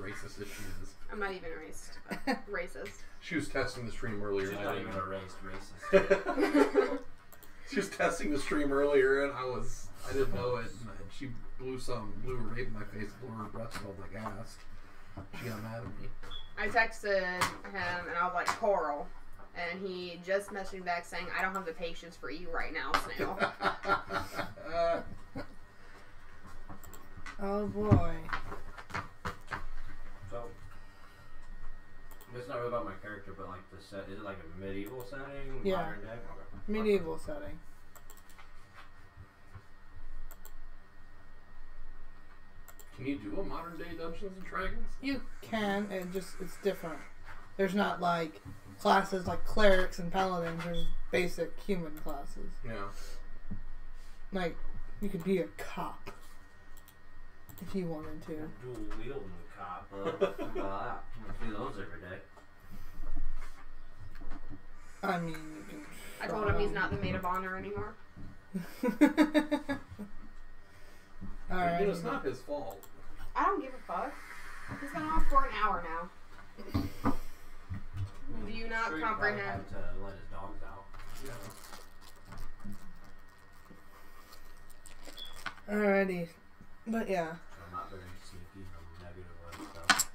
racist as she is. I'm not even racist. She was testing the stream earlier. She's not even a racist. She was testing the stream earlier, and I didn't know it. And she blew a rape in my face, blew her breath smelled like ass. She got mad at me. I texted him, and I was like, Coral. And he just messaged me back saying, I don't have the patience for you right now, Snail. Oh boy. So, it's not really about my character, but like the set. Is it like a medieval setting? Yeah. Modern day? Okay. Medieval setting. Can you do a modern day Dungeons and Dragons? You can, it's different. There's not like classes like clerics and paladins. There's basic human classes. Yeah. Like, you could be a cop if you wanted to. Dual wielding the cop. Wow. I do those every day. I mean, you can. I told him he's not the maid of honor anymore. Alright. It's not his fault. I don't give a fuck. He's been off for an hour now. Do you not Sure, comprehend? You have to let his dogs out. Yeah. Alrighty. But yeah. I'm not very sneaky. I'm negative on stuff.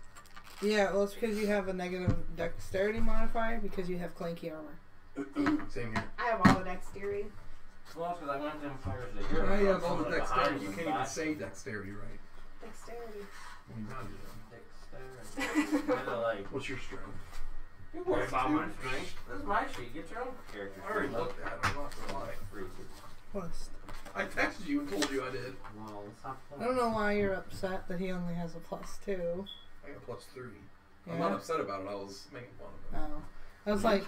Yeah, well, it's because you have a negative dexterity modifier because you have clanky armor. Same here. I have all the dexterity. Well, because I went to Empires of the Hero. Now you have all the Someone dexterity. behind You was can't even back. say dexterity right. Dexterity. Well, you now do that. Dexterity. Kinda like, What's your strength? you worry about my strength. This is my sheet. Get your own character. I already looked at it. I'm not gonna lie. Plus. I texted you and told you I did. Well, stop I don't know why you're upset that he only has a +2. I got +3. Yeah. I'm not upset about it. I was making fun of it. Oh. I was like,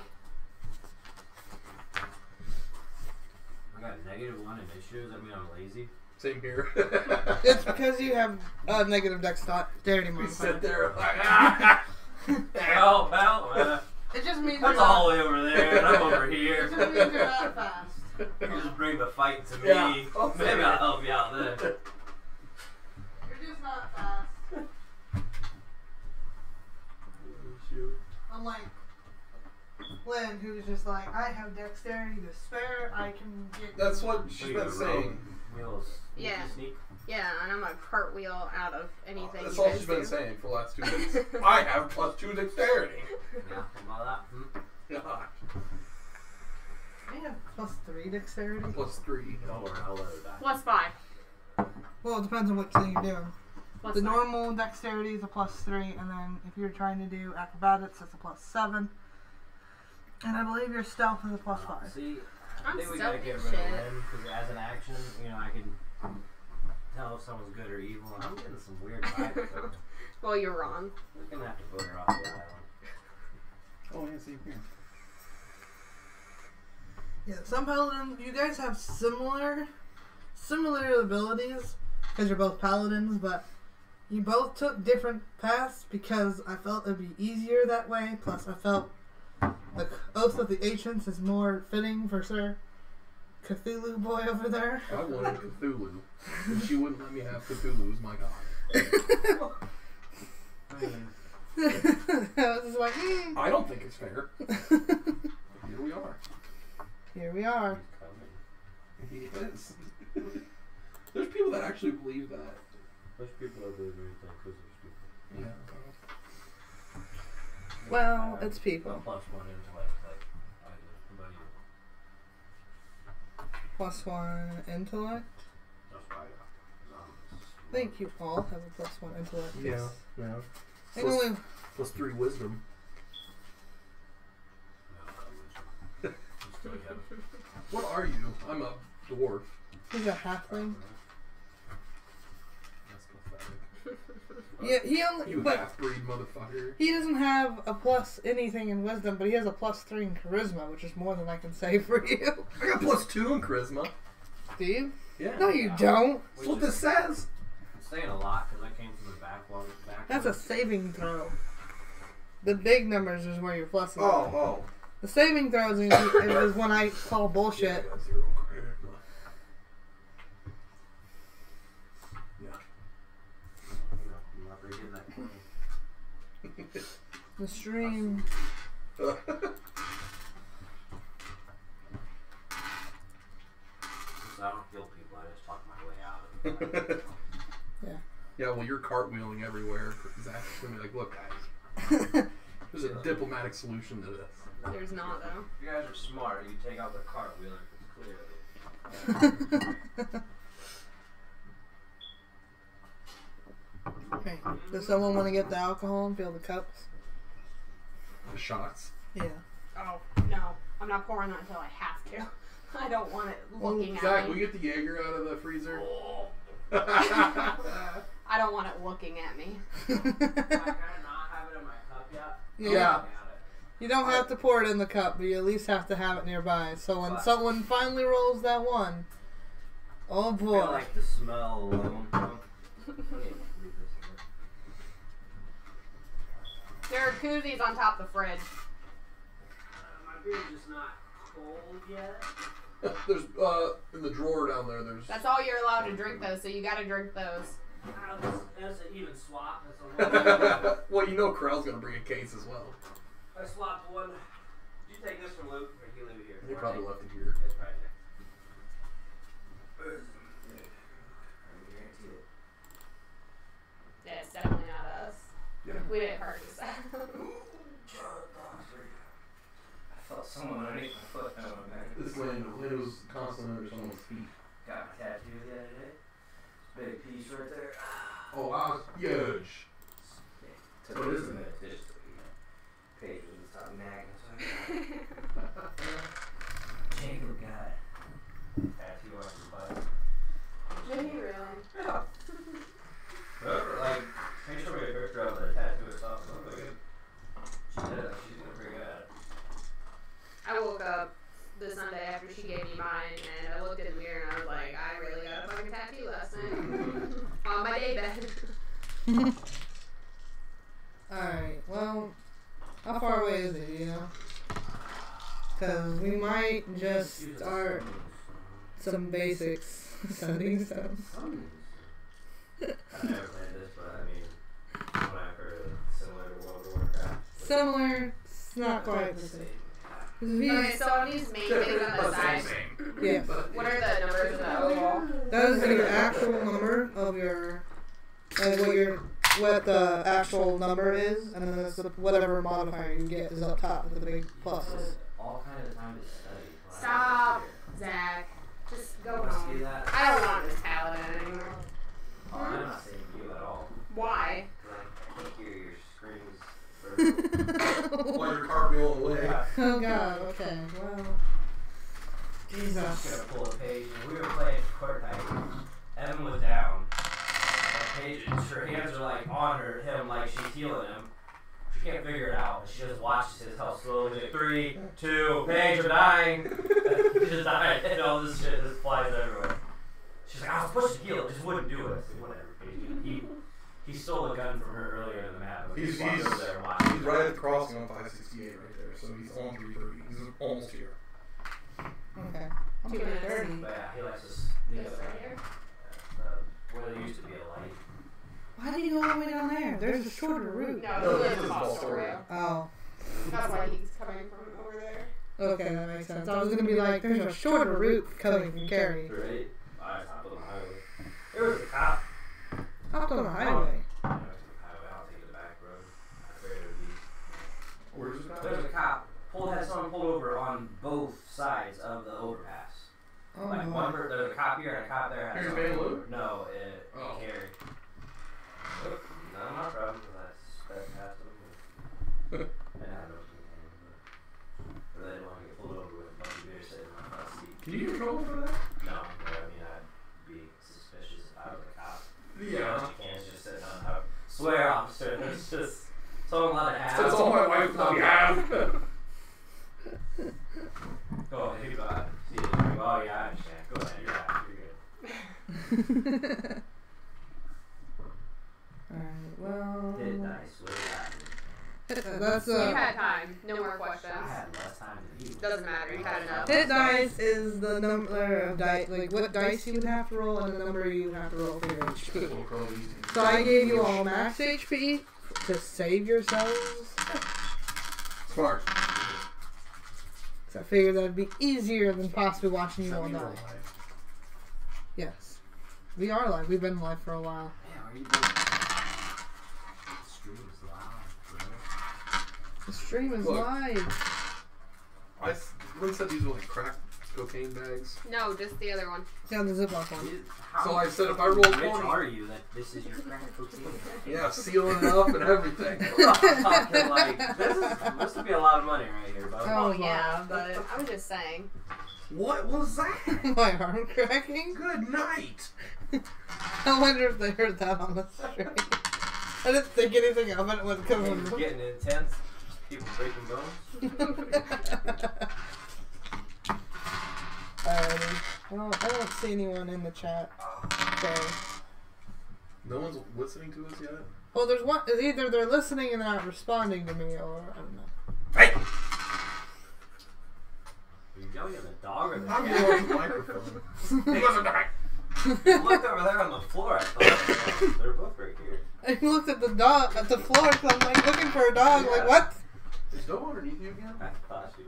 I got -1 initiative. Does that mean I'm lazy? Same here. it's because you have a negative dexterity We modifier. sit there like, ah! Well, It just means that's all the way over there, and I'm over here. It just means you're not fast. You just bring the fight to me. Yeah, I'll Maybe say I'll it. help you out then. You're just not fast. Unlike Lynn, who's just like, I have dexterity to spare, I can get... That's what she's You been got saying. Wheels. Yeah. Sneak. Yeah, and I'm a cartwheel out of anything. That's you all guys she's been do. saying for the last 2 days. I have +2 dexterity. Yeah, about that. God. I have +3 dexterity. +3. Don't worry, I'll let her die. +5. Well, it depends on what thing you're doing. Plus The 5. normal dexterity is a +3, and then if you're trying to do acrobatics, it's a +7. And I believe your stealth is a +5. See, I I'm think we gotta stealthy get as rid of shit. Lynn, because as an action, I can tell if someone's good or evil. And I'm getting some weird vibes. So Well, you're wrong. we're gonna have to vote her off the island. Oh, yeah, same here. Yeah, some paladins, you guys have similar abilities because you're both paladins, but you both took different paths because I felt it'd be easier that way. Plus, I felt the Oath of the Ancients is more fitting for Sir Cthulhu boy over there. I wanted Cthulhu. And she wouldn't let me have Cthulhu as my god. I mean, I was just like, I don't think it's fair. Here we are. Here we are. he's coming. He is. There's people that actually believe that. Which people are believing anything because they're stupid. Yeah. Well, it's people. +1 intellect, like I do. What about you? +1 intellect. That's why I I think you all have a +1 intellect. Yeah. I think only +3 wisdom. Still have What are you? I'm a dwarf. he's a halfling. That's pathetic. Yeah, he only. You But half-breed motherfucker. he doesn't have a plus anything in wisdom, but he has a +3 in charisma, which is more than I can say for you. I got +2 in charisma. Do you? Yeah. No, you don't. That's what this says. I'm saying a lot because I came from the back. That's a saving throw. The big numbers is where your pluses are. Oh. The saving throws is when I call bullshit. Yeah, I got 0 charisma. Yeah. I'm not really getting that coin. The stream. Since I don't kill people, I just talk my way out of it. Yeah, well, you're cartwheeling everywhere. Zach's gonna be like, look, guys, there's a diplomatic solution to this. There's not, though. If you guys are smart, you take out the cartwheeler, clearly. Okay. Does someone want to get the alcohol and fill the cups? The shots. Yeah. Oh, no. I'm not pouring that until I have to. I don't want it looking Zach, at we me. get the Jaeger out of the freezer? I don't want it looking at me. Can I not have it in my cup yet? Yeah. You don't have to pour it in the cup, but you at least have to have it nearby. So when someone finally rolls that one, oh I boy. feel like the smell alone. There are koozies on top of the fridge. My beer's just not cold yet. There's, in the drawer down there, there's... That's all you're allowed to drink, though, so you gotta drink those. That's an even swap. That's a little. Well, you know Corral's gonna bring a case as well. I swapped one. Did you take this from Luke, or did you leave it here? He probably left it here. It's right there. I guarantee it. Yeah, it's definitely not us. Yeah. We didn't purchase that. I felt someone underneath my foot. Oh, man. This Lando was constantly under someone's feet. Got my tattoo the other day. Big piece right there. Oh, wow, it's huge. Took What it is a it? minute just to, page was stop nagging. Jacob got tattoo on his butt. Did he really? Yeah. Whoever, like, make sure we get a picture of the tattoo itself. It looked good. She did it. She's doing pretty good at it. I woke up the Sunday after she gave me mine, and I looked in the mirror and I was like, I really got a fucking tattoo last night. On my day bed. Alright, well, how far away is it, you know? Because we might just start some basics. Sending some. I've never played this, but I mean, when I've heard of it, similar to World of Warcraft. Similar, it's not quite the same. 'Cause we- Okay, so on these main things on the side, yeah. what are the numbers in the oval? That is your actual number of your, like what the actual number is, and then it's the, whatever modifier you get is up top with the big pluses. All kind of time to study. Stop, Zach. Just go Let's home. do that. I don't want this paladin anymore. Oh, I'm not saying you at all. Why? Because I can't hear your screams. While you're cartwheeling away. Oh god, okay, well. I'm Jesus. gonna pull a page. We were playing Fortnite. Evan was down. Paige, her hands are like on him, like she's healing him. She can't figure it out. She just watches his health slowly. Like 3, 2, Paige, I'm dying. He just died, and all this shit just flies everywhere. She's like, I was supposed to heal it, just wouldn't do it. I said, whatever, Paige. He stole a gun from her earlier in the map. He's over there watching. right at the crossing on 568 right there, so he's on 330. He's almost here. Okay. I'm 2 pretty minutes. dirty. But yeah, he likes to sneak This up right there. here? Where there used to be a light. Why do you go all the way down there? There's a shorter route. No, No, he this lives is in Falls Astoria. Oh. That's why he's coming from over there. Okay, that makes sense. I was gonna be like, there's a shorter route coming from Cary. Right? I stopped on the highway. There was a cop. Up on the highway. I went to the highway. I'll take the back road. I figured it would be. Where's this guy? There's a cop. Had someone pulled over on both sides of the overpass. Oh, Like there's a cop here and a cop there. Here's Van Loo? No, Oh. Cary. None of my problem because I sped past them. And I had no but they didn't want to get pulled over with a bunch of beer sitting in my front seat. Can you get in trouble for that? No, but I mean, I'd be suspicious if I was a cop. Yeah. You can't just sit down. I swear, officer, there's just someone let it happen. That's all my wife let me have. Go ahead, you got it. See it. Oh, yeah, I understand. Go ahead, you're good. Alright, well. Hit dice. What happened? That's You had time. No more I questions. had less time than you. Doesn't matter. You had enough. Hit dice is the number of dice, like what dice you would have to roll and the number you would have to roll for your HP. So I gave you all max HP to save yourselves. Smart. So I figured that'd be easier than possibly watching you all Send me die. the live. Yes. We are live. We've been live for a while. Yeah, are you doing? Stream is loud, bro. The stream is Look. live. Lynn said these were like crack cocaine bags. No, just the other one. Yeah, the Ziploc one. So I said if I roll rich 20, are you that this is your crack cocaine? yeah, sealing it up and everything. Fucking like this would be a lot of money right here, bud. Oh, Oh, yeah, but I was just saying. What was that? My arm cracking? Good night. I wonder if they heard that on the stream. I didn't think anything of it when it comes It's getting intense. People breaking bones. Alrighty. Well, I don't see anyone in the chat. So. No one's listening to us yet? Well, there's one. Either they're listening and they're not responding to me, or I don't know. Hey! Are you yelling at the dog or the I'm cat? yelling at the microphone. He wasn't right. Look over there on the floor. I thought they're both right here. I looked at the dog at the floor because I'm like looking for a dog. Like what? Is Doe underneath you again? I thought she.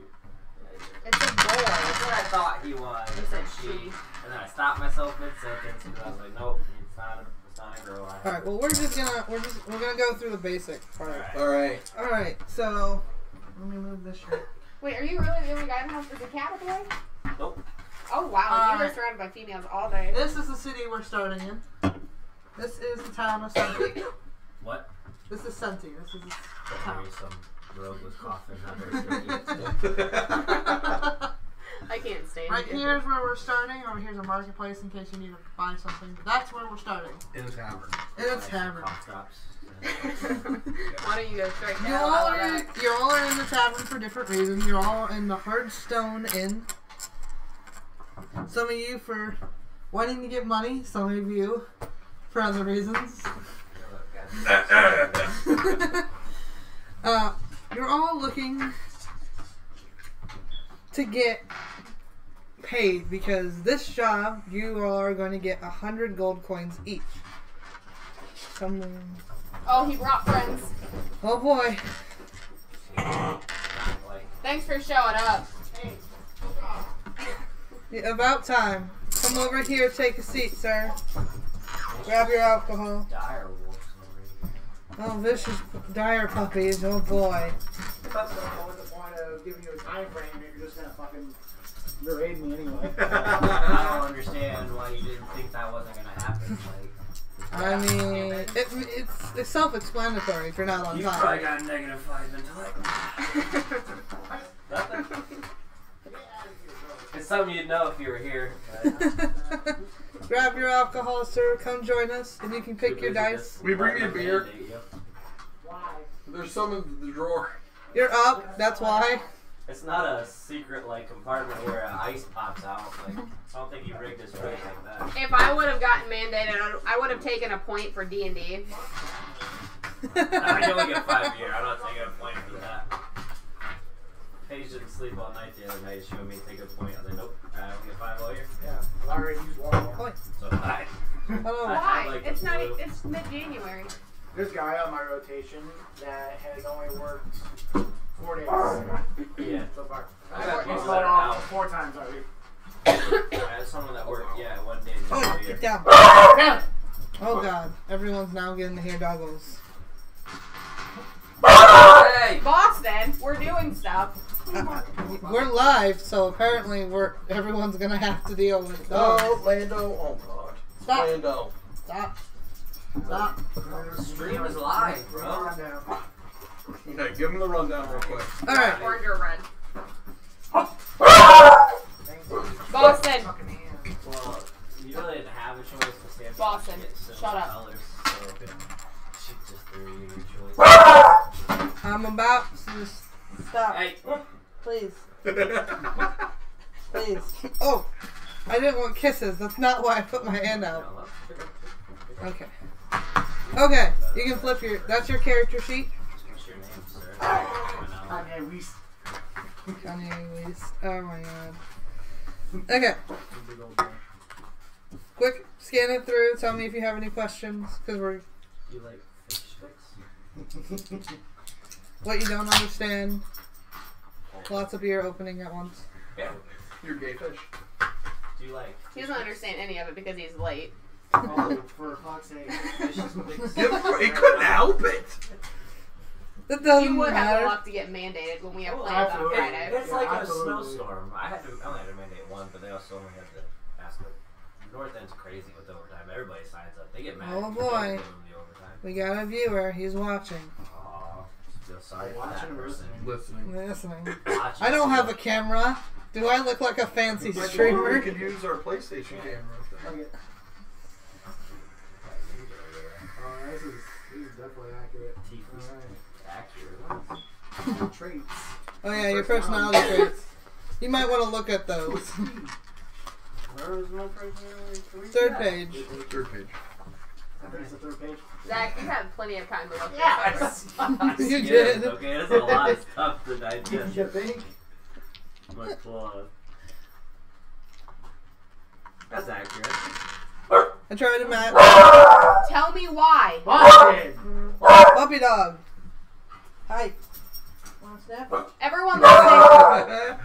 It's a boy. That's what I thought he was. You I said said she. she. And then I stopped myself mid-sentence because I was like, nope, it's not a girl. All right. Well, we're gonna go through the basic part. Alright. Alright. All right. So let me move this shit. Wait, are you really the only guy in the house? Is the cat a boy? Nope. Oh, wow. You were Alright. surrounded by females all day. This is the city we're starting in. This is the town of Senti. What? This is Senti. This is the Don't town. worry, some rogue was coughing. Not very I can't stand Right it. here's where we're starting. Over here's a marketplace in case you need to buy something. But that's where we're starting. In a tavern. In a tavern. Cough drops. Why don't you go straight You down? all are in the tavern for different reasons. You're all in the Hardstone Inn. Some of you for wanting to get money. Some of you for other reasons. You're all looking to get paid because this job you all are going to get 100 gold coins each. Someone. Oh, he brought friends. Oh boy. Thanks for showing up. Yeah, about time. Come over here, take a seat, sir. Grab your alcohol. Dire wolves over here. Oh, vicious dire puppies. Oh boy. What's the point of giving you a time frame if you're just gonna fucking berate me anyway? I don't understand why you didn't think that wasn't gonna happen. Like, I mean, it's self-explanatory if you're not on you probably time. got -5 intellect. Nothing. It's something you'd know if you were here. But Grab your alcohol, sir. Come join us, and you can pick your dice. We bring you a beer. Why? There's some in the drawer. You're up. That's why. It's not a secret like compartment where ice pops out. Like, I don't think he rigged his face like that. If I would have gotten mandated, I would have taken a point for D&D. I only get 5 years. I'm not taking a point for that. Paige didn't sleep all night the other night. She wanted me to take a point. I was like, nope. I only get 5 all year. Yeah. I already used one more. Point. So I. Hello. Why? like It's the not. blue. It's mid-January. This guy on my rotation that has only worked 4 days Yeah. so far. I got He's people called that are off out. 4 times already. I had someone that worked, one day in the Oh, year. get down. Damn it! Oh god. Everyone's now getting to hear doggos. Hey! Boston, we're doing stuff. We're live, so apparently everyone's gonna have to deal with dogs. Oh, Lando. Oh, God. Stop. Lando. Stop. Stop. The stream is live, bro. Rundown. Okay, give him the rundown real quick. Alright. Orange or red. Thanks for Boston. fucking hand. Well, you really didn't have a choice to stand Boston, get similar shut up. colors, so she just threw you your choice. I'm about to stop. Hey! Please. Please. Oh! I didn't want kisses. That's not why I put my hand out. Okay. Okay. You can flip your... That's your character sheet. What's your name, sir? Kanye West. Kanye West. Oh my god. Okay. Quick, scan it through. Tell me if you have any questions, because we're... You like fish sticks? What you don't understand. Lots of beer opening at once. Yeah. You're gay fish. Do you like? He doesn't understand any of it because he's late. Oh, for fuck's sake. He couldn't help it. That doesn't You would have matter. the luck to get mandated when we have Well, plans on absolutely. Friday. It's like a absolutely. snowstorm. I only had to mandate one, but they also only had to ask them. North End's crazy with overtime. Everybody signs up. They get mad. Oh, if you don't boy. give them the overtime. We got a viewer. He's watching. Aw, feel sorry for Watching that or person. Listening. Listening. Watching I don't have a too. camera. Do I look like a fancy We streamer? could use our PlayStation camera. Okay. This is definitely accurate. Accurate. Traits. Oh yeah, your personality traits. You might want to look at those. Where was my personality? Third page. Third page. I think it's the third page. Zach, you had plenty of time to look Yes! You did. Okay, that's a lot of stuff to digest. You think? My claw. That's accurate. I tried to match. Tell me why. Fucking! Puppy dog. Hi. Want to snap? Everyone listening,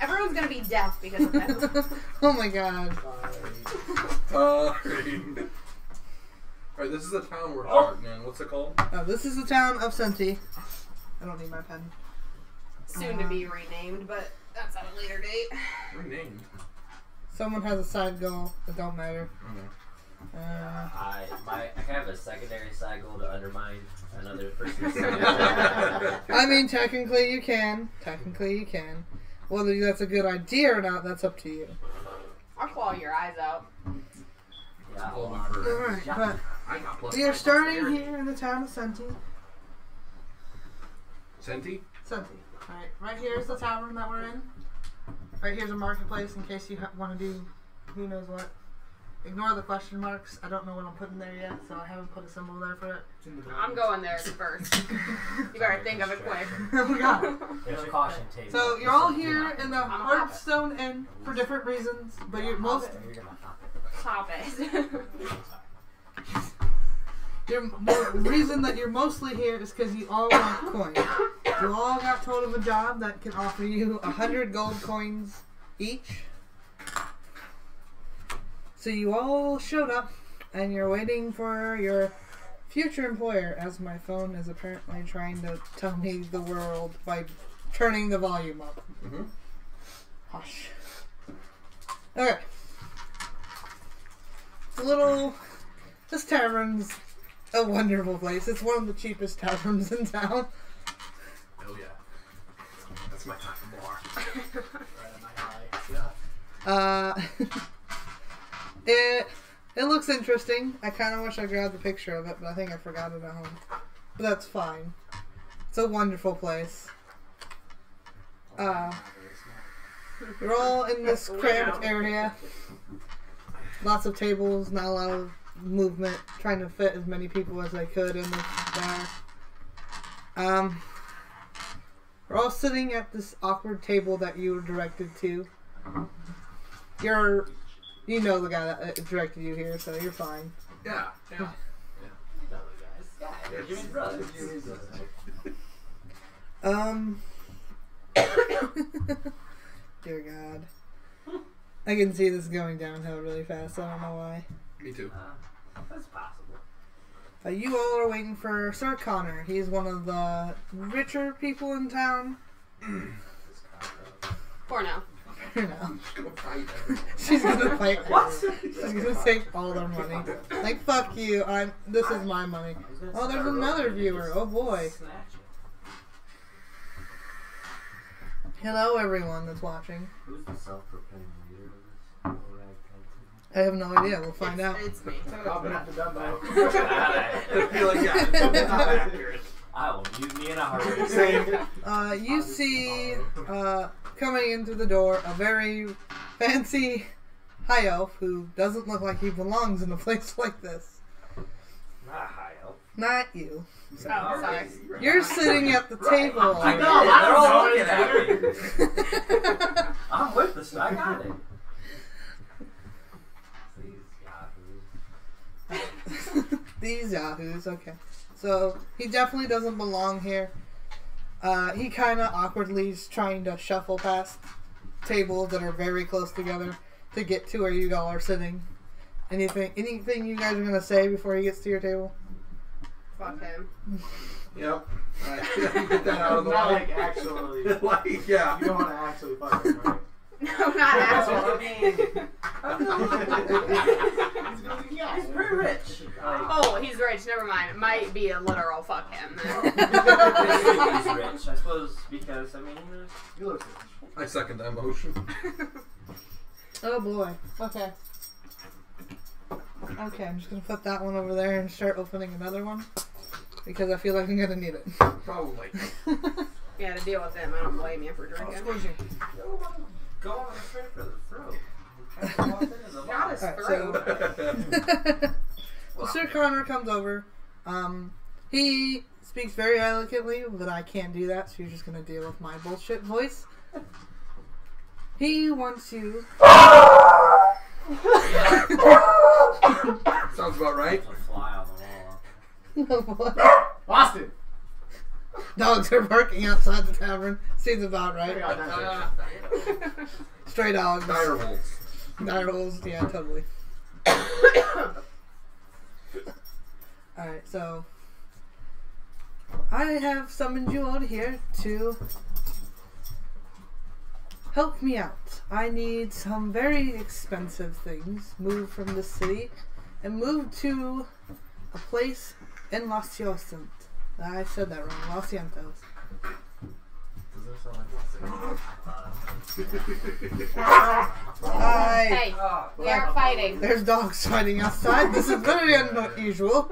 everyone's gonna be deaf because of this. Oh my god. Alright, this is the town we're starting in. What's it called? Oh, this is the town of Senti. I don't need my pen. Soon to be renamed, but that's at a later date. Renamed. Someone has a side goal. It don't matter. I have a secondary side goal to undermine another person's I mean, technically you can. Technically you can. Whether that's a good idea or not, that's up to you. I'll claw your eyes out. Yeah, Alright, but I got plus we are five starting dexterity. here in the town of Senti. Senti? Senti. Alright, right here is the tavern that we're in. Right here's a marketplace in case you want to do who knows what. Ignore the question marks. I don't know what I'm putting there yet, so I haven't put a symbol there for it. I'm going there first. You better think of it quick. Oh my god. There's a caution tape. So you're all here in the Hearthstone Inn for different reasons, but you're most Pop it. the reason that you're mostly here is because you all want coins. You all got told of a job that can offer you 100 gold coins each. So you all showed up, and you're waiting for your future employer, as my phone is apparently trying to tell me the world by turning the volume up. Mm-hmm. Hush. Okay. This tavern's a wonderful place. It's one of the cheapest taverns in town. Oh yeah. That's my type of bar. Right in my eye. Yeah. It looks interesting. I kind of wish I grabbed a picture of it, but I think I forgot it at home. But that's fine. It's a wonderful place. You're all in this cramped area. Lots of tables, not a lot of movement. Trying to fit as many people as they could in this bar. We're all sitting at this awkward table that you were directed to. You know the guy that directed you here, so you're fine. Yeah. Yeah. Dear God. I can see this going downhill really fast. I don't know why. Me too. That's possible. You all are waiting for Sir Connor. He's one of the richer people in town. For now. You know. Just gonna fight everyone. She's gonna fight. What? She's gonna take all their money. Like, fuck you. This is my money. Oh, there's another viewer. Oh boy. Hello, everyone that's watching. Who's the self-proclaimed leader of this? I have no idea. We'll find out. It's me. I'll be at the Dumbo. I feel like it's not accurate. I will mute me in a heartbeat. Same. You see, coming into the door, a very fancy high elf who doesn't look like he belongs in a place like this. Not high elf. Not you. Oh, sorry. You're sitting at the table. I got it. They're all looking at me. I'm with this. I got it. These yahoos. These yahoos, okay. So he definitely doesn't belong here. He kind of awkwardly is trying to shuffle past tables that are very close together to get to where you all are sitting. Anything you guys are gonna say before he gets to your table? Fuck him. Yep. Alright, get that out of the Not way. like actually. Like, yeah. You don't want to actually fuck him, right? No, not actually. He's gonna be yes. He's pretty rich. Oh, he's rich. Never mind. It might be a literal fuck him. He's rich, I suppose, because You look rich. I second that motion. Oh boy. Okay. Okay, I'm just gonna put that one over there and start opening another one because I feel like I'm gonna need it. Probably. Yeah, to deal with him, I don't blame you for drinking. go on straight for the throat. Not his Alright, throat. So Sir Connor comes over. He speaks very eloquently, but I can't do that, so you're just gonna deal with my bullshit voice. He wants you. Sounds about right. A fly on the wall. What? Boston. Dogs are barking outside the tavern. Seems about right. Stray dogs. Dire wolves. Dire wolves, yeah, totally. Alright, so I have summoned you out here to help me out. I need some very expensive things moved from the city and moved to a place in Los Cientos. I said that wrong. Los Cientos. Does that sound like Hi. Hey, we aren't fighting. There's dogs fighting outside. This is very unusual.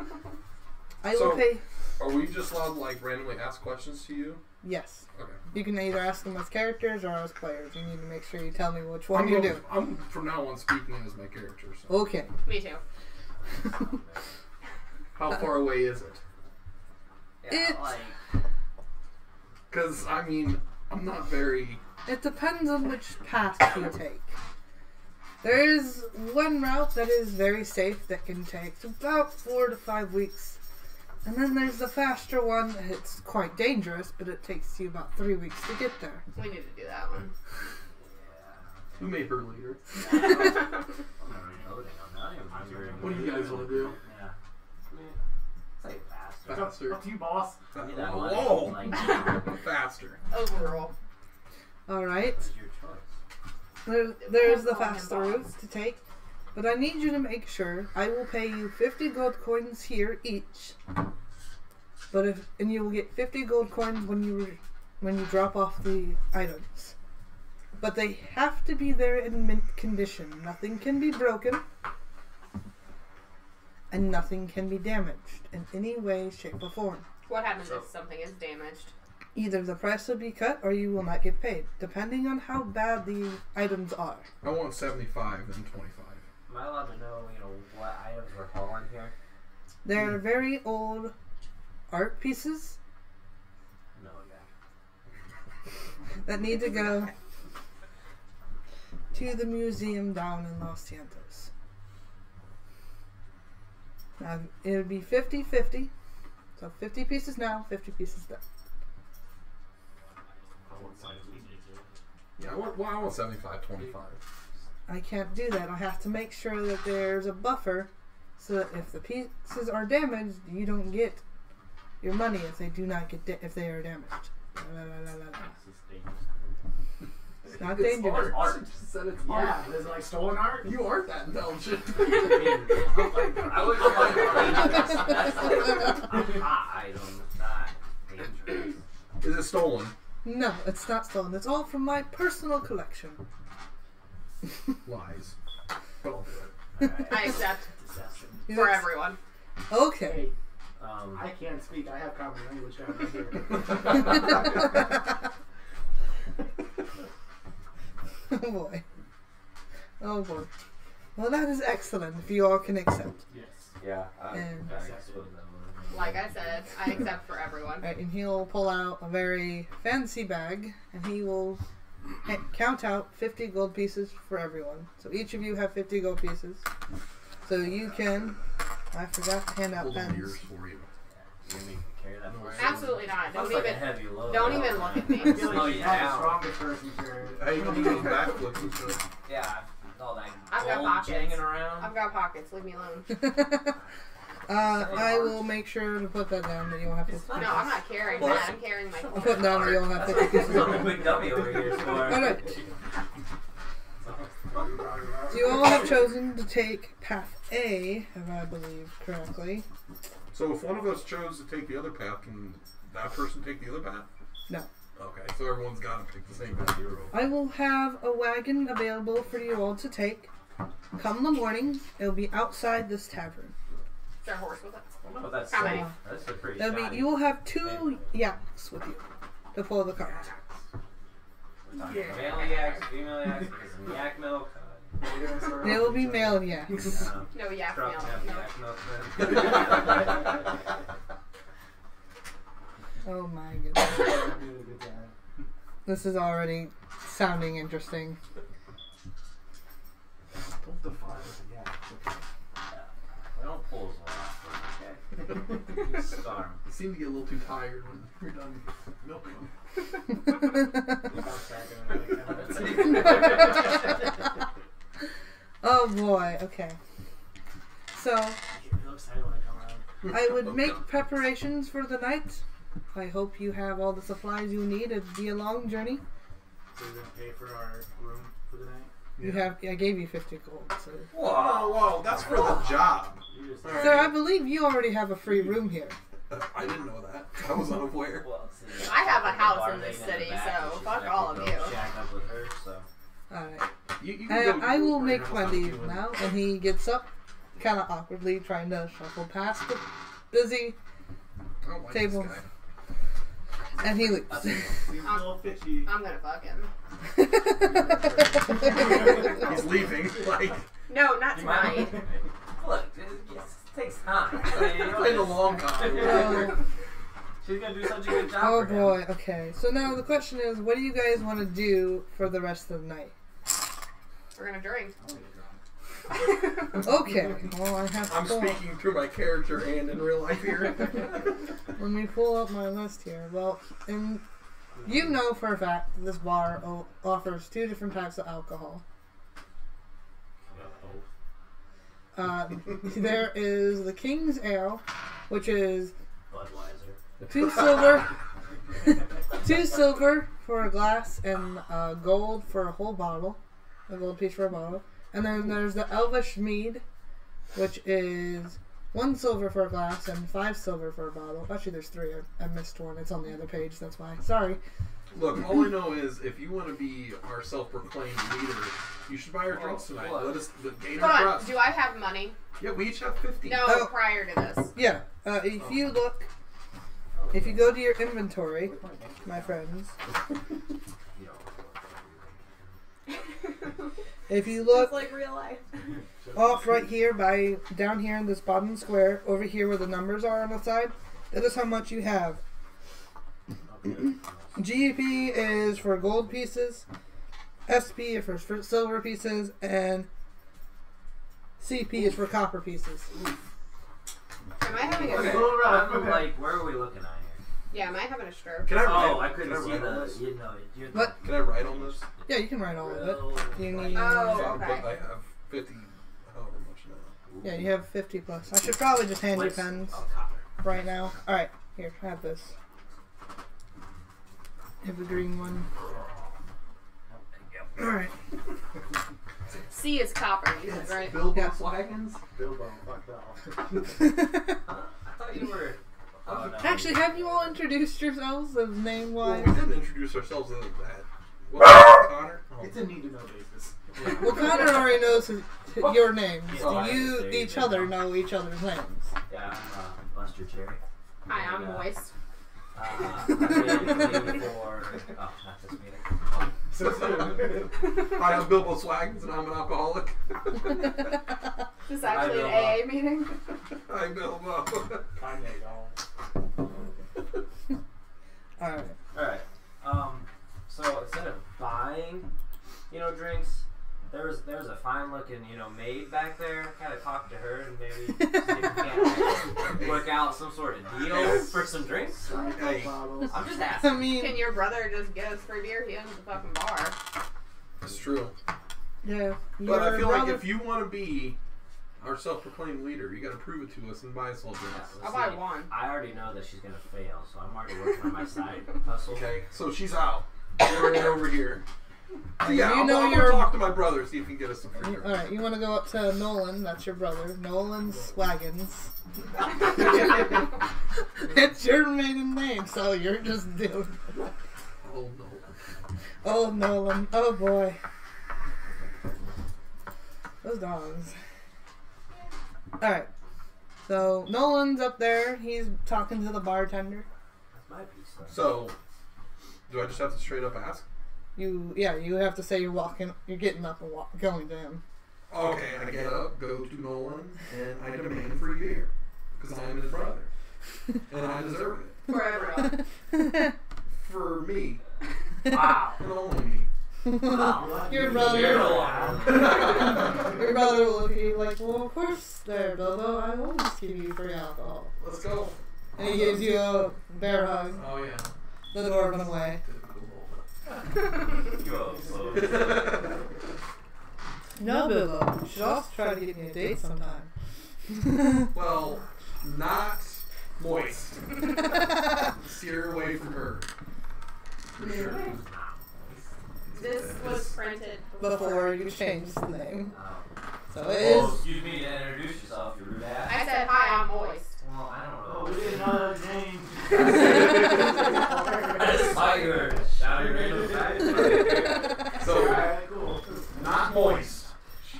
I will So- pay. Are we just allowed to like randomly ask questions to you? Yes. Okay. You can either ask them as characters or as players. You need to make sure you tell me which one you do. I'm from now on speaking as my character. So. Okay. Me too. How far away is it? It's- Because I mean, I'm not very. It depends on which path you take. There is one route that is very safe that can take about 4 to 5 weeks. And then there's the faster one. It's quite dangerous, but it takes you about 3 weeks to get there. We need to do that one. Who made her leader? I'm not reloading. I'm not even remembering. What do you guys want to do? Yeah. Say faster. Faster. Up to you, boss. Give me that money. Whoa! Like, Faster. Overrule. Alright. it's your choice. There's the faster route to take. But I need you to make sure I will pay you 50 gold coins here each. And you will get 50 gold coins when you drop off the items. But they have to be there in mint condition. Nothing can be broken. And nothing can be damaged in any way, shape, or form. What happens if something is damaged? Either the price will be cut or you will not get paid, depending on how bad the items are. I want 75 and 25. Am I allowed to know, what items we're hauling here? They're very old art pieces No, yeah. that need to go to the museum down in Los Cientos. It would be 50-50. So 50 pieces now, 50 pieces then. Yeah, I want 75, 25. I can't do that. I have to make sure that there's a buffer so that if the pieces are damaged, you don't get your money if they do not get if they are damaged. It's not dangerous. Art. Just said it's art. Yeah. Is it like stolen art? You aren't that intelligent. I would that's like a hot item, not dangerous. Is it stolen? No, it's not stolen. It's all from my personal collection. Lies. But I'll do it. I accept Deception. for everyone. Okay. Hey, I can't speak. I have common language down here. Oh boy. Oh boy. Well, that is excellent if you all can accept. Yes. Yeah, And- I suppose that would. Like I said, I accept for everyone. Right, and he'll pull out a very fancy bag and he will count out 50 gold pieces for everyone. So each of you have 50 gold pieces. So you can. I forgot to hand out Hold on pens. yours for you. think you can carry that for us? Absolutely not. That's Don't like a even. heavy load. Don't even look at me. I feel Slow like you she's not the down. strongest person for I even do those backflips and stuff. Yeah, all that I've got gold pockets. hanging around. I've got pockets. Leave me alone. I will make sure to put that down that you'll have 50 No, pieces. I'm not carrying Plus- that. I'm carrying my. I'll put down that you'll have 50 pieces. There's a big dummy over here. So Alright. So you all have chosen to take path A, if I believe correctly. So if one of us chose to take the other path, can that person take the other path? No. Okay, so everyone's got to pick the same path. I will have a wagon available for you all to take. Come the morning, it'll be outside this tavern. Is there a horse with it? but that's How many? That's a pretty That'll shoddy. be, you will have 2 yaks with you to pull the cart. We're talking male yaks, female yaks, because some yak milk. They will be male yaks. No, yak Truck milk. have No. yak milk then. Oh my goodness. This is already sounding interesting. Don't define it. Yeah. I don't pull as well, okay? You starve. You seem to get a little too tired when you're done milking them. Oh boy, okay. So, I get real excited when I come around. I would make preparations for the night. I hope you have all the supplies you need. It'd be a long journey. So you're gonna pay for our room for the night? You have, I gave you 50 gold. So. Whoa, that's for the job. You just Sir, I believe you already have a free room here. I didn't know that. I was unaware. Well, see, I have a like house bar in this thing the city, back, so and she's fuck like, all of go you. Shack up with her, so. Alright. You can go I will to make your my house leave if you now. And he gets up, kind of awkwardly, trying to shuffle past the busy, I don't like Table. this guy. and he leaves. seems a little fishy. I'm gonna fuck him. He's leaving. Like, No, not You might- tonight. Look, it takes time. playing a long time. Oh, She's gonna do such a good job oh for him. boy, okay. So now the question is, what do you guys want to do for the rest of the night? We're gonna drink. Okay, well I have to I'm pull up. speaking through my character and in real life here. Let me pull up my list here. Well, and you know for a fact that this bar offers 2 different types of alcohol. There is the King's Ale, which is Budweiser. 2 silver for a glass and gold for a whole bottle, a gold piece for a bottle. And then there's the Elvish Mead, which is 1 silver for a glass and 5 silver for a bottle. Actually, there's 3. I missed one. It's on the other page. That's why. Sorry. Look, all I know is if you want to be our self-proclaimed leader, you should buy our drinks tonight. what? Let us gain Hold our on. trust. Do I have money? Yeah, we each have 50. No, Oh. prior to this. Yeah. If you look, if you go to your inventory, my friends, if you look like real life. off right here by down here in this bottom square, over here where the numbers are on the side, that is how much you have. GP is for gold pieces, SP is for silver pieces, and CP is for copper pieces. Am I having a Okay, stroke? I'm like, where are we looking at here? Yeah, am I having a stroke? Can I write? Oh, I can couldn't see write on the. this? You know, you're the What? Can I write on this? Yeah, you can write all of it. real- You need. Oh. So okay. I have 50, however much now. Yeah, you have 50 plus. I should probably just hand you What's- pens Oh, copper. right now. Alright, here, have this. Have the green one. Alright. C is copper, you said, right? Bilbo Yeah. Wagons? Bilbo, fuck off. Huh? I thought you were. Oh, no. Actually, have you all introduced yourselves as name Well, wise? we didn't introduce ourselves as that. What's that, Connor? Oh. It's a need to know basis. Well, Connor already knows your names. Yeah, Do you there you each go. other know each other's names? Yeah, I'm Buster Cherry. Hi, I'm And, moist. I'm waiting for. Oh, not this meeting. Hi, I'm Bilbo Swaggins and I'm an alcoholic. This is actually an Bilbo. AA meeting. Hi, Bilbo. Kanye, y'all. Alright. Alright. So instead of buying, drinks, there's a fine looking, maid back there. Kind of talk to her and maybe see if we can't work out some sort of deal for some drinks? Hey. Bottles. I'm just I asking. mean, Can your brother just get us free beer? He owns the fucking bar. It's true. yeah. But I your feel like brother- if you want to be our self-proclaimed leader, you got to prove it to us and buy us all drinks. I'll buy one. I already know that she's gonna fail, so I'm already working on my side hustle. Okay, so she's out. We're over here. So And yeah, you I'm know gonna your- talk to my brother, see if he can get us some free drinks. Alright, you want to go up to Nolan, that's your brother. Nolan's Wagons. It's your maiden name, so you're just doing. Oh no. Oh, Nolan. Oh, boy. Those dogs. Alright. So, Nolan's up there. He's talking to the bartender. My piece, though. So, do I just have to straight up ask? You have to say you're getting up and going to him. Okay, I get up, go to Nolan, and I demand free beer. Because I am his brother. And I deserve it. For everyone. For me. Wow. And only me. Your You're brother. alive. Your brother will look at you like, well, of course, there, Bilbo. I always give you free alcohol. Let's go. And he gives you a bear hug. Oh yeah. The dwarven way. Yo, so. No, Bilbo. You should also try to get me a date sometime. Well, not moist. Steer away from her. For sure. This was printed Before you changed the name. So it Oh, is. excuse me to introduce yourself, you rude ass. I said, hi, I'm moist. Well, I don't Oh, know. we didn't know that name. I just saw you were shouting random guys. So, Alright, cool. not moist.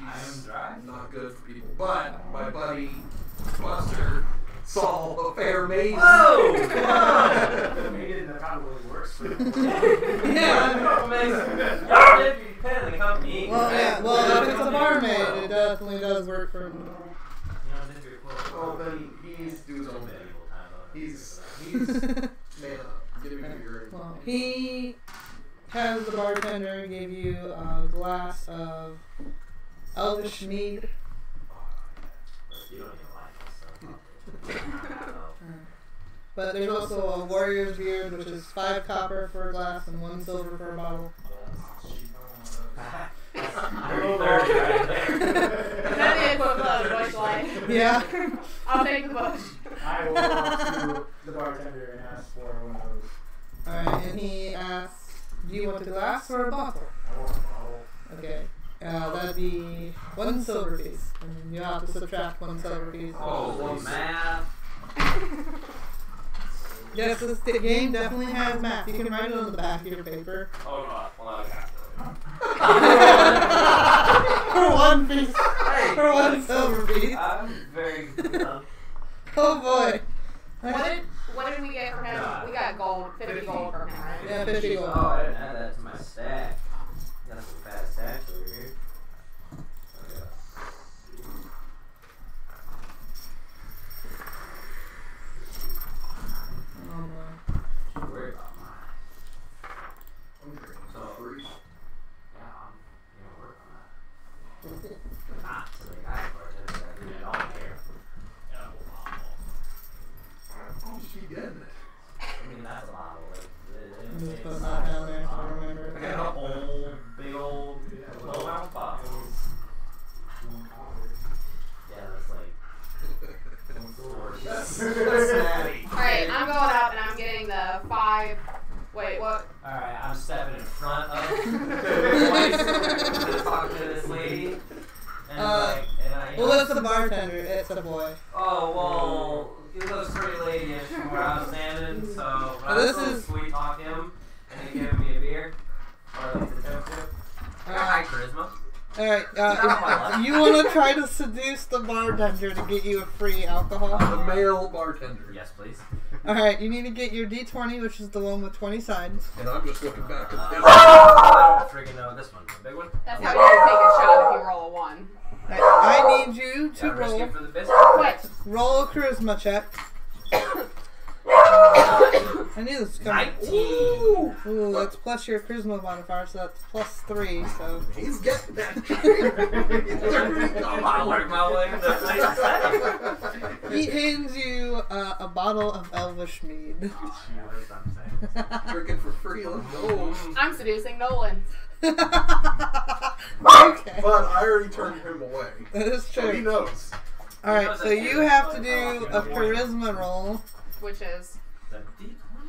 I am dry. Not good for people. But my buddy Buster saw a fair maiden. Whoa! Maiden, that probably works for you. Yeah. Amazing. Y'all did be depending on the company. Well, yeah. Well, if it's a barmaid, it definitely does work for. You know, this is cool. Well, then he's doing his own thing. He's man up. Give me your. Well, he has the bartender give you a glass of Elvish mead. You don't even like this stuff. But there's also a warrior's beard, which is 5 copper for a glass and 1 silver for a bottle. I'm 30 right there. That'd be a quick love, Bush Light. Yeah. I'll take the bush. I will go up to the bartender and ask for one of those. Alright, and he asks, do you want a glass or a bottle? I want a bottle. Okay. That'd be 1 silver piece. And you have to subtract 1 silver piece. Holy math. Yes, this game definitely has math. You can write it on the back of your paper. Oh, no. Well, I got For 1 piece. Hey, For 1 silver piece. I'm very. Oh boy. What did we get from him? We got gold, 50 gold from him, right? Yeah, 50 gold. Oh, I didn't add that to my stack. Got some fat stacks over here. Oh boy. Don't worry about mine. I'm drinking So, free. yeah, I'm gonna work on that. Not to the guy bartender that did it all here. Oh, she getting it. I mean, that's a bottle. Like, I'm just putting that down there so I remember. I got an old, big old, low ounce bottle. Yeah, that's like. That's natty. Alright, I'm going up and I'm getting the 5. Wait, what? Alright, I'm stepping in front of the place to talk to this lady. And Well, it's the bartender. It's a boy. oh, well, he looks pretty lady-ish from where I was standing, so when I This was is- sweet talk him, and he gave me a beer, or at least a attempt to. High charisma. Alright, if you want to try to seduce the bartender to get you a free alcohol. The male bartender. Yes, please. Alright, you need to get your D20, which is the one with 20 sides. And I'm just looking back at this. I don't freaking know this one. The big one? That's how you take a shot if you roll a 1. I need you to Gotta risk roll. it for the biscuit. Quit. Roll a charisma check. I knew this was coming. 19. Ooh, that's plus your charisma modifier, so that's plus 3. So He's getting that. I work my way into place. he hands you a bottle of Elvish mead. Drinking for free. Let's go. I'm seducing Nolan. Okay, But I already turned him away. that is So he true. knows. All right, so you have to do a charisma roll. Which is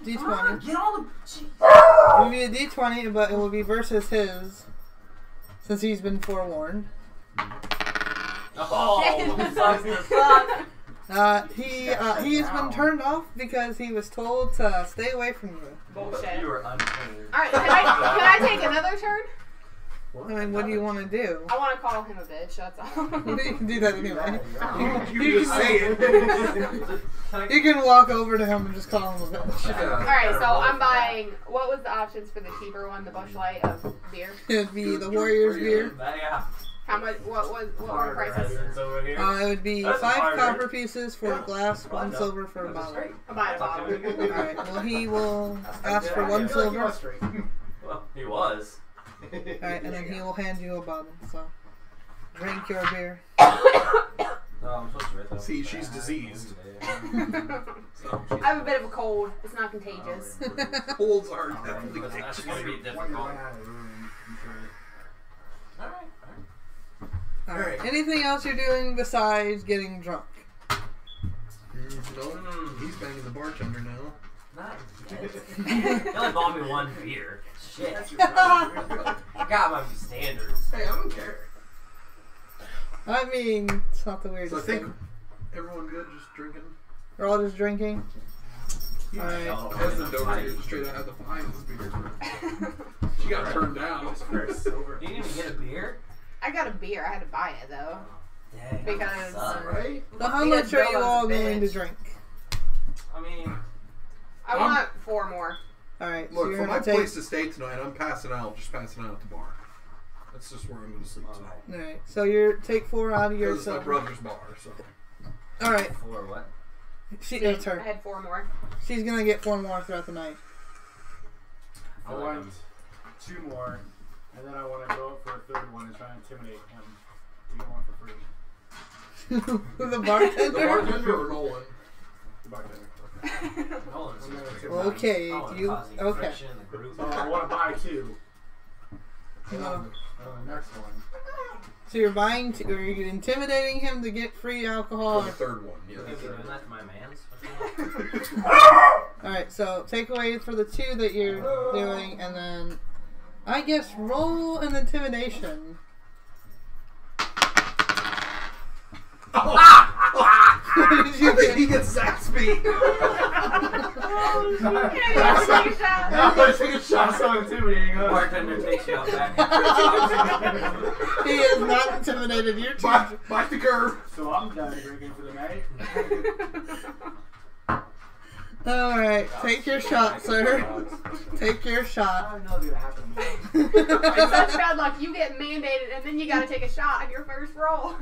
D20. Get all the. It will be a D20, but it will be versus his, since he's been forewarned. Oh, sucks to suck. He has been turned off because he was told to stay away from you. bullshit. You were untrained. Alright, can I take another turn? I mean, what do you want to do? I want to call him a bitch, that's all. You can do that anyway. You just say it. You can walk over to him and just call him a bitch. Alright, so I'm buying, what was the options for the cheaper one, the Busch Light of beer? It'd be the Warrior's beer. Yeah. How much, what were the prices? Over here. It would be That's 5 fine, copper right? pieces for a glass, 1 silver for a bottle. I'm buying a bottle. Alright, well he will ask for 1 silver. Well, he was. Alright, and then he will hand you a bottle, so drink your beer. No, I'm supposed to write that. See, she's diseased. I have a bit of a cold. It's not contagious. Colds are definitely That's contagious. gonna be difficult. Alright. Alright, anything else you're doing besides getting drunk? No, he's banging the bartender now. Nice. He only bought me 1 beer. Shit. I got my standards. Hey, I don't care. I mean, it's not the weirdest So I think thing. everyone good, just drinking. We're all just drinking? Alright. As the donor here, straight out of the finest beer. She got turned down. You didn't even get a beer? I got a beer. I had to buy it though. Dang. Because, Suck. Right? So how Because much are you Bella's all a willing to bitch. drink? I mean, I want 4 more. Alright, so Look, you're for my gonna take... place to stay tonight, I'm passing out, just passing out at the bar. That's just where I'm going to sleep tonight. Alright, so you're take 4 out of your Because it's my silver. brother's bar, so. Alright, for what? it's I her. had 4 more. She's gonna get 4 more throughout the night. I want 2 more, and then I want to go up for a 3rd one and try and intimidate him to get one for free. The The bartender? bartender or Nolan? The bartender. Nolan's Okay, Oh, do you... causing Okay. friction in the group. So I want to buy 2. No. The next one. So you're buying... Are you intimidating him to get free alcohol? For the 3rd one, yeah. You doing that to my mans? Alright, so take away for the 2 that you're doing, and then... I guess roll an intimidation. What did you I think get? he gets Zaxby. I'm going to take a shot. So intimidating, huh? Bartender takes you out back. He is not intimidated. You're too... Bite the curve. So I'm done drinking for the night. Alright, take your shot, sir. Take your I shot. don't know what's going to happen to me. It's such bad luck. You get mandated and then you gotta take a shot on your first roll.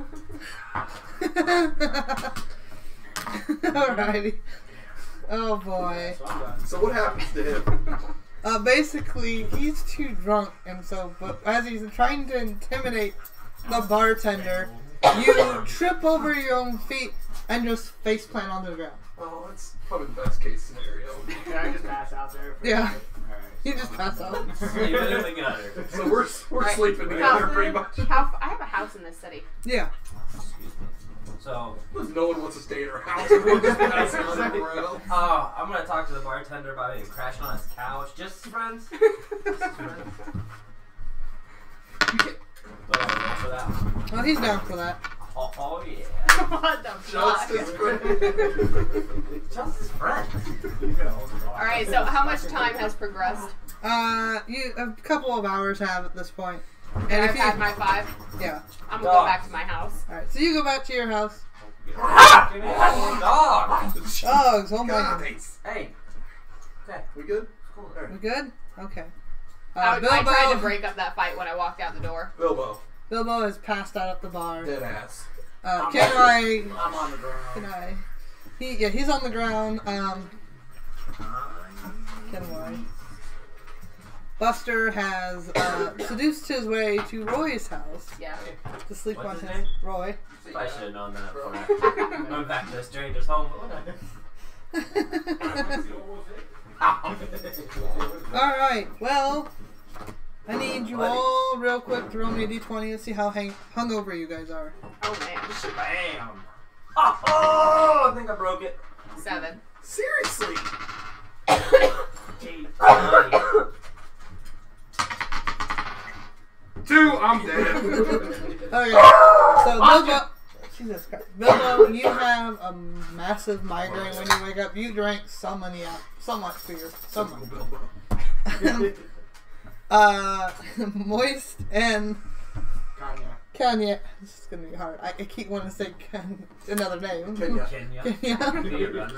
Alrighty. Oh boy. So I'm done. So what happens to him? Basically, he's too drunk, and so, but as he's trying to intimidate the bartender, you trip over your own feet and just face plant on the ground. Oh, that's probably the best case scenario. Can I just pass out there? For Yeah. a minute? Alright. You just pass out. Sleeping in the gutter. So we're Right. sleeping together pretty much. I have a house in this city. Yeah. Excuse me. So, No one wants to stay in our house. Everyone's just passing on the ground. I'm gonna talk to the bartender about maybe crashing on his couch. Just friends. Just friends. But I'm down for that one. Well, he's down for that. Oh yeah. What the Just fuck? his friend. Just his friend. He's gonna hold the bar. Alright, so how much time has progressed? You a couple of hours have at this point. And And if I've you, had my 5. yeah. I'm gonna go back to my house. All right. So you go back to your house. Give me that dog. Dogs. Oh my God. goodness. Hey. Okay. We good? Cool. We good? Okay. I tried to Bilbo. break up that fight when I walked out the door. Bilbo. Bilbo has passed out at the bar. Dead ass. Can I? I'm on the ground. Can I? He's on the ground. Ken Y. Buster has seduced his way to Roy's house Yeah. to sleep What's on his his name? Roy. I should have known that before. Went back to the stranger's home. Alright, well, I need you all real quick to roll me a d20 and see how hungover you guys are. Oh man. Bam! Oh, I think I broke it. 7. Seriously? 8, 2, I'm dead. Okay, so Bilbo, Jesus Christ, Bilbo, you have a massive migraine when you wake up. You drank so much beer, so much. Moist and Kenya. This is gonna be hard. I keep wanting to say another name. Kenya. Kenya.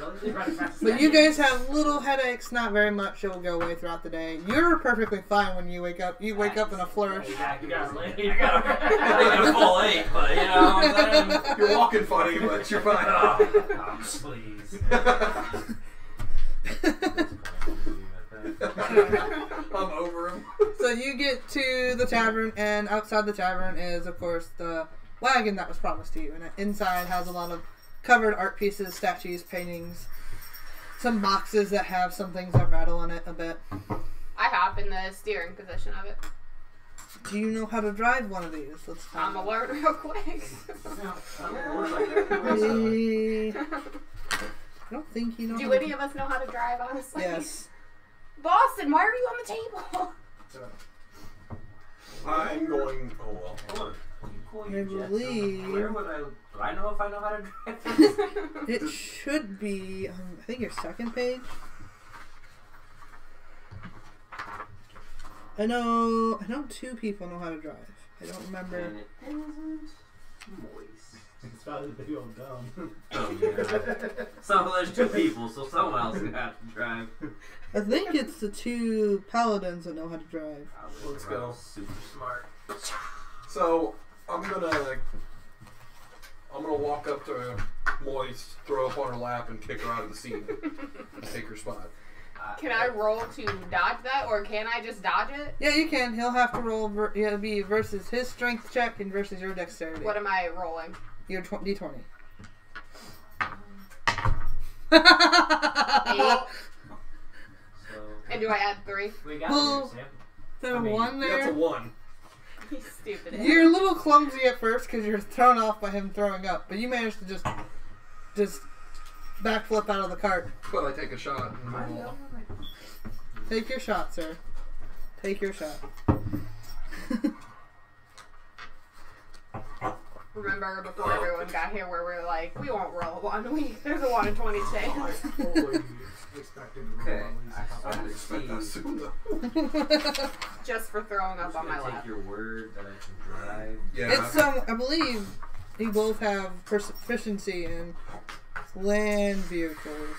But you guys have little headaches, not very much. It will go away throughout the day. You're perfectly fine when you wake up. You wake up in a flourish. I got a full 8, but you know what I'm saying? You're walking funny, but you're fine. Oh, please. I'm over him. So you get to the tavern, and outside the tavern is, of course, the wagon that was promised to you. And inside has a lot of covered art pieces, statues, paintings, some boxes that have some things that rattle in it a bit. I hop in the steering position of it. Do you know how to drive one of these? Let's I'm find out. alert real quick. I don't think you know. Do how any to... of us know how to drive, honestly? Yes. Boston, why are you on the table? I'm going. Oh well. Cool, I you jet. believe- Where would I? Do I know if I know how to drive this? It should be, I think, your second page. I know 2 people know how to drive. I don't remember. And it isn't moist. It's probably the big old dumb. Oh, yeah. So there's 2 people, so someone else would have to drive. I think it's the 2 paladins that know how to drive. Let's go. Super smart. So I'm gonna walk up to Moist, throw up on her lap, and kick her out of the seat. Take her spot. Can I roll to dodge that, or can I just dodge it? Yeah, you can. He'll have to roll. It'll be versus his strength check and versus your dexterity. What am I rolling? Your d20. 8. So And do I add 3? we got Well, you, Sam. There I mean, one That's a there. 1. You stupid. You're a little clumsy at first because you're thrown off by him throwing up, but you managed to just backflip out of the cart. But I take a shot. And roll. Take your shot, sir. Take your shot. Remember before everyone got here where we were like, we won't roll a 1. There's a 1 in 20 chance. Fully expected to Okay. roll at I didn't expect that See. soon, though. Just for throwing I'm up just on my gonna lap. take your word that I can drive. Yeah. It's I believe you both have proficiency in land vehicles.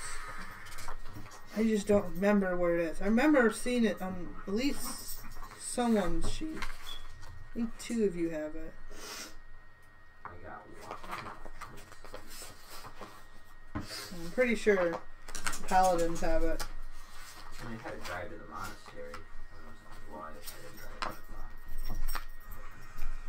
I just don't remember where it is. I remember seeing it on at least someone's sheet. I think 2 of you have it. I got 1. I'm pretty sure paladins have it. I mean, I had to drive to the monastery. I don't know why I didn't drive to the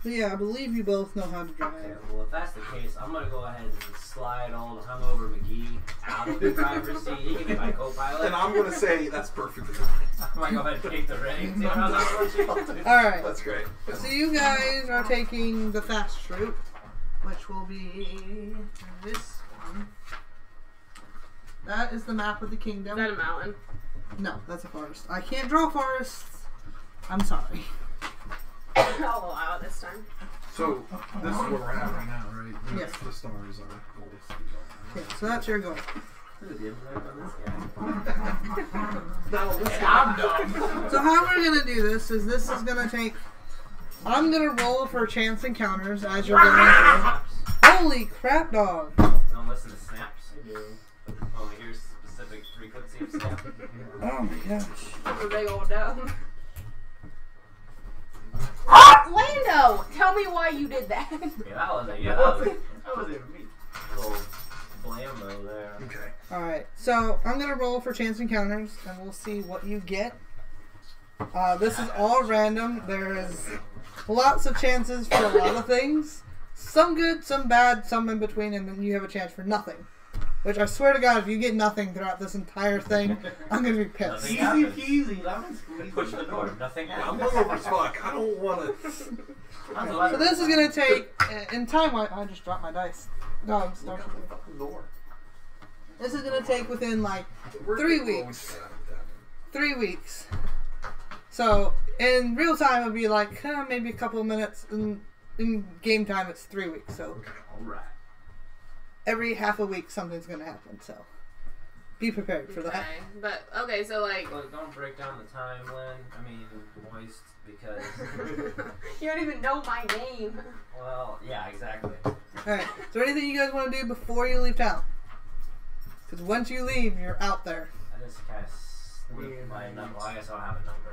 But yeah, I believe you both know how to Okay, drive. well, if that's the case, I'm gonna go ahead and slide old hungover McGee out of the driver's seat. He can be my co-pilot. And I'm gonna say that's perfectly fine. I'm gonna go ahead and take the reins. You know, that's what you do. Alright, That's great. so you guys are taking the fast route, which will be this one. That is the map of the Is kingdom. that a mountain? No, that's a forest. I can't draw forests. I'm sorry. I'll allow it this time. So this is where we're at right now, right? Yes. The stars are gold. Okay, so that's your goal. Look at the intellect on this guy. I'm dumb. So how we're gonna do this is gonna take. I'm gonna roll for chance encounters as you're going through. Holy crap, dog! Don't listen to snaps. I do. Only here's specific frequency of snap. Oh my gosh. That's a big old dome. Lando! Tell me why you did that. Yeah, that wasn't me. That wasn't even me. Little Lambo there. Okay. Alright, so I'm gonna roll for chance encounters and we'll see what you get. This is all random. There is lots of chances for a lot of things. Some good, some bad, some in between, and then you have a chance for nothing. Which I swear to God, if you get nothing throughout this entire thing, I'm gonna be pissed. Nothing Easy happens. peasy, lemon squeezy. Push the door. Nothing I'm happens. hungover as fuck. I don't want to. So this is gonna take, in time, I just dropped my dice. Dogs, Look don't out the fucking door. This is gonna take within like We're 3 getting weeks. always 3 weeks. So in real time it'd be like maybe a couple of minutes. In game time it's 3 weeks. So Alright. every half a week something's gonna happen. So be prepared for that. Okay, but okay, so like Look, don't break down the time, Lynn. I mean, moist, because. you don't even know my name. Well, yeah, exactly. Alright. Is there anything you guys want to do before you leave town? Because once you leave, you're out there. I just kind of sneak my number. Well, I guess I don't have a number.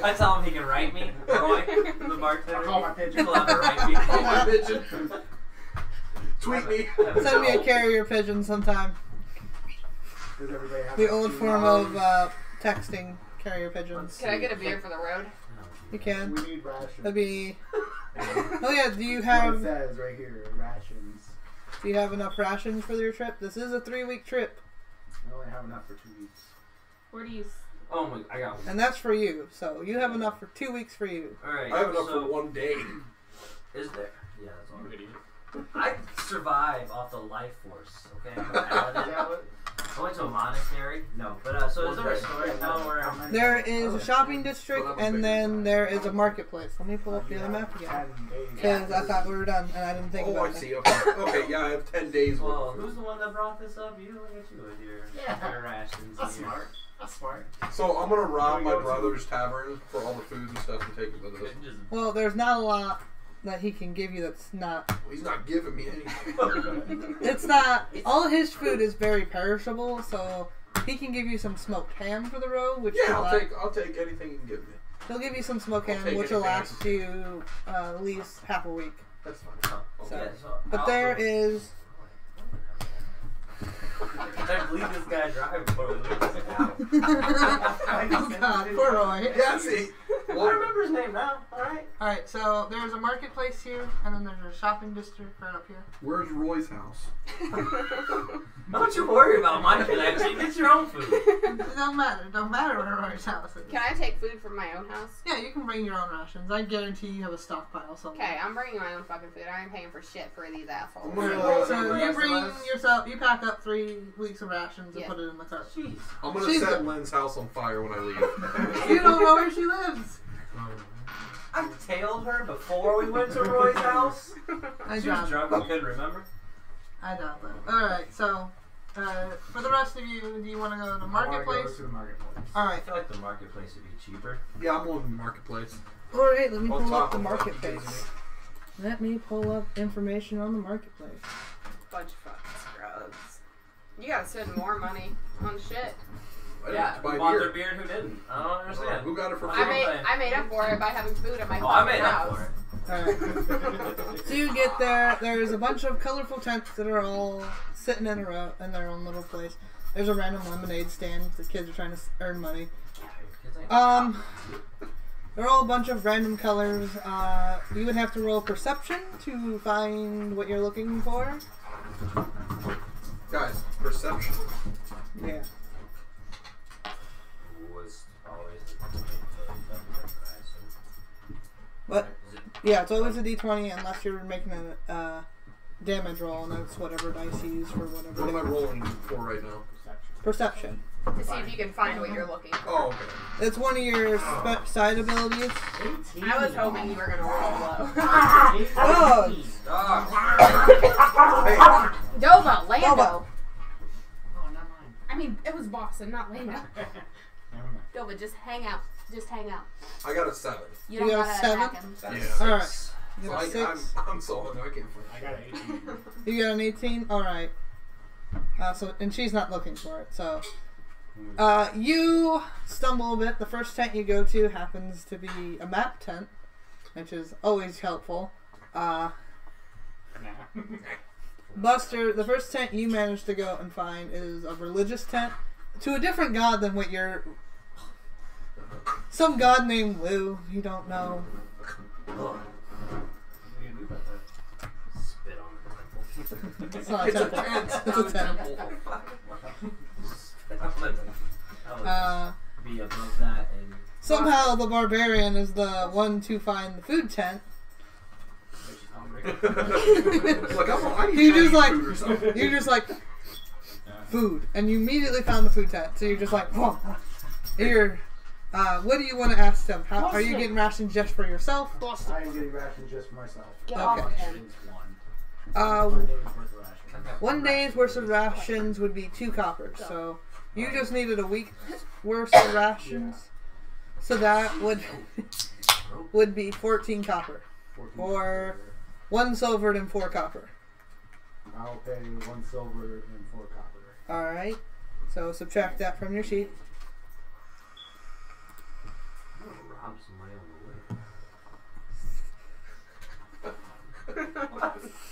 I tell him he can write me. Roy, the bartender. I'll call my pigeon. He'll have to write me. Call my pigeon. Tweet me. Send me a carrier pigeon sometime. Does everybody have The a old few form hours? of texting carrier pigeons. Can I get a beer for the road? You can. We need rations. That'd be. Oh yeah. Do you That's what it have says right here, rations. enough rations for your trip? This is a 3-week trip, I only have enough for 2 weeks. Where do you? Oh my, I got one. and that's for you. So you have enough for 2 weeks for you. Alright, I have enough so for 1 day. is there? Yeah, that's all. You idiot. I survive off the life force, okay? Is that what? I went to a monastery. No, but so is there a story now where There is a shopping district, and then there is a marketplace. Let me pull up the other map again. 10 days. Because I thought we were done, and I didn't think Oh, about I that. see. Okay. Okay. Yeah, I have 10 days. Well, worth of who's food. the one that brought this up? You look at you with your rations. That's and your- smart. That's smart. So I'm gonna rob Here we my go to- brother's tavern for all the food and stuff and take it with us. Just Well, there's not a lot that he can give you that's not. He's not giving me anything. It's not. All his food is very perishable, so he can give you some smoked ham for the road, which Yeah, will I'll take anything you can give me. he'll give you some smoked I'll ham, take which will anything. last you at least half a week. That's fine. So, yeah, but I there also- is. I believe this guy driving for me. Oh God, poor Roy. Yeah, see. I remember his name now. All right. All right, so there's a marketplace here, and then there's a shopping district right up here. Where's Roy's house? Don't you worry about my connection. Get your own food. It don't matter. It don't matter where Roy's house is. Can I take food from my own house? Yeah, you can bring your own rations. I guarantee you have a stockpile somewhere. Okay, I'm bringing my own fucking food. I ain't paying for shit for these assholes. I'm gonna, So the you rest bring of us? yourself. You pack up 3 weeks of rations and Yeah. put it in the cart. Jeez. I'm gonna She's set the- Lynn's house on fire when I leave. You don't know where she lives. I tailed her before we went to Roy's house. I She was doubt. drunk. I couldn't remember. I doubt that. All right, so for the rest of you, do you want to go to the I wanna go marketplace? to the marketplace. All I right. feel like the marketplace would be cheaper. Yeah, I'm on the marketplace. All right. Let me On pull up top the of what you marketplace. Let me pull up information on the marketplace. Bunch of fucking scrubs. You gotta spend more money on shit. I didn't Yeah, buy who bought beer. their beer and who didn't? I don't understand. Who got it for I free? made up for it by having food at my Oh, I fucking made up house. for it. All right. So you get there. There's a bunch of colorful tents that are all sitting in a row in their own little place. There's a random lemonade stand. The kids are trying to earn money. They're all a bunch of random colors. You would have to roll perception to find what you're looking for. Guys, perception. Yeah. Was always What? Is it Yeah, it's always a d20 unless you're making a damage roll, and that's whatever dice you use for What whatever. am I rolling for right now? Perception. To see if you can find what you're looking for. Oh, okay. It's one of your side abilities. 18. I was hoping you were gonna roll low. Dogs. Dogs. Hey, Dova, Lando. Dova. Oh, not mine. I mean, it was Boston, not Lando. Never mind. Dova, just hang out. Just hang out. I got a 7. You You don't got a gotta 7? attack him. That's Yeah. All right. six. You So got a 6. I'm sold. I can't find I got an 18. You got an 18? Alright. And she's not looking for it, so. You stumble a bit. The first tent you go to happens to be a map tent, which is always helpful. Nah. Buster, the first tent you managed to go and find is a religious tent to a different god than what you're. Some god named Lou. You don't know. Spit on the temple. It's not a It's a temple. tent. It's a tent. Be above that and Somehow the barbarian is the one to find the food tent. Like, I need You're Chinese just like, food or something. you're just like, food, and you immediately found the food tent. So you're just like, whoa. You're, what do you want to ask them? How are you getting rations just for yourself? I am getting rations just for myself. Get Okay. off him. One day's worth of rations. 1 day's worth of rations would be 2 coppers. So you just needed a week's worth of rations. So that would be 14 copper. 14 Or 1 silvered and 4 copper. I'll pay 1 silver and 4 copper. Alright. So subtract that from your sheet. I'm gonna rob somebody on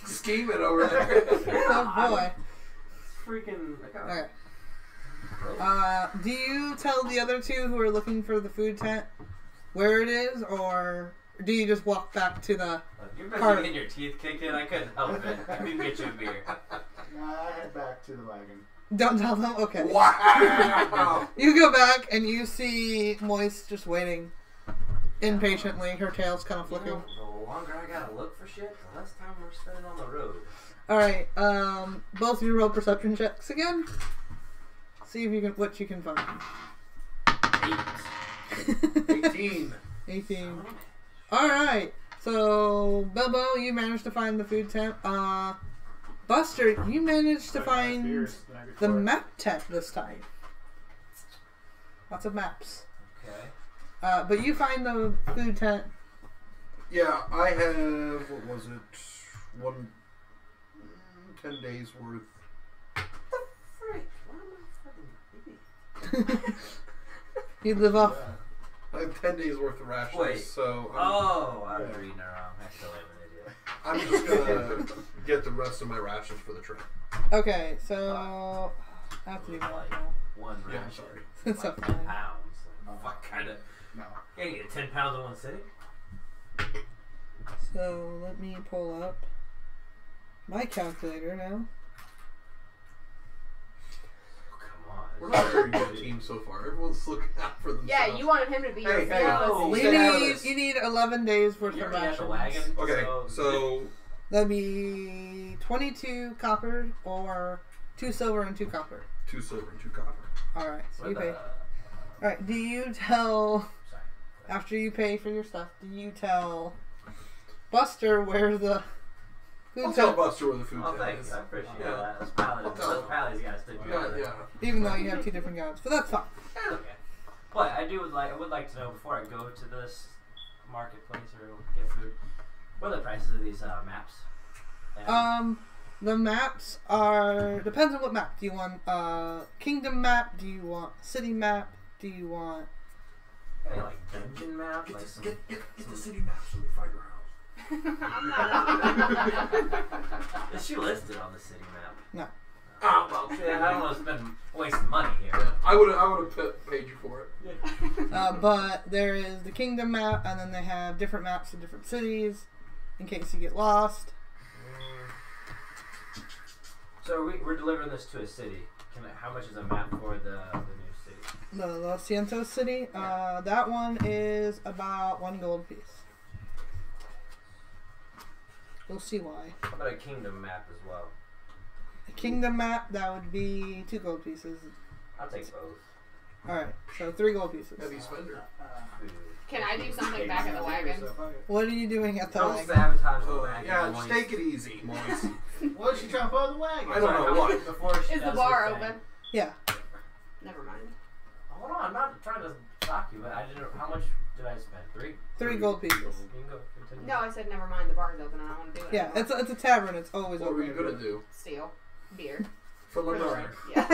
Scheming over there. Oh boy. freaking. Okay. Do you tell the other 2 who are looking for the food tent where it is, or do you just walk back to the... You're busy Part- getting your teeth kicked in. I couldn't help it. I didn't get you a beer. I head back to the wagon. Don't tell them? Okay. Wow. You go back and you see Moist just waiting impatiently. Her tail's kind of You flicking. know, the longer I gotta look for shit, the less time we're spending on the road. Alright, both of you roll perception checks again. See if you can what you can find. 18. 18. Alright. So Bilbo, you managed to find the food tent. Buster, you managed to find the map tent this time. Lots of maps. Okay. But you find the food tent. Yeah, I have, what was it? 10 days worth. Frick, why am I fucking idiot? You live off. I have 10 days worth of rations, Wait. so Oh, I was reading it wrong. I still am an idiot. I'm just gonna get the rest of my rations for the trip. Okay, so I have to do one. One Yeah, ration. sorry. It's Like okay. 10 pounds. Fuck, kinda. No. Can't get 10 pounds in one sitting? So let me pull up my calculator now. Oh, come on. We're not a very good team so far. Everyone's looking out for themselves. Yeah, you wanted him to be your Hey, hey. fearless. Oh, We Get out of need this. you need 11 days worth You of already have the rations. wagon. Okay, so That'd be 22 copper or 2 silver and 2 copper. 2 silver and 2 copper. All right, so What you the- pay. All right, do you tell Sorry. after you pay for your stuff? Do you tell Buster where the I'll food tell tent? Buster where the food Oh, tent thanks. is. I appreciate Yeah. that. Those pallets, those pallets gotta stick Yeah, together. yeah. Even though you have 2 different gods, but that's fine. Okay. But I would like to know before I go to this marketplace or get food, what are the prices of these maps? And The maps are depends on what map. Do you want kingdom map? Do you want city map? Do you want any, like dungeon map, like some. Get the city map so we find our house. I'm not. Is she listed on the city map? No. Oh well, see, I don't want to spend wasting money here. Yeah, I would have paid you for it. but there is the kingdom map, and then they have different maps of different cities in case you get lost. So we're delivering this to a city. How much is a map for the new city? The Los Cientos city, that one is about 1 gold piece. We'll see why. How about a kingdom map as well? The kingdom map, that would be 2 gold pieces. I'll take both. Alright, so 3 gold pieces. Heavy spender. Food. Can I do something back at the wagon? What are you doing at the Don't wagon? sabotage the Oh, wagon. yeah, Moist. just take it easy, Moist. What is she trying to put on the wagon? I don't know what. Before she Is the does bar her thing. open? Yeah. Never mind. Hold on, I'm not trying to shock you, but I didn't. How much did I spend? 3? 3 gold pieces. You can go continue. No, I said never mind. The bar's open. I don't want to do it. Yeah, anymore. it's a tavern. It's always What were you open. gonna do? Steal beer. From For the another. rent. Yeah.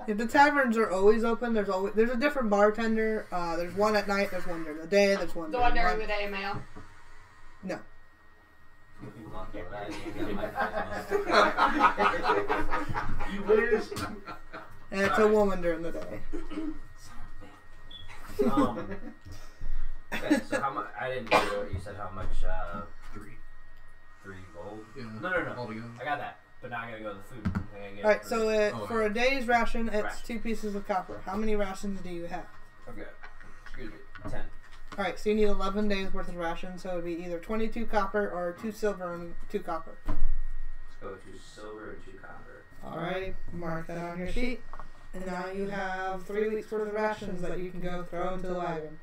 Yeah, the taverns are always open. There's a different bartender. There's one at night. There's one during the day. There's one The during one during lunch. the day mail. No. month of that. You got my You wish. And it's a woman during the day. Okay, so how much? I didn't hear what you said. How much? 3 gold. Yeah. No. Altogether. I got that, but now I gotta go to the food. I gotta get Alright, so for a day's ration, it's Ration. 2 pieces of copper. How many rations do you have? Okay. Excuse me. 10. Alright, so you need 11 days worth of rations, so it would be either 22 copper or 2 silver and 2 copper. Let's go to silver and 2 copper. Alright, mark that on your sheet. And now you have 3 weeks worth of rations that you can go throw into the wagon.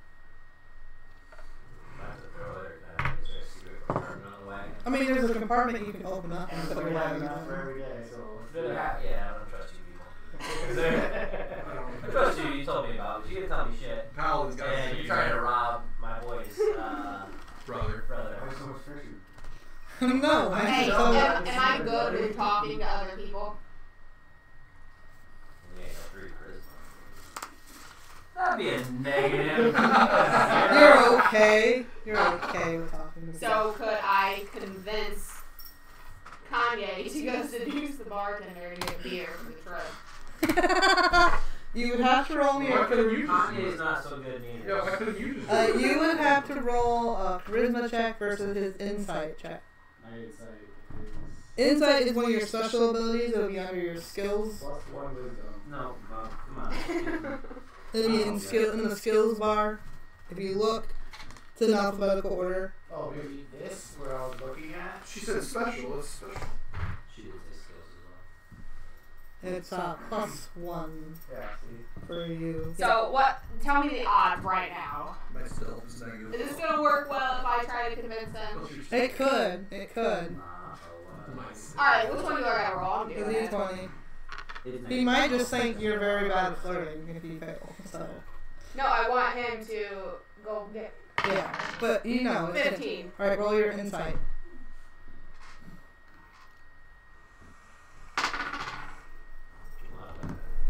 I have to throw it, or is there a secret compartment on the wagon? I mean, there's a compartment you can open up and And put so your we have wagon enough for in. every day, so. Yeah, I don't trust you people. I trust you. You told me about it. You didn't tell me shit. Paladin's got And you're trying to rob my boy's brother. brother. Why so much fishing? No, I Hey, just am I good in talking to other people? Yeah, 3 charisma. That'd be a negative. You're okay. You're okay with talking to So could I convince Kanye to go seduce the bartender to get beer for the trip? You would have to roll me Why a couldn't you Kanye's not so good neither. Yeah, why couldn't you just you would have to roll a charisma check versus his insight check. My insight Insight is one of your special abilities. It would be under your skills. is +1 wisdom. No, come on. It would be in the skills bar. If you look, it's in alphabetical order. Oh, maybe this, where I was looking at? She said special. It's special. She did say skills as well. It's +1 Yeah, see. for you. So what? Tell me the odds right now. My stealth is negative. Is this gonna work well if I try to convince them? It could. It could. Nice. All right, which one do I gotta roll? I'm It's doing it. D20. It's He might just think you're very bad at flirting if you fail. So No, I want him to go get yeah, but you know. It's 15. All right, roll your insight.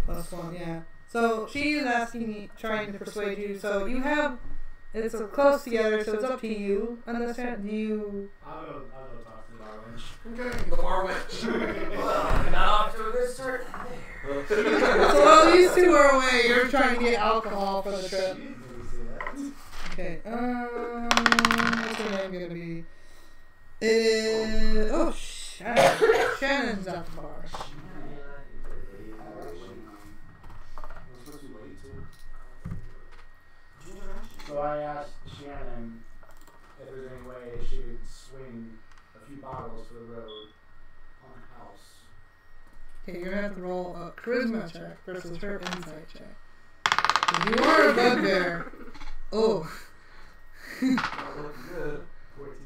+1, yeah. So she is asking you, trying to persuade you. So you have, it's close together. So it's up to you. Understand? Do you? I'll go talk to the bar wench. Okay, the bar went. Well, not off to a good start. So while these two are away, you're trying to get alcohol for the trip. Let me see that. Okay. What's her name gonna be? Shannon. Shannon's at the bar. So I asked Shannon if there's any way she could swing a few bottles to the road on the house. Okay, you're gonna have to roll a charisma check versus her insight check. 'Cause you are a bugbear. Oh. Not looking good. 14.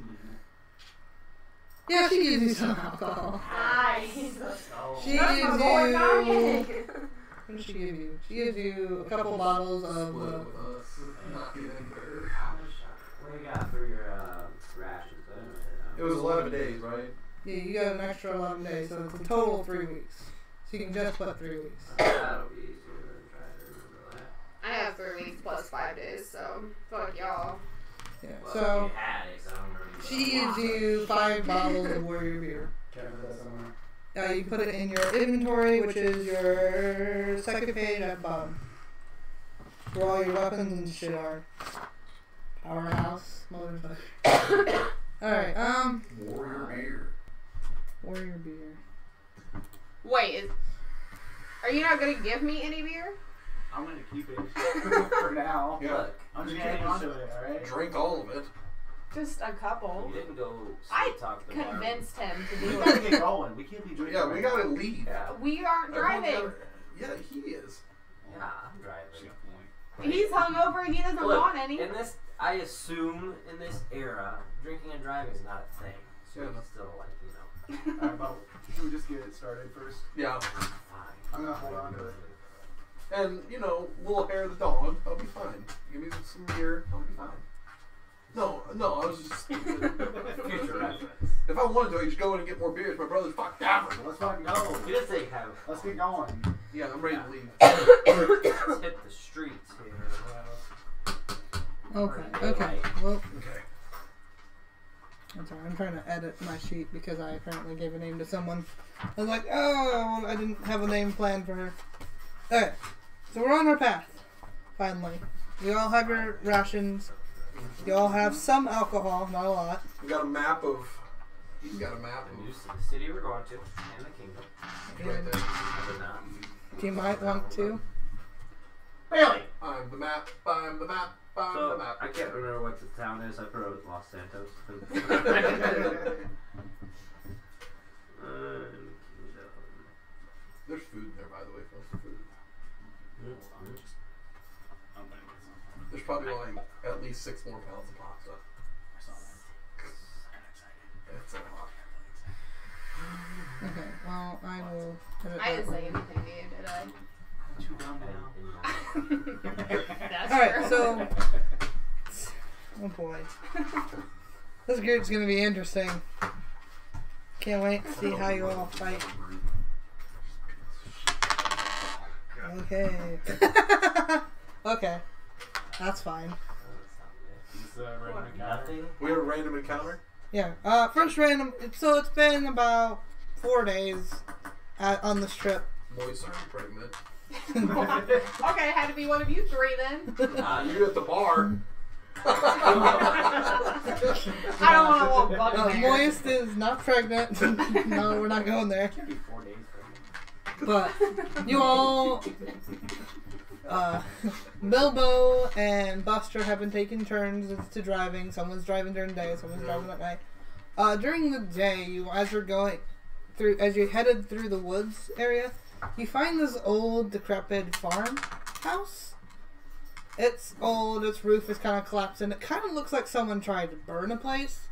Yeah, she gives you some alcohol. Nice. She That's my gives boy you. Kanye. What does she give you? She gives you a couple bottles of. Split it with us. Not getting better. What do you got for your rations? I didn't write It was 11 days, right? Yeah, you got an extra 11 days, so it's a total of 3 weeks. So you can just put 3 weeks. That'll be easier than trying to remember that. I have 3 weeks plus 5 days, so fuck y'all. Yeah. Well, So you had it, 'cause I don't remember. she gives you 5 bottles of Warrior beer. Can I put that somewhere? You can put it in your inventory, which is your second page at the bottom. Where all your weapons and shit are. Powerhouse, motherfucker. Alright, Warrior beer. Warrior beer. Wait, are you not gonna give me any beer? I'm gonna keep it for now. Yeah. Look, I'm just you hanging didn't- on to it, alright? Drink all of it. Just a couple. You didn't go I sweet talk the bar. Convinced him to We do gotta it. get going. We can't be drinking. Yeah, we right gotta now. leave. Yeah, We aren't Everyone driving. gotta- Yeah, he is. yeah, I'm driving. He's hungover and he doesn't Look, want any. in this, I assume in this era, drinking and driving is not a thing. So Yeah. it's still like, you know, Alright, but should we just get it started first? Yeah. fine. I'm gonna hold on to it. And, you know, we'll hair the dog. I'll be fine. Give me some beer. I'll be fine. No, I was just. Future reference. If I wanted to, I could just go in and get more beers. My brother's fucked down. Let's fucking go. You didn't say have. Let's get going. Yeah, I'm ready to leave. Let's hit the streets here. Okay, okay. Well, Okay. I'm sorry, I'm trying to edit my sheet because I apparently gave a name to someone. I was like, oh, I didn't have a name planned for her. Alright, so we're on our path, finally. You all have your rations. You all have some alcohol, not a lot. We got a map of. You got a map The of. new city we're going to, and the kingdom. Right there. Other not. You might want to. Bailey! I'm the map. I'm the map. I'm the So, map. I can't remember what the town is. I wrote Los Santos. There's food there, by the way. Lots of food. There's probably like at least 6 more pounds of pasta. It's a lot. Okay, well, I will edit I that didn't say one. anything to you, did I? I'm too dumb now. That's Alright, true. so. Oh boy. This group's gonna be interesting. Can't wait to see how you all fight. Okay. Okay. That's fine. It's random encounter. Nothing. We have a random encounter. Yeah. First random. So it's been about 4 days on this trip. Moist are pregnant. Okay, it had to be one of you 3 then. You at the bar. I don't want to walk bugbear. Moist is not pregnant. No, we're not going there. Can't be 4 days. But you all, Bilbo and Buster have been taking turns to driving. Someone's driving during the day, someone's driving at night. During the day, as you headed through the woods area, you find this old, decrepit farmhouse. It's old. Its roof is kind of collapsed, and it kind of looks like someone tried to burn a place.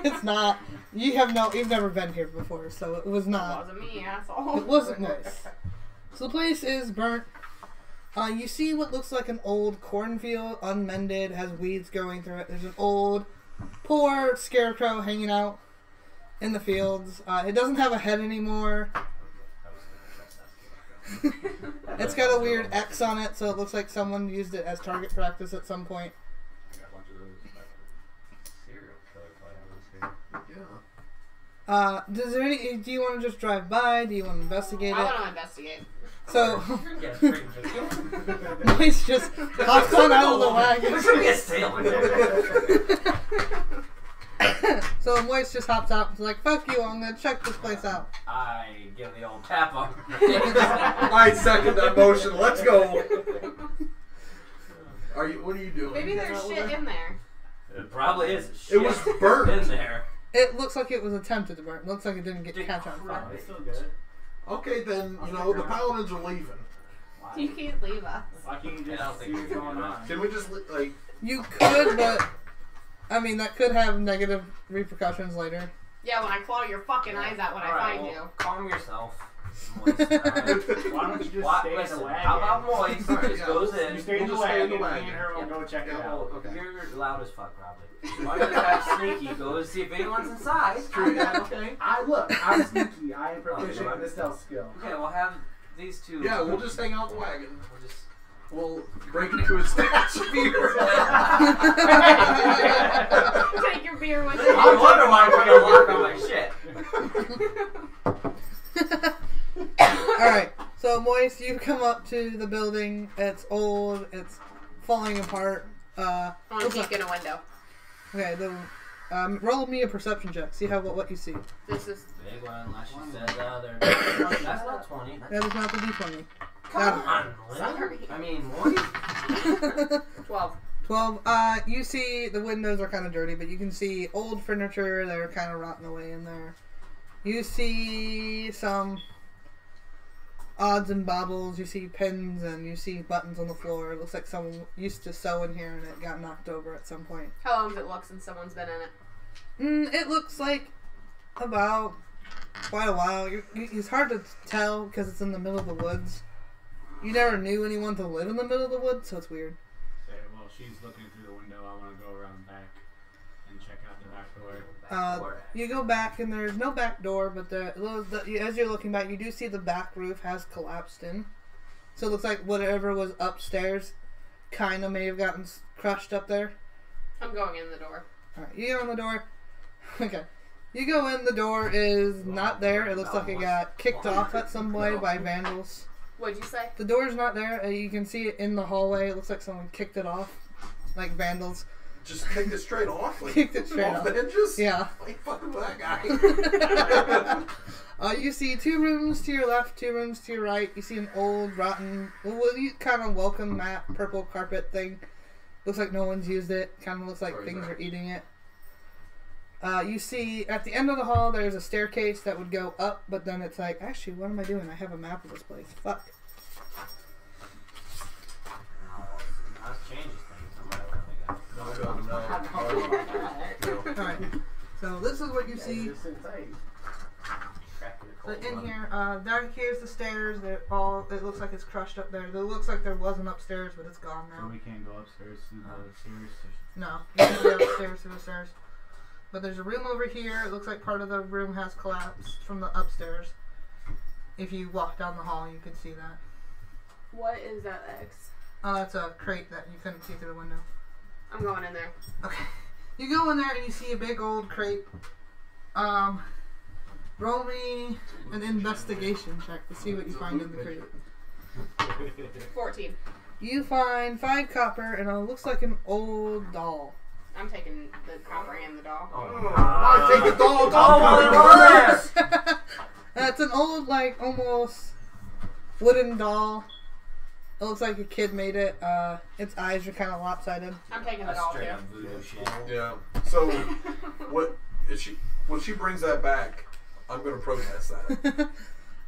It's not. You've never been here before, so it was It not. wasn't me, asshole. It wasn't nice. So the place is burnt. You see what looks like an old cornfield, unmended, has weeds growing through it. There's an old, poor scarecrow hanging out in the fields. It doesn't have a head anymore. It's got a weird X on it, so it looks like someone used it as target practice at some point. I got a bunch of those. Serial killer probably was here. Yeah. Do you want to just drive by? Do you want to investigate I it? want to investigate. So, Yeah, straight into the Moise just hops on out of the wagon. There's gonna be a sale in there. So Moise just hops out and is like, fuck you, I'm gonna check this place out. I give the old tap on. I second that motion. Let's go. What are you doing? Maybe there's shit in there. It probably is. It was burnt. in there. It looks like it was attempted to burn. It looks like it didn't catch on fire. It's still good. Okay, then the paladins are leaving. You can't leave us. Why can't you I don't just think see what's we can going do on? Can we just like? You could, but I mean that could have negative repercussions later. Yeah, when I claw your fucking eyes out when I Alright, find well, you. calm yourself. Moist. Alright. Why don't you just Why- stay in listen, the wagon? how about Moist just Yeah. goes in? You stay in We'll the just stay in wagon, the me and her will wagon. go check it Yeah, out. well, Okay. you're loud as fuck, probably. Why don't you have Sneaky go see if anyone's inside? True, yeah. Okay. I'm sneaky. I am proficient in the stealth skill. Okay, we'll have these two. Yeah, we'll just hang out in the wagon. We'll just. We'll break into his stash of beer. Take your beer with I you. wonder why I'm putting a lock on my shit. Alright, so Moise, you come up to the building. It's old, it's falling apart. I want looks to like- peek in a window. Okay, roll me a perception check. See what you see. This is. Big one, unless you said the other. That's not 20. That is not the d20. Come on, Sorry. I mean, Moist. 12. 12. You see the windows are kind of dirty, but you can see old furniture that are kind of rotting away in there. You see some odds and baubles. You see pins and you see buttons on the floor. It looks like someone used to sew in here and it got knocked over at some point. How long does it look since someone's been in it? It looks like about quite a while. It's hard to tell because it's in the middle of the woods. You never knew anyone to live in the middle of the woods, so it's weird. Say, well, she's looking through the window. I want to go around back and check out the back door. You go back and there's no back door, but as you're looking back, you do see the back roof has collapsed in. So it looks like whatever was upstairs kind of may have gotten crushed up there. I'm going in the door. Alright, you go in the door. Okay. You go in, the door is not there. It looks like it got kicked off at some way by vandals. What'd you say? The door's not there. You can see it in the hallway. It looks like someone kicked it off. Like vandals. Just kicked it straight off? Like, Kicked it straight off off. the hinges? Yeah. Like, fucking that guy. You see 2 rooms to your left, 2 rooms to your right. You see an old, rotten, kind of welcome mat, purple carpet thing. Looks like no one's used it. Kind of looks like things are eating it. You see at the end of the hall there's a staircase that would go up, but then it's like, actually, what am I doing? I have a map of this place. Fuck. That changes things. Alright. So this is what you see. Just sit tight. So in here, down here's the stairs. It looks like it's crushed up there. It looks like there was an upstairs, but it's gone So now. we can't go upstairs to the stairs. No, you can't go upstairs to the stairs. But there's a room over here. It looks like part of the room has collapsed from the upstairs. If you walk down the hall, you can see that. What is that X? Oh, that's a crate that you couldn't see through the window. I'm going in there. Okay. You go in there and you see a big old crate. Roll me an investigation check to see what you find in the crate. 14. You find 5 copper and it looks like an old doll. I'm taking the copper and the doll. I take the doll. It's an old, like, almost wooden doll. It looks like a kid made it. Its eyes are kind of lopsided. I'm taking the That's doll straight too. up voodoo shit. Yeah. So, what is she? When she brings that back, I'm gonna protest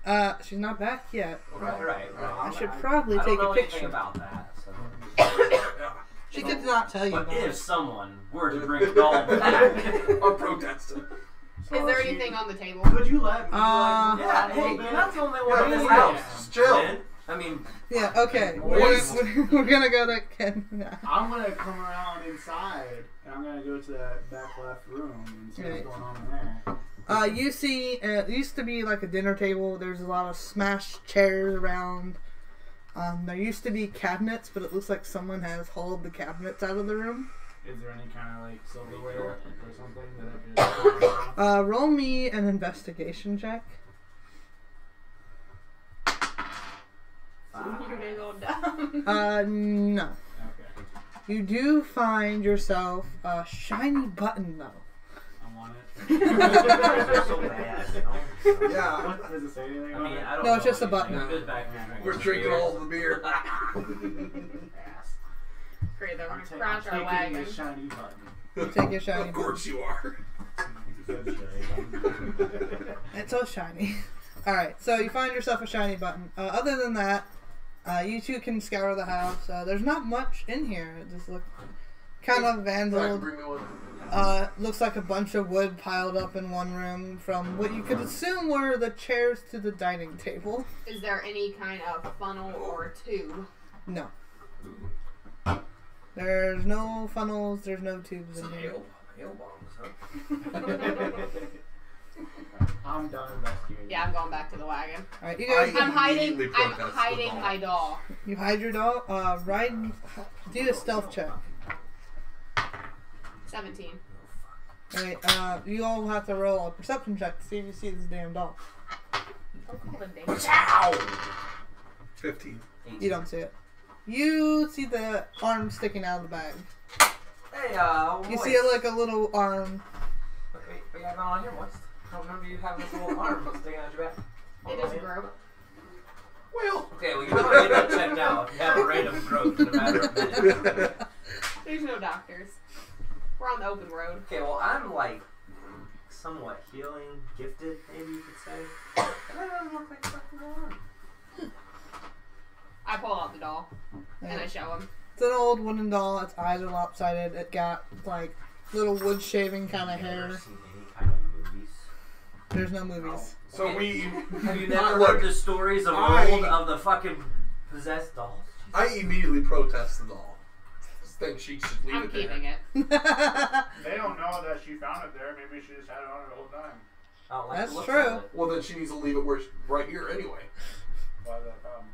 that. She's not back yet. Right. I should probably I take don't know a anything picture. about that. So. Yeah. She did not tell you But about if it. someone were to bring a doll back, I'm protesting. Is there anything on the table? Could you let me? yeah, hey, you're not the only one in this Yeah, house. just chill. Man. I mean, Yeah, okay. Moist. We're gonna go to Ken now. I'm gonna come around inside and I'm gonna go to that back left room and see what's going on in there. You see, it used to be like a dinner table. There's a lot of smashed chairs around. There used to be cabinets, but it looks like someone has hauled the cabinets out of the room. Is there any kind of like silverware or something that I could? Roll me an investigation check. You're gonna go down. No. Okay, You do find yourself a shiny button, though. I want it. they're so bad. Yeah. What, does it say anything I about mean, it? I don't No, know it's just a anything. button. I'm just back here We're drinking all the beer. Ass. Great, they're gonna I'm crash our taking wagon. the shiny button. You take your shiny Of course you are. It's so shiny. Alright, so you find yourself a shiny button. Other than that, you two can scour the house. There's not much in here. It just looks kind of vandal. Bring me one. Looks like a bunch of wood piled up in one room from what you could assume were the chairs to the dining table. Is there any kind of funnel or tube? No. There's no funnels, there's no tubes in Some here. hail bombs, huh? I'm done investigating. Yeah, I'm going back to the wagon. Alright, you guys, I'm hiding. immediately I'm protest the hiding doll. my doll. you hide your doll. Do a stealth check. 17. Alright, you all have to roll a perception check to see if you see this damn doll. Don't call them dangerous. Ow! 15. You don't see it. You see the arm sticking out of the bag. Hey, You Moist. see it like a little arm. What you got going on here, Moist? I don't remember you having this little arm sticking out your back. It doesn't grow. Well. Okay, well, you know how to get that checked out. You have a random growth in a matter of minutes. There's no doctors. We're on the open road. Okay, well, I'm like somewhat healing, gifted, maybe you could say. And I don't look like fucking going on. I pull out the doll and I show him. It's an old wooden doll. Its eyes are lopsided. It got like little wood shaving kind of I've never hair. seen any kind of movies. There's no movies. So we. Have you never Look, heard the stories of I- old of the fucking possessed dolls? I immediately protest the doll. Think she should leave I'm it there. keeping it. They don't know that she found it there. Maybe she just had it on her the whole time. I don't like That's the looks true. of it. Well, then she needs to leave it where right here anyway. Why is that a problem?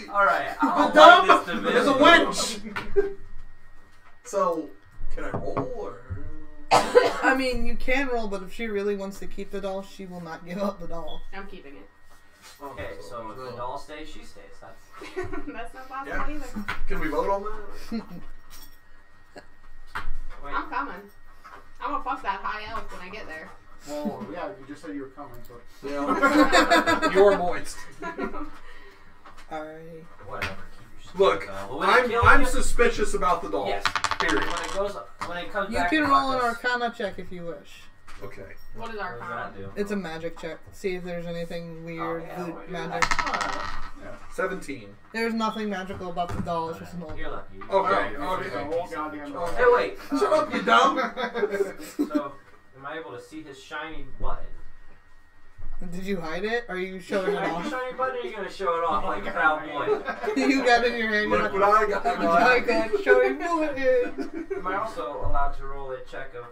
Yeah. Alright, I don't Dumb. like this division. There's a wench. So I mean, you can roll, but if she really wants to keep the doll, she will not give up the doll. I'm keeping it. Okay, so if the doll stays, she stays. That's That's not possible Yeah. either. Can we vote on that? wait. I'm coming. I'm gonna fuck that high elf when I get there. Well, yeah, you just said you were coming, so. Yeah. You're moist. Alright. Whatever. Keep your shit. Look, But when it kills I'm you- suspicious about the doll. Yes. Period. When it comes You back. can to roll an fuck us, Arcana check if you wish. Okay. What is what does Arcana? that do? It's a magic check. See if there's anything weird, yeah, good we'll do magic. Yeah. 17. There's nothing magical about the doll. It's just an old. You're lucky. Okay. The Okay. whole goddamn doll. Hey, wait. Shut up, you dumb. So, am I able to see his shiny button? Did you hide it? Or are you showing it Like, off? shiny button, or are you gonna show it off like a proud boy? You got it in your hand. You're Look like, what I got. oh my god, showing it. Am I also allowed to roll a check of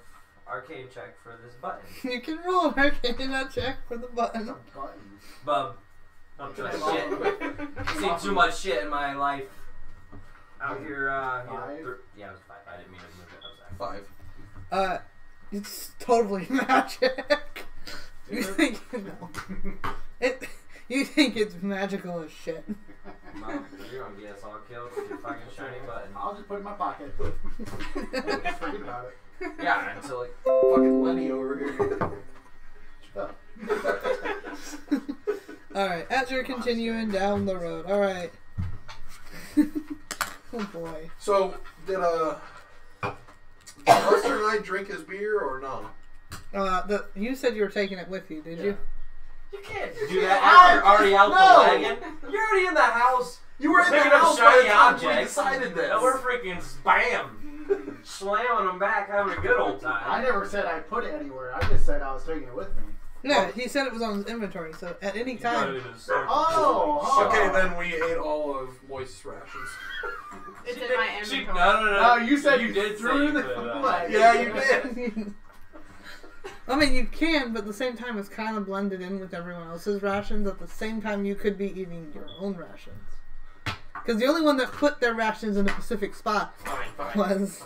arcane check for this button? You can roll an Arcana check for the button. Button. Bub. Don't trust shit. I've seen too much shit in my life. Out here, Five? yeah, it was 5. I didn't mean to move it. I'm sorry. 5. It's totally magic. You think no? You think it's magical as shit? Mom, you're gonna get us all killed with your fucking shiny button. I'll just put it in my pocket. Just forget about it. Yeah, until like. Fucking Lenny over here. Shut up. Alright, as you're continuing down the road. Alright. Oh boy. So, did Buster and I drink his beer or no? You said you were taking it with you, did you? You can't do that after you're already out the wagon. You're already in the house. You were in the Picking up house by shiny the time we objects. decided this. And we're freaking spam. Slamming them back, having a good old I time. never said I put it anywhere. I just said I was taking it with me. No, he said it was on his inventory, so at any time. Oh! Okay, then we ate all of Moist's rations. It's in my inventory. No, you said you you did threw say it you in the could, wagon. Yeah, you did. I mean, you can, but at the same time, it's kind of blended in with everyone else's rations. At the same time, you could be eating your own rations. Because the only one that put their rations in a specific spot Fine. was...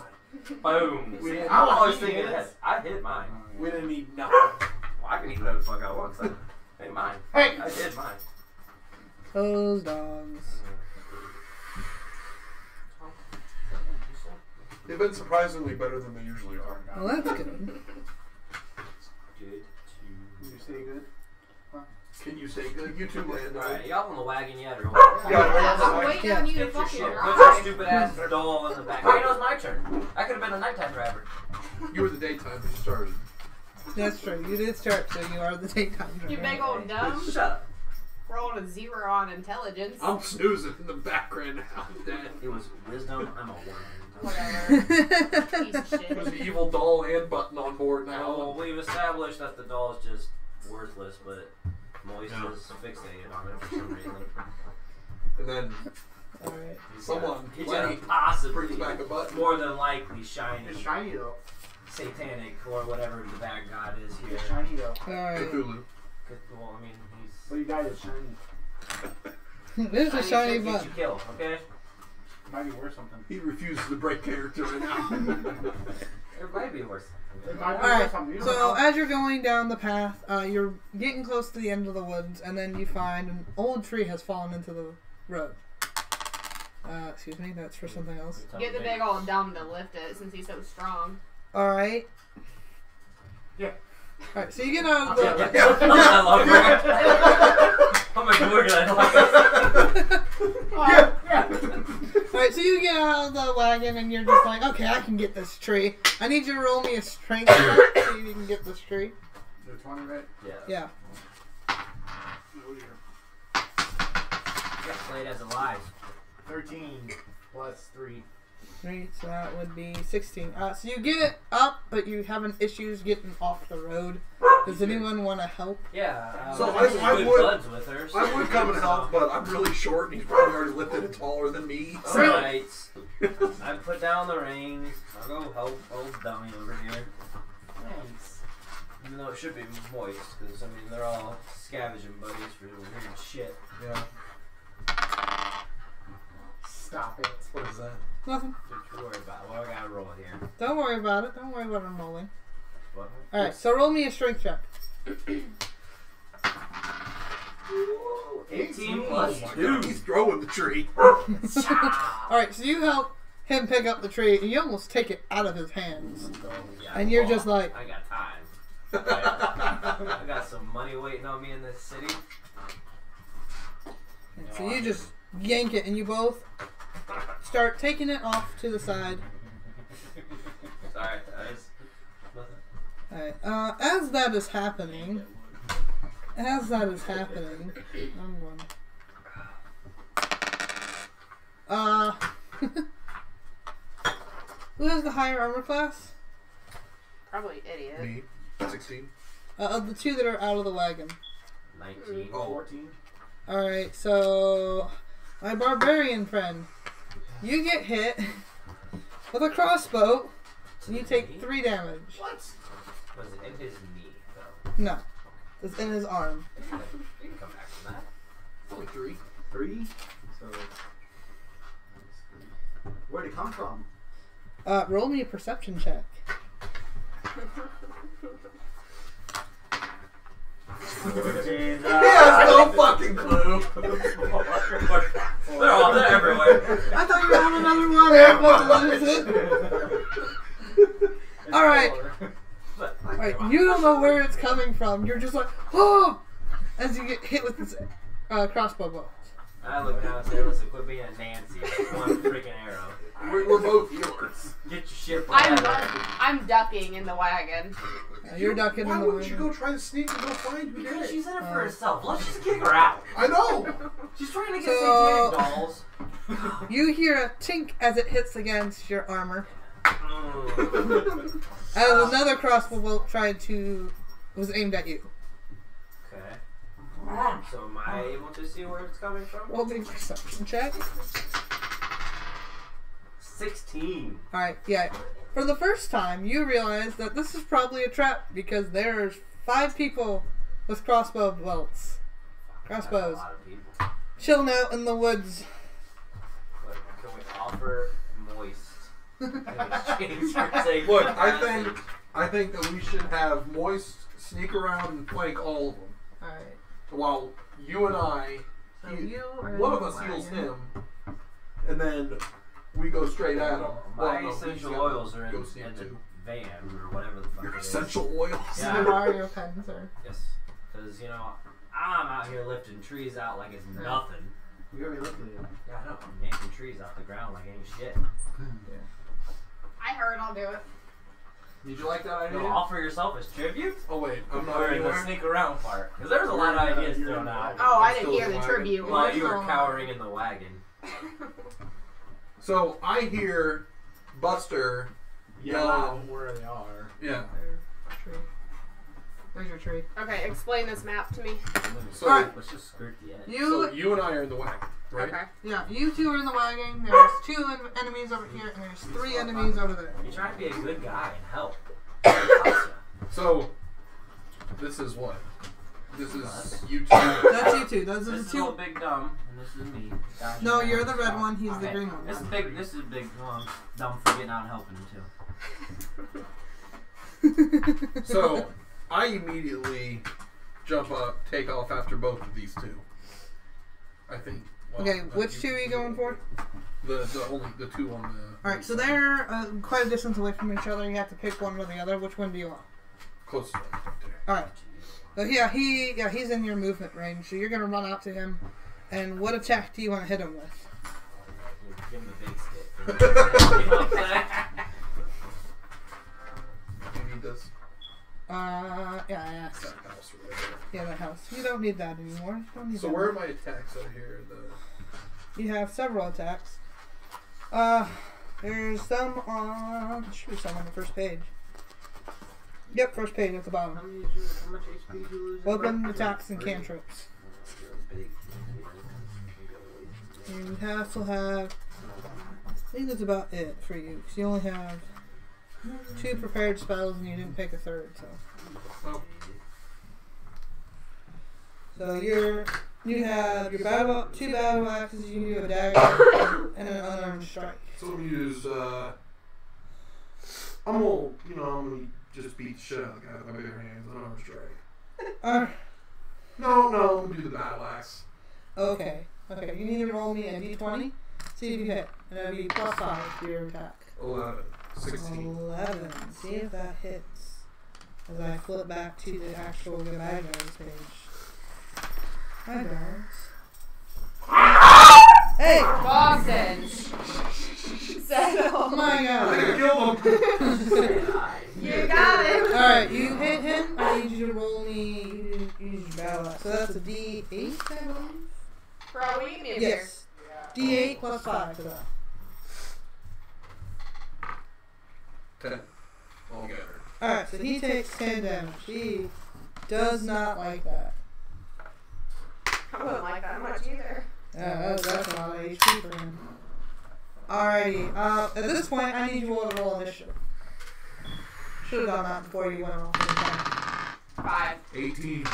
Boom. We See, didn't- I'm always eating thinking it. ahead. I hit mine. We didn't eat nothing. Well, I can eat whatever the fuck I want. 'Cause I ate mine. Hey! I did mine. Those dogs. They've been surprisingly better than they usually are. Well, that's good. Good. You say good? Can you say good? You too, Lando. Alright, y'all on the wagon yet or what? Yeah, I'm waiting on you to Get your fucking shit. Put your drive. stupid ass doll in the back. Wait, no, it's my turn. I could have been a nighttime driver. You were the daytime when you started. That's true. You did start, so you are the daytime driver. You big old dumb. Shut up. Rolled a 0 on intelligence. I'm snoozing in the background now. Dad. It was wisdom. I'm a 1. Whatever. Piece of shit. There's an evil doll and button on board Well, now. we've established that the doll is just worthless, but Moist is fixated on it for some reason. And then Alright. someone, He's Lenny, gonna possibly, brings back a button. more than likely, shiny, It's shiny though. satanic, or whatever the bad god is here. It's shiny though. Alright. Cthulhu. Well, I mean, But you guys, it's shiny. There's a shiny shit gets button. you killed, okay? Might be worth something. He refuses to break character right now. It might be worse. It might be Alright, worth something. You don't so know. as you're going down the path, you're getting close to the end of the woods, and then you find an old tree has fallen into the road. Excuse me, that's for something else. Get the big old dumb to lift it since he's so strong. Alright. Yeah. Alright, so you get out of the... I love her. I'm like, look at that. Yeah, yeah. Alright, so you get out of the wagon, and you're just like, okay, I can get this tree. I need you to roll me a strength check so you can get this tree. The 20, right? Yeah. Yeah. Oh, dear. Got played as alive. 13 plus 3. Right, so that would be 16. So you get it up, but you're having issues getting off the road. Does anyone want to help? Yeah. So there's I good would- buds with her. So I would come and help, but I'm really short and he's probably already lifted it taller than me. Alright. I put down the reins. I'll go help old dummy over here. Thanks. Even though it should be Moist, because, I mean, they're all scavenging buddies for weird shit. Yeah. Stop it. What is that? Nothing. What you worry about? What I gotta roll here? Don't worry about it. Don't worry about it rolling. All right, so roll me a strength check. 18 plus 2. He's throwing the tree. All right, so you help him pick up the tree, and you almost take it out of his hands. Yeah, And you're just like- I got time. I got some money waiting on me in this city. So you just yank it, and you both start taking it off to the side. Sorry, I just... Alright, as that is happening, I'm going. Who has the higher armor class? Probably idiot. Me, 16. Of the two that are out of the wagon. 19. Oh. 14. Alright, so my barbarian friend, you get hit with a crossbow, and you take 3 damage. What? Was it in his knee, though? No, it's in his arm. You can come back from that. Only 3. 3. So, where'd it come from? Roll me a perception check. He has no fucking clue. They're all there everywhere. I thought you had another one. Alright. Alright, you don't know where it's coming from. You're just like, oh! As you get hit with this crossbow bolt. I look down and say, listen, quit being a Nancy. One freaking arrow. We're both healers. Get your shit I'm ducking in the wagon. You're ducking Why in the wouldn't you wagon. go try to sneak and go find who did Because it? she's in it for herself. Let's just kick her out. I know. She's trying to get So- satanic dolls. You hear a tink as it hits against your armor. Mm. As another crossbow bolt was aimed at you. Okay. So am I able to see where it's coming from? Roll me a perception check. 16. Alright, yeah. For the first time, you realize that this is probably a trap because there's 5 people with crossbow bolts. Crossbows. That's a lot of people. Chilling out in the woods. But can we offer moist in exchange for saying Look, I think that we should have Moist sneak around and flank all of them, Alright. while you and I, So you are one in of the us heals wagon. him, and then we go straight at him. My Well, no, essential he's got oils to are go in see him the too. van or whatever the fuck Your it is. essential oils. Yeah. The Mario pens are. Yes. Because, you know, I'm out here lifting trees out like it's nothing. We already looked at it. Yeah, I know. I'm yanking trees off the ground like ain't shit. I heard I'll do it. Did you like that idea? No, offer yourself as tribute? Oh wait, I'm not Or in the anywhere. sneak around part? Because there's a lot of ideas thrown out. Oh, I Still didn't hear in the the tribute. wagon. While you were Still- cowering in the wagon. So I hear Buster Yell yell. out where they are. Yeah. Tree. There's your tree. Okay, explain this map to me. So, Alright. Let's just skirt the edge. You, so you and I are in the wagon, right? Okay. yeah, you two are in the wagon. There's 2 enemies over here, and there's 3 enemies over there. You're trying to be a good guy and help. So this is what? This is you two. That's you two. Those are This the is little 2. Big Dumb, and this is me. Dodging No, around. you're the red one. He's the Okay. green one. This is big. This is big. Dumb for getting out and helping him too. So I immediately jump up, take off after both of these two. I think. Well, Okay, not which 2 are you going for? The 2 on the. Alright, so they're quite a distance away from each other. You have to pick one or the other. Which one do you want? Close to them. Alright. So he's in your movement range. So you're gonna run out to him. And what attack do you want to hit him with? Give him the big stick. You know what I'm saying? You need this. Yeah. That house right there. Yeah, that house. You don't need that anymore. You don't need So that where are one. my attacks out here? You have several attacks. There's some on. Should be some on the first page. Yep, first page at the bottom. How much HP did you lose? Weapon attacks and cantrips. You also have. I think that's about it for you. Because you only have 2 prepared spells and you didn't pick a third. Oh. So you have your 2 battle axes. You can do a dagger and an unarmed strike. So I'm gonna use. I'm gonna, I'm gonna just beat the shit out of the guy with my bigger hands. I don't have a strike. Uh, No, do the battle axe. okay. Okay, you need to roll me a d20. See if you hit. And it'll be +5 for your attack. 11. 16. 11. See if that hits. As I flip back to the actual bad guys page. Hi, dogs. Hey! Boston. Settle. Oh my I god. killed him. You got it. Alright, you hit him. I need you to roll me. Use your battle axe. So that's a d8, I believe? Bro, will you give me a Yes. D8 plus 5 for that. 10. Altogether. Alright, so he takes 10 damage. He does not like that. I wouldn't like that much either. That's a lot of HP for him. Alrighty, at this point, I need you all to roll initiative. Should have done that before you went off the attack. 5. 18.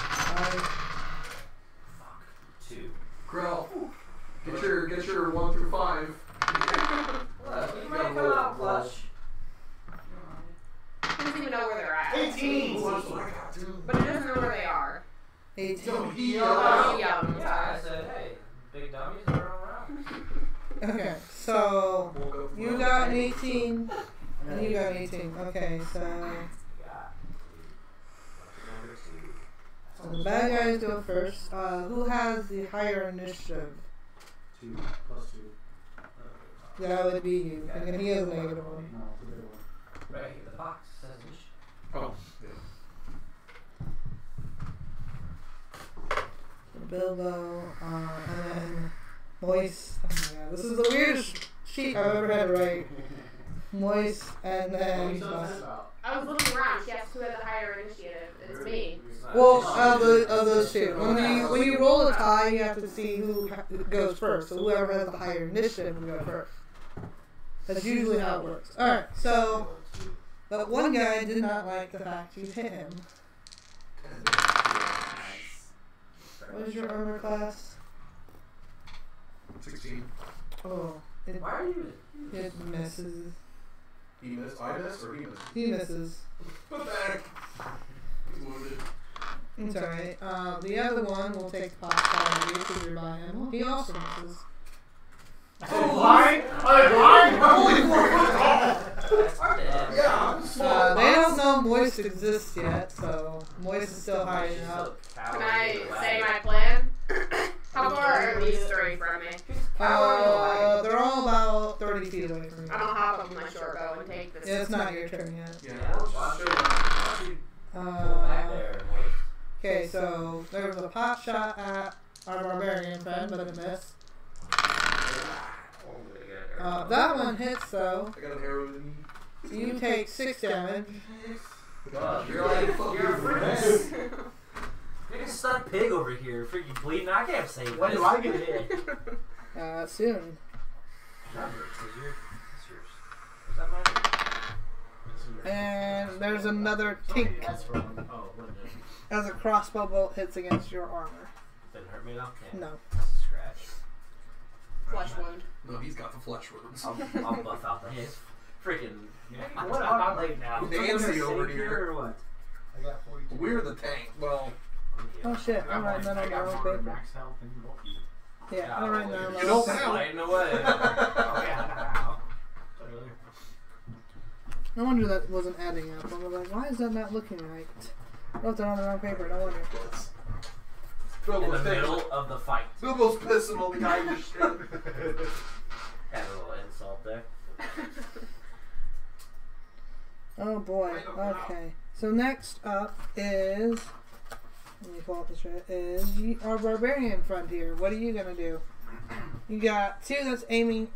2. Krell, get your 1 through 5. You might come out flush. He doesn't even know where they're at. 18! But he doesn't know where they are. 18. Oh, Yeah, yeah. I said, hey, big dummies are around. Okay, so you got an 18, and you got an 18. Okay, so the bad guys go first. Who has the higher initiative? 2 plus 2. That would be you. And he has negative one. No, it's a big one. Right here, the box says initiative. Oh, Bilbo, and then Moist. Oh my god, this is the weirdest sheet I've ever had to write. Moist, and What are then you so upset about? I was looking around. She asked who had the higher initiative. It's me. well, of those two. When you roll a tie, you have to see who goes first. So whoever has the higher initiative will go first. That's usually how it works. All right, so but one guy did not like the fact you hit him. What is your armor class? 16. Oh, Why are you? it misses. He missed. I missed or he missed? He misses. What the heck? He's wounded. It's alright. The other one will take the pot shot of you because you're by him. He also misses. Oh, blind? Are they blind? Holy It's hard to hit. Yeah. They don't know Moist exists yet, so Moist is still hiding out. Can I say my plan? How far are these three from me? They're all about 30 feet away from you. I'm gonna hop up my short bow and take this. Yeah, it's not your turn yet. Yeah. Watch it. Pull back there. Okay, so there was a pot shot at our barbarian friend, but it missed. That one hits though. I got an arrow in me. You take 6 damage. You're like, you're a freaking. You're a stuck pig over here, freaking bleeding. I can't say When do I get hit? Soon. Remember, it's yours. Is that mine? And there's another tink That's from. Oh, what is it? as a crossbow bolt hits against your armor. Didn't hurt me enough? Yeah. No. It's a scratch. Flesh wound. No, he's got the flesh wounds. I'll buff out the his freaking. What I'm late now. Nancy over here. Or what? I got 42. We're the tank. Well, Oh shit, I'm writing that on my own paper. max health and both of you. Yeah, I'm writing that on my You own don't paper. have- Sliding away. Oh, yeah. No wonder that wasn't adding up. I was like, why is that not looking right? I wrote that on the wrong paper, no wonder. In the Bilbo's middle pissing. of the fight. Bilbo's pissing on the guy who just shit. Had a little insult there. Oh boy, okay. So next up is, let me pull up this right, is our barbarian frontier. What are you gonna do? You got 2 that's aiming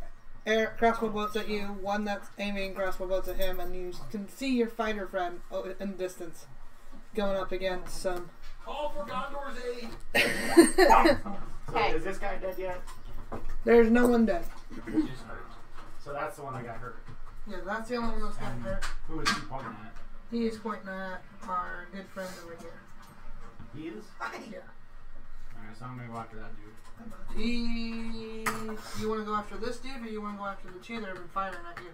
crossbow bolts at you, 1 that's aiming crossbow bolts at him, and you can see your fighter friend in the distance going up against some. Call for Gondor's aid. So is this guy dead yet? There's no one dead. Just hurt. So that's the one that got hurt. Yeah, that's the only one that's gotten hurt. Who is he pointing at? He is pointing at our good friend over here. He is? Yeah. Alright, so I'm gonna go after that dude. You want to go after this dude, or you want to go after the 2 that have been firing at you?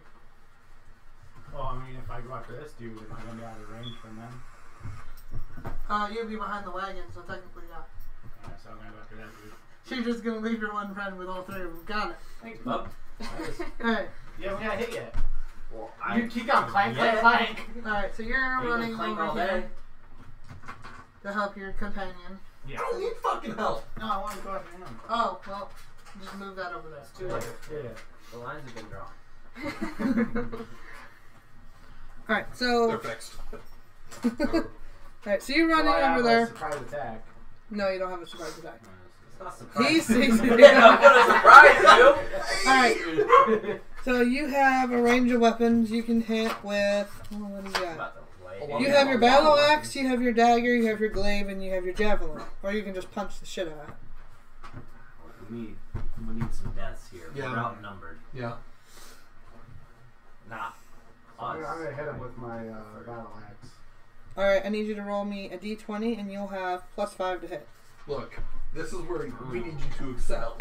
Well, I mean, if I go after this dude, am I gonna be out of range from them? You'll be behind the wagon, so technically, yeah. Alright, so I'm gonna go after that dude. She's just gonna leave your one friend with all three of them. Got it. Thanks, bub. Alright. You haven't got hit yet. Well, You keep going, clank, Yeah. clank, clank. Alright, so you're running clank over all here day. to help your companion. Yeah. I don't need fucking help. No, I want to go after him. Oh, well, just move that over there. It's too late. Yeah. The lines have been drawn. Alright, They're so fixed. alright, so you're running Well, I have over a there. surprise attack. No, you don't have a surprise attack. It's not He surprising. sees you. Yeah, I'm gonna surprise you. Alright, so you have a range of weapons you can hit with. Oh, what do you got? About to play. You have your battle axe, you have your dagger, you have your glaive, and you have your javelin. Or you can just punch the shit out of it. We need some deaths here. Yeah. We're outnumbered. Yeah. Nah. I'm gonna hit him with my battle axe. Alright, I need you to roll me a d20 and you'll have +5 to hit. Look, this is where we need you to excel.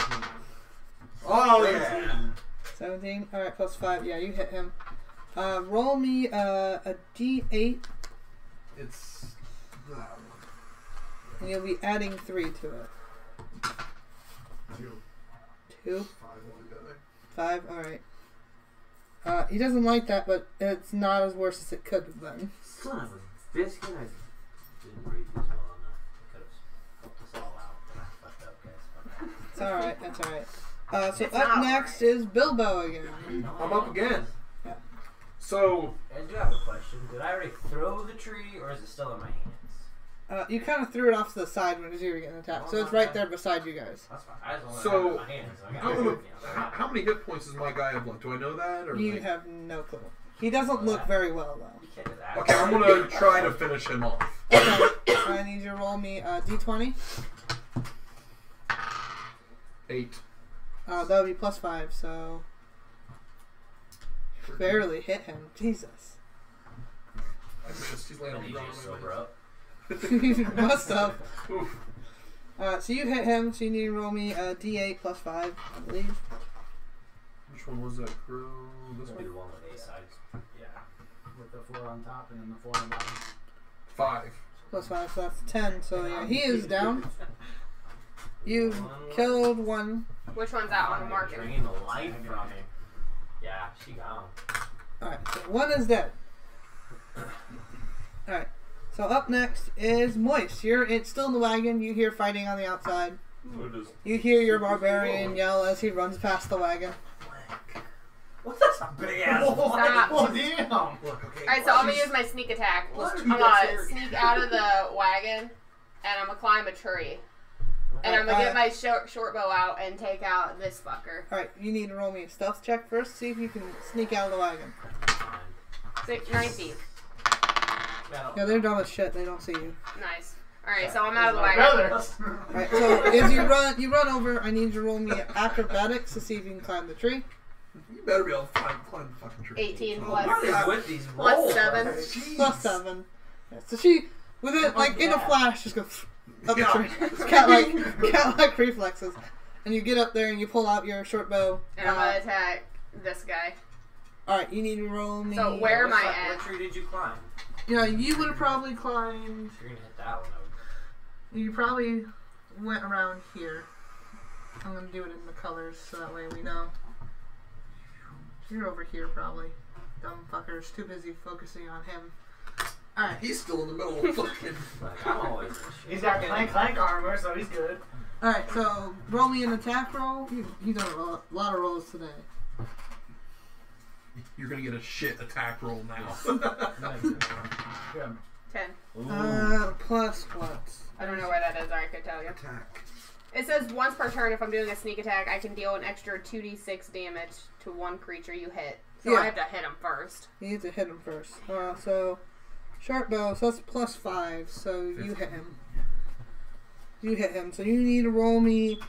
Oh yeah. 17? Alright, +5. Yeah, you hit him. Roll me a d8 It's that one. and you'll be adding 3 to it. 2, 2? 5 altogether. 5? Alright. He doesn't like that, but it's not as worse as it could have been. Son of a biscuit. I didn't read this well enough. Could have helped us all out. But I fucked up, guys. It's alright, that's alright. So It's up not next is Bilbo again. I'm up again. Yeah. So, I do have a question. Did I already throw the tree, or is it still in my hands? You kind of threw it off to the side when you were getting attacked, so it's right there beside you guys. That's fine. I just want to So, have it in my hands. So I how, got many, how many hit points does my guy have left? Do I know that? Or You like- have no clue. He doesn't look very well, though. You can't do that. Okay, I'm gonna try to finish him off. Okay, I need you to roll me a d20. 8. That would be +5, so barely hit him. Jesus. I missed. He's I laying on need the you ground. to sober up. You must have. Oof. So you hit him, so you need to roll me a d8 +5, I believe. Which one was that? Crow? This This be one? the one with 8 sides. Yeah. With the 4 on top and then the 4 on the bottom. 5. +5, so that's 10. So yeah, he is down. You've killed one. Which one's that one? Mark it. Bringing the life from him. Yeah, she gone. Alright, so one is dead. Alright, so up next is Moist. It's still in the wagon. You hear fighting on the outside. You hear your barbarian yell as he runs past the wagon. What's that big ass? Stop. Oh, damn! Look, okay. Alright, so I'm gonna use my sneak attack. I'm gonna sneak out of the wagon, and I'm gonna climb a tree. And I'm gonna get my short bow out and take out this fucker. Alright, you need to roll me a stealth check first. See if you can sneak out of the wagon. 19. Yeah, they're dumb as shit. They don't see you. Nice. Alright, so I'm out of the wagon. Alright, so as you run over, I need you to roll me acrobatics to see if you can climb the tree. You better be able to climb the fucking tree. 18 Oh, plus. What is with these Plus rolls? 7. +7. Yeah, so she, with it, like in a flash, just goes up the Yeah. tree. Cat-like reflexes. And you get up there and you pull out your short bow. And I'm gonna attack this guy. Alright, you need to roll me. So where am I What at? tree did you climb? Yeah, you would have probably climbed. You're gonna hit that one. You probably went around here. I'm gonna do it in the colors so that way we know. You're over here probably. Dumb fuckers, too busy focusing on him. Alright. He's still in the middle of fucking. Like, I'm always in shit. He's got clank armor, so he's good. Alright, so roll me an attack roll. You've done a lot of rolls today. You're gonna get a shit attack roll now. Good. 10. Plus what? I don't know where that is, or I could tell you. Attack. It says once per turn, if I'm doing a sneak attack, I can deal an extra 2d6 damage to one creature you hit. So Yeah. I have to hit him first. You need to hit him first. So, sharp bow, so that's +5, so you hit him. You hit him, so you need to roll me,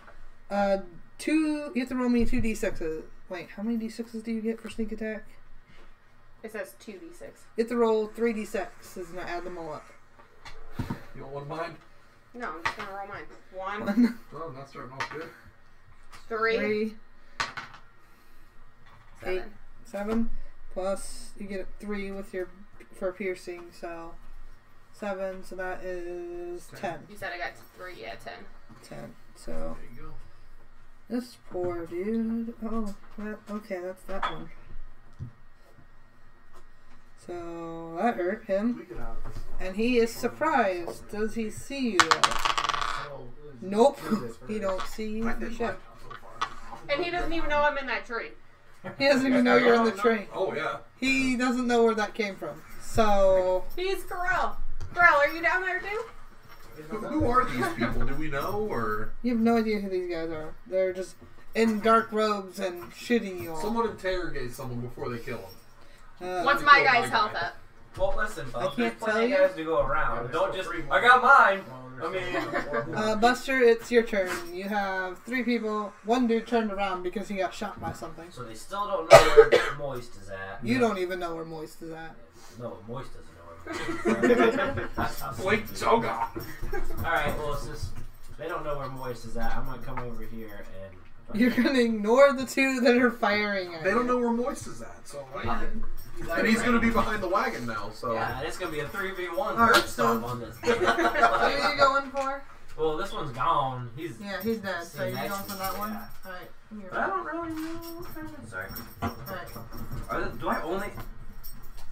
you have to roll me 2d6s. Wait, how many d6s do you get for sneak attack? It says 2d6. You have to roll 3d6s and add them all up. You don't want mine? No, I'm just gonna roll mine. 1, Well, not starting off good. 3, 3, 8, 7. 7, plus you get 3 with your for piercing, so 7. So that is 10. You said I got 3, yeah, 10. 10. So There you go. this poor dude. Oh, okay, that's that one. So that hurt him, We get out of this. and he is surprised. Does he see you? So, Nope, do this he first. don't see I you. did Shit. mine so far. And he doesn't even know I'm in that tree. He doesn't even know you're in the tree. Oh yeah. He doesn't know where that came from. So He's Corel. Corel, are you down there too? Who are these people? Do we know, or you have no idea who these guys are. They're just in dark robes and shooting you all. someone interrogates someone before they kill them? What's Let me my kill guy's my health guy. up? Well, listen, folks. There's can't plenty tell of guys to go around. there's Don't still just. 3 I more. got mine. Well, I there's mean, still 4 more. Buster, it's your turn. You have 3 people. One dude turned around because he got shot by something. so they still don't know where Moist is at. You don't even know where Moist is at. No, Moist doesn't know where Moist is at. That's how Wait, oh god. Alright, well, since they don't know where Moist is at, I'm gonna come over here and. You're gonna ignore the 2 that are firing at They you. don't know where Moist is at, so and he's gonna be behind the wagon now. So Yeah, it's gonna be a 3v1 Alright, first so- stomp on this. Who are you going for? Well, this one's gone. He's. Yeah, he's dead. So See, you're going next for that one? yeah. Alright. But I don't really know. Sorry. Alright. Do I only?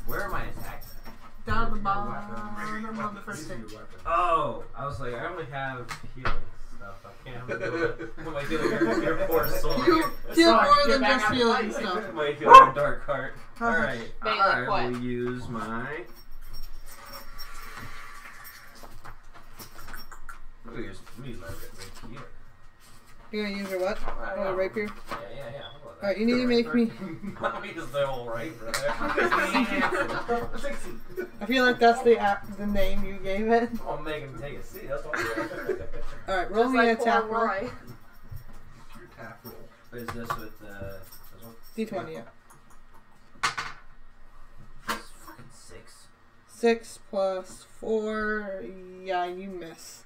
Where are my attacks at? Down at the Your bottom weapon. of the This first is page. your weapon. Oh, I was like, I only have healing stuff. I can't have my healing your poor soul. You That's heal fine. more Get than back just out healing the fight. stuff. My healing dark heart. How much? Alright, Bailey, I what? will use my. Let me use my rapier. You're gonna use your what? Oh, a rapier? Yeah. Alright, you need to make me. Let me use the whole right, brother. I feel like that's the name you gave it. I'll make him take a seat. That's what I'm doing. Alright, roll Just me a like tap poor roll. Roy. your tap roll. Is this with this one? D20, yeah. It's fucking 6. 6 plus 4. Yeah, you miss.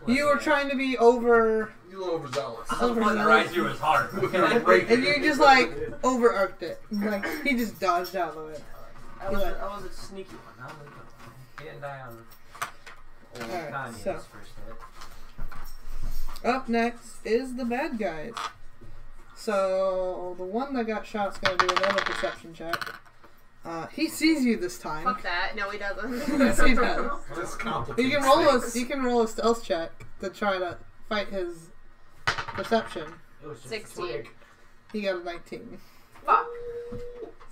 What's You were that? trying to be over. You little overzealous. I was putting it right through his heart. With your rapier. And you just like over arced it. Like, he just dodged out of it. I was a sneaky one. I was he didn't die on old Alright, Kanye's so. first hit. Up next is the bad guys. So, the one that got shot is going to do another perception check. He sees you this time. Fuck that. No, he doesn't. Yes, he does. This complicates You things. can roll a stealth check to try to fight his perception. It was just a 16. twig. He got a 19. Fuck.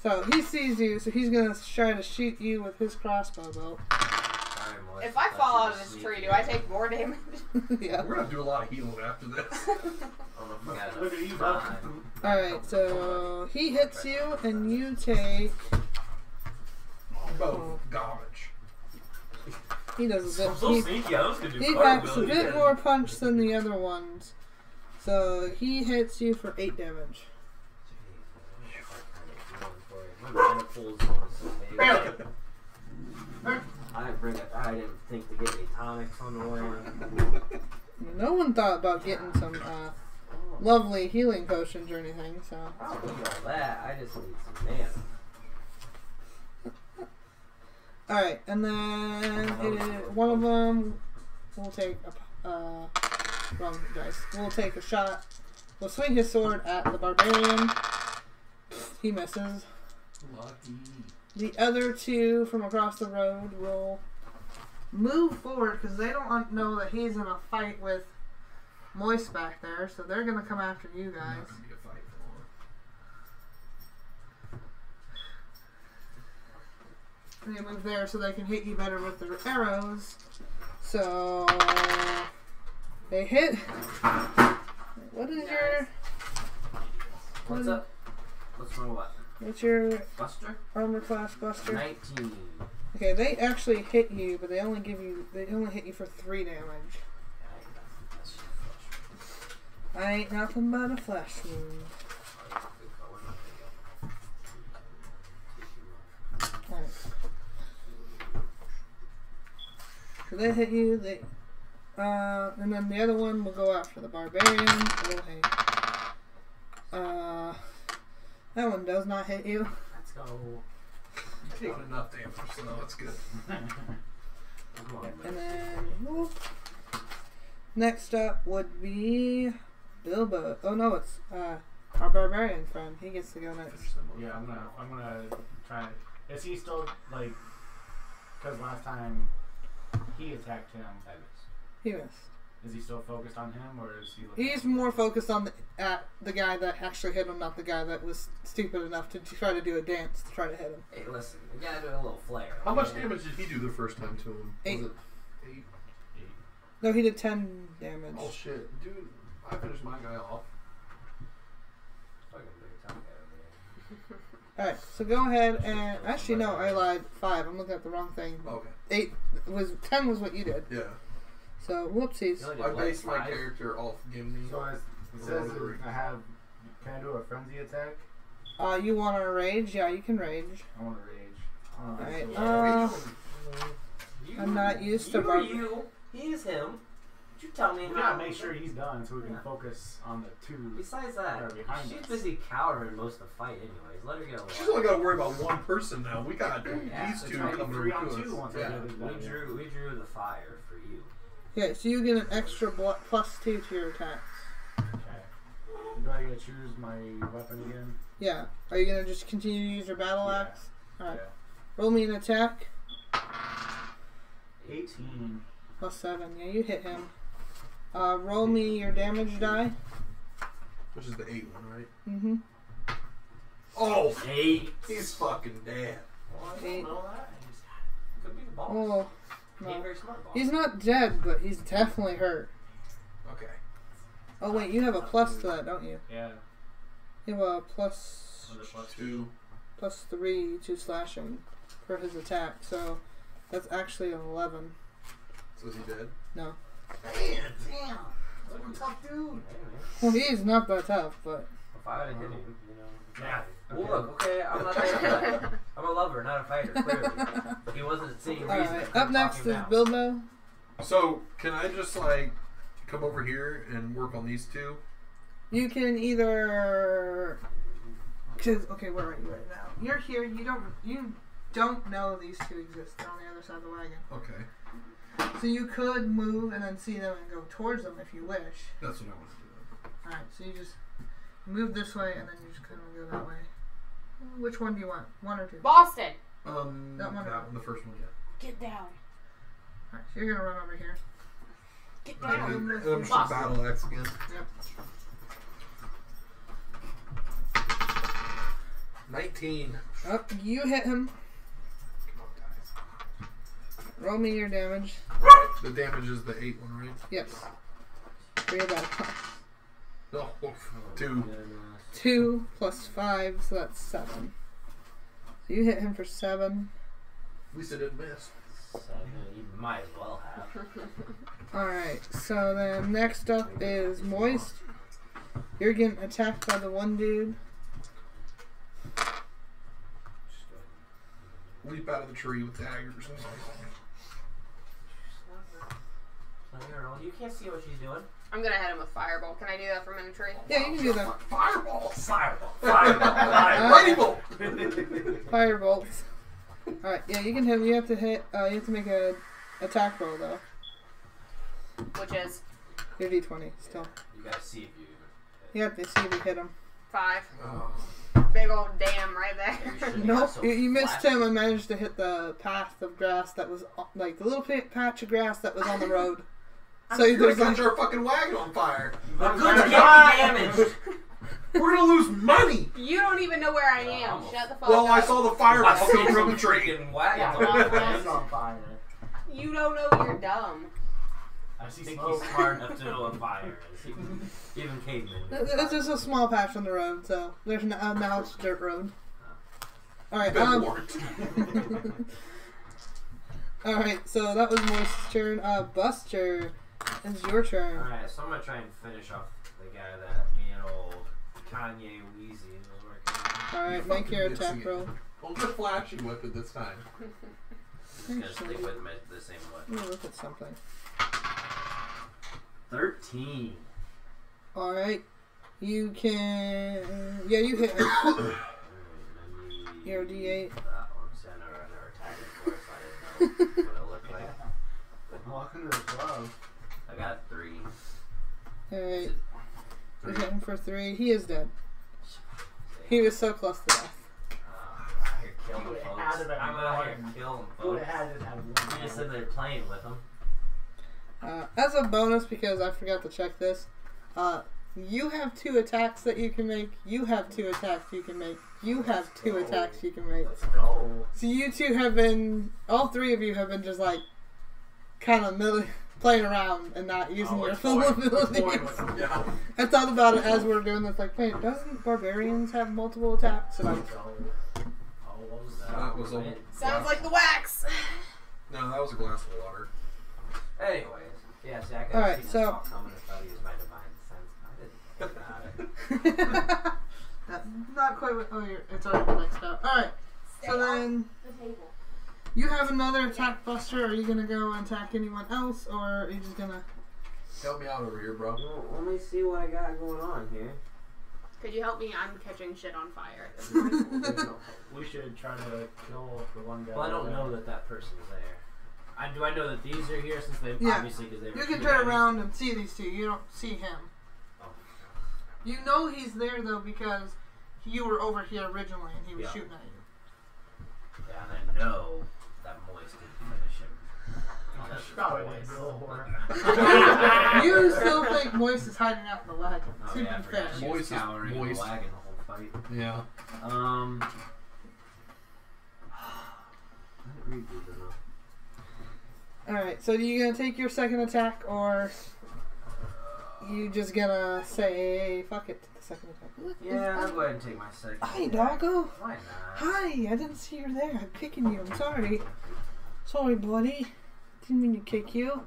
So he sees you, so he's gonna try to shoot you with his crossbow bolt. Sorry, Moist, If I thought fall you out were of this sneaky. tree, do I take more damage? Yeah. We're gonna do a lot of healing after this. I don't know if we got Look at you, enough bud. time. Alright, so he hits you, and you take. Both garbage. He does a I'm bit. so He, sneaky. I was gonna do he packs a cartwheels. bit more punch than the other ones. So he hits you for 8 damage. My mana pool's going so big. I didn't think to get any tonics on the way. No one thought about getting some lovely healing potions or anything, so. I don't need all that. I just need some mana. Alright, and then one of them will take wrong dice. We'll take a shot. We'll swing his sword at the barbarian. He misses. Lucky. The other 2 from across the road will move forward because they don't know that he's in a fight with Moist back there, so they're gonna come after you guys. Not gonna be a fight for They move there so they can hit you better with their arrows. So they hit. What is your What's up? What's my what? what's your Buster? armor class, Buster? 19. Okay, they actually hit you, but they only hit you for 3 damage. I ain't nothing but a flesh wound. Alright. So they hit you, and then the other one will go after the barbarian. Oh, hey. That one does not hit you. That's go. Taking enough damage, so that's good. Come on, And then whoop. Next up would be Bilbo. Oh no, it's our barbarian friend. He gets to go next. Yeah, I'm gonna try. Is he still like? Because last time he attacked him, He missed. is he still focused on him, or is he? Looking He's more focused on the guy that actually hit him, not the guy that was stupid enough to try to do a dance to try to hit him. Hey, listen, we gotta do a little flair. How much okay? damage did he do the first time to him? 8. Was it 8? No, he did 10 damage. Oh shit, dude! I finished my guy off. Fucking big tongue guy over here. Alright, so go ahead and... Actually, no, I lied. 5. I'm looking at the wrong thing. Okay. 8 was... 10 was what you did. Yeah. So, whoopsies. You only I did, like, based my 5? character off Gimli. So as it says, I have. Can I do a frenzy attack? You want to rage? Yeah, you can rage. I want to rage. Alright, So, You- I'm not used to you. bar- You. He's him. Did you tell me we how? gotta make sure he's done so we can focus on the two. Besides that that, are behind she's us. busy cowering most of the fight anyways. Let her get along. She's only got to worry about one person now. We got Yeah, these it's two gonna be coming 3 to on us. 2 once I Yeah. get it done. We drew the fire for you. Yeah, so you get an extra +2 to your attacks. Okay. Do I get to choose my weapon again? Yeah. Are you going to just continue to use your battle Yeah. axe? Alright. Yeah. Roll me an attack. 18. +7. Yeah, you hit him. Roll me your damage die. Which is the 8 one, right? Mm-hmm. Oh! 8. He's fucking dead. Well, I Eight. don't know that. Could be the boss. Oh, He ain't no. very smart boss. He's not dead, but he's definitely hurt. Okay. Oh, wait, you have a plus to that, don't you? Yeah. You have a plus Was it plus 2. +3 to slashing for his attack, so that's actually an 11. So is he dead? No. Man, damn. That's a tough dude. Anyway, Well, he's not that tough, but... if I would have hit him, you know. Yeah. Well, look, okay, I'm not that. I'm a lover, not a fighter. Clearly, he wasn't seeing reason. Alright, for up next talking is down. Bilbo. So, can I just, like, come over here and work on these two? You can either... Cause, okay, where are you right now? You're here, you don't know these two exist. They're on the other side of the wagon. Okay. So you could move and then see them and go towards them if you wish. That's what I want to do. Alright, so you just move this way and then you just kind of go that way. Which one do you want? 1 or 2? Boston, That one. The first one, yeah. get down. Alright, so you're gonna run over here. Get And down. then I'm just Boston. battle axe again. Yep. 19. Up, you hit him. Come on, guys. Roll me your damage. The damage is the 8 one, right? Yes. For your battle. No, Oh, 2. goodness. 2 plus 5, so that's 7. So you hit him for 7. At least I didn't miss. 7. You might as well have. Alright, so then next up is Moist. You're getting attacked by the one dude. Leap out of the tree with daggers and stuff. You can't see what she's doing. I'm gonna hit him with fireball. Can I do that from entry? Yeah, you can do that. Fireball! Fireball. Fireball. Lightning bolt! Firebolts. Alright, yeah, you can hit him. You have to hit, you have to make a attack roll though. Which is Your d20 still. You gotta see if you. You have to see if you hit him. 5. Oh. Big old damn right there. Nope, you missed him and managed to hit the path of grass that was, like, the little patch of grass that was on the road. So You're there's gonna like, catch our fucking wagon on fire. The goods can't be damaged. We're gonna lose money. You don't even know where I am. almost. Shut the fuck Well, up. I saw the fireball I see come from the some tree. freaking wagons Yeah, on my the hand's place. on fire. You don't know you're dumb. I I see think smoke. he's smart enough to know what fire is. Even cavemen. know it's fire. just a small patch on the road, so there's now it's dirt road. Alright, Been warned. alright, so that was Moist's turn. Buster, it's your turn. Alright, so I'm gonna try and finish off the guy that me and old Kanye Weezy was working on. Alright, make your Fucking attack missing roll. Don't get flashy with it this time. I'm just gonna stick with him at the same Let way. me look at something. 13. Alright, you can. Yeah, you hit him. Alright, let me Your D8. That one, so I never attacked it before, so I didn't know what it looked like. Walk under the glove. I got 3. Alright. You hit him for 3. He is dead. He was so close to death. I hear killing You folks. had to have I'm out here one. killing Would folks. have had to have You one. just sit there playing with them. As a bonus, because I forgot to check this, you have 2 attacks that you can make. You have 2 attacks you can make. You have 2 attacks you can make. Let's go. So you 2 have been, all 3 of you have been just like, kind of playing around and not using your full abilities. Yeah. I thought about it as we were doing this, like, wait, doesn't barbarians have multiple attacks? And I, Let's go. Oh, what was that? That was a Sounds like the wax. no. That was a glass of water. Anyways, yeah, see, I could Alright, have seen so- this all coming if I used my divine sense. I didn't think about it. not quite what, it's already next up. Alright, so then, The table. you have another attack buster. Are you going to go and attack anyone else, or are you just going to... Help me out over here, bro. Well, let me see what I got going on here. Could you help me? I'm catching shit on fire. We should try to kill the one guy. Well, I don't know that person's there. Do I know that these are here since they Yeah. obviously because they were You can shooting turn at me? around and see these 2. You don't see him. Oh. You know he's there, though, because you were over here originally and he was Yeah. shooting at you. Yeah, and I know that Moist didn't finish him. Because Probably Moist. didn't go for You still think Moist is hiding out in the wagon, Oh, to yeah, I be forgot. fair. She Moist was is cowering in moist. the wagon the whole fight. Yeah. I didn't read these enough. Alright, so you gonna take your second attack, or you just gonna say, fuck it, to the second attack? Look, Yeah, I'll go ahead and take my second. Hi, attack. doggo. Why not? Hi, I didn't see you there. I'm kicking you. I'm sorry. Sorry, buddy. Didn't mean to kick you.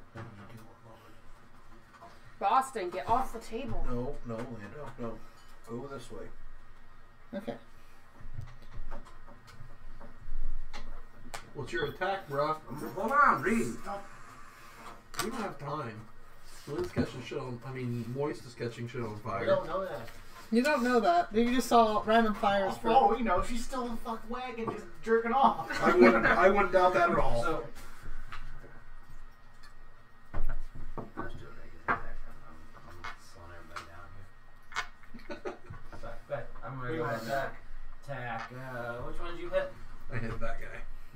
Boston, get off the table. No, Lando, no. Go this way. Okay. What's your attack, bro? Hold on, read. You don't have time. Lynn's catching shit on. Moist is catching shit on We fire. don't know that. You don't know that. You just saw random fires For for... all we know, she's still in the fucking wagon just jerking off. I wouldn't doubt that at all. So, Let's do a regular attack. I'm slowing everybody down here. Back. I'm ready to go ahead and attack. Which one did you hit? I hit that guy.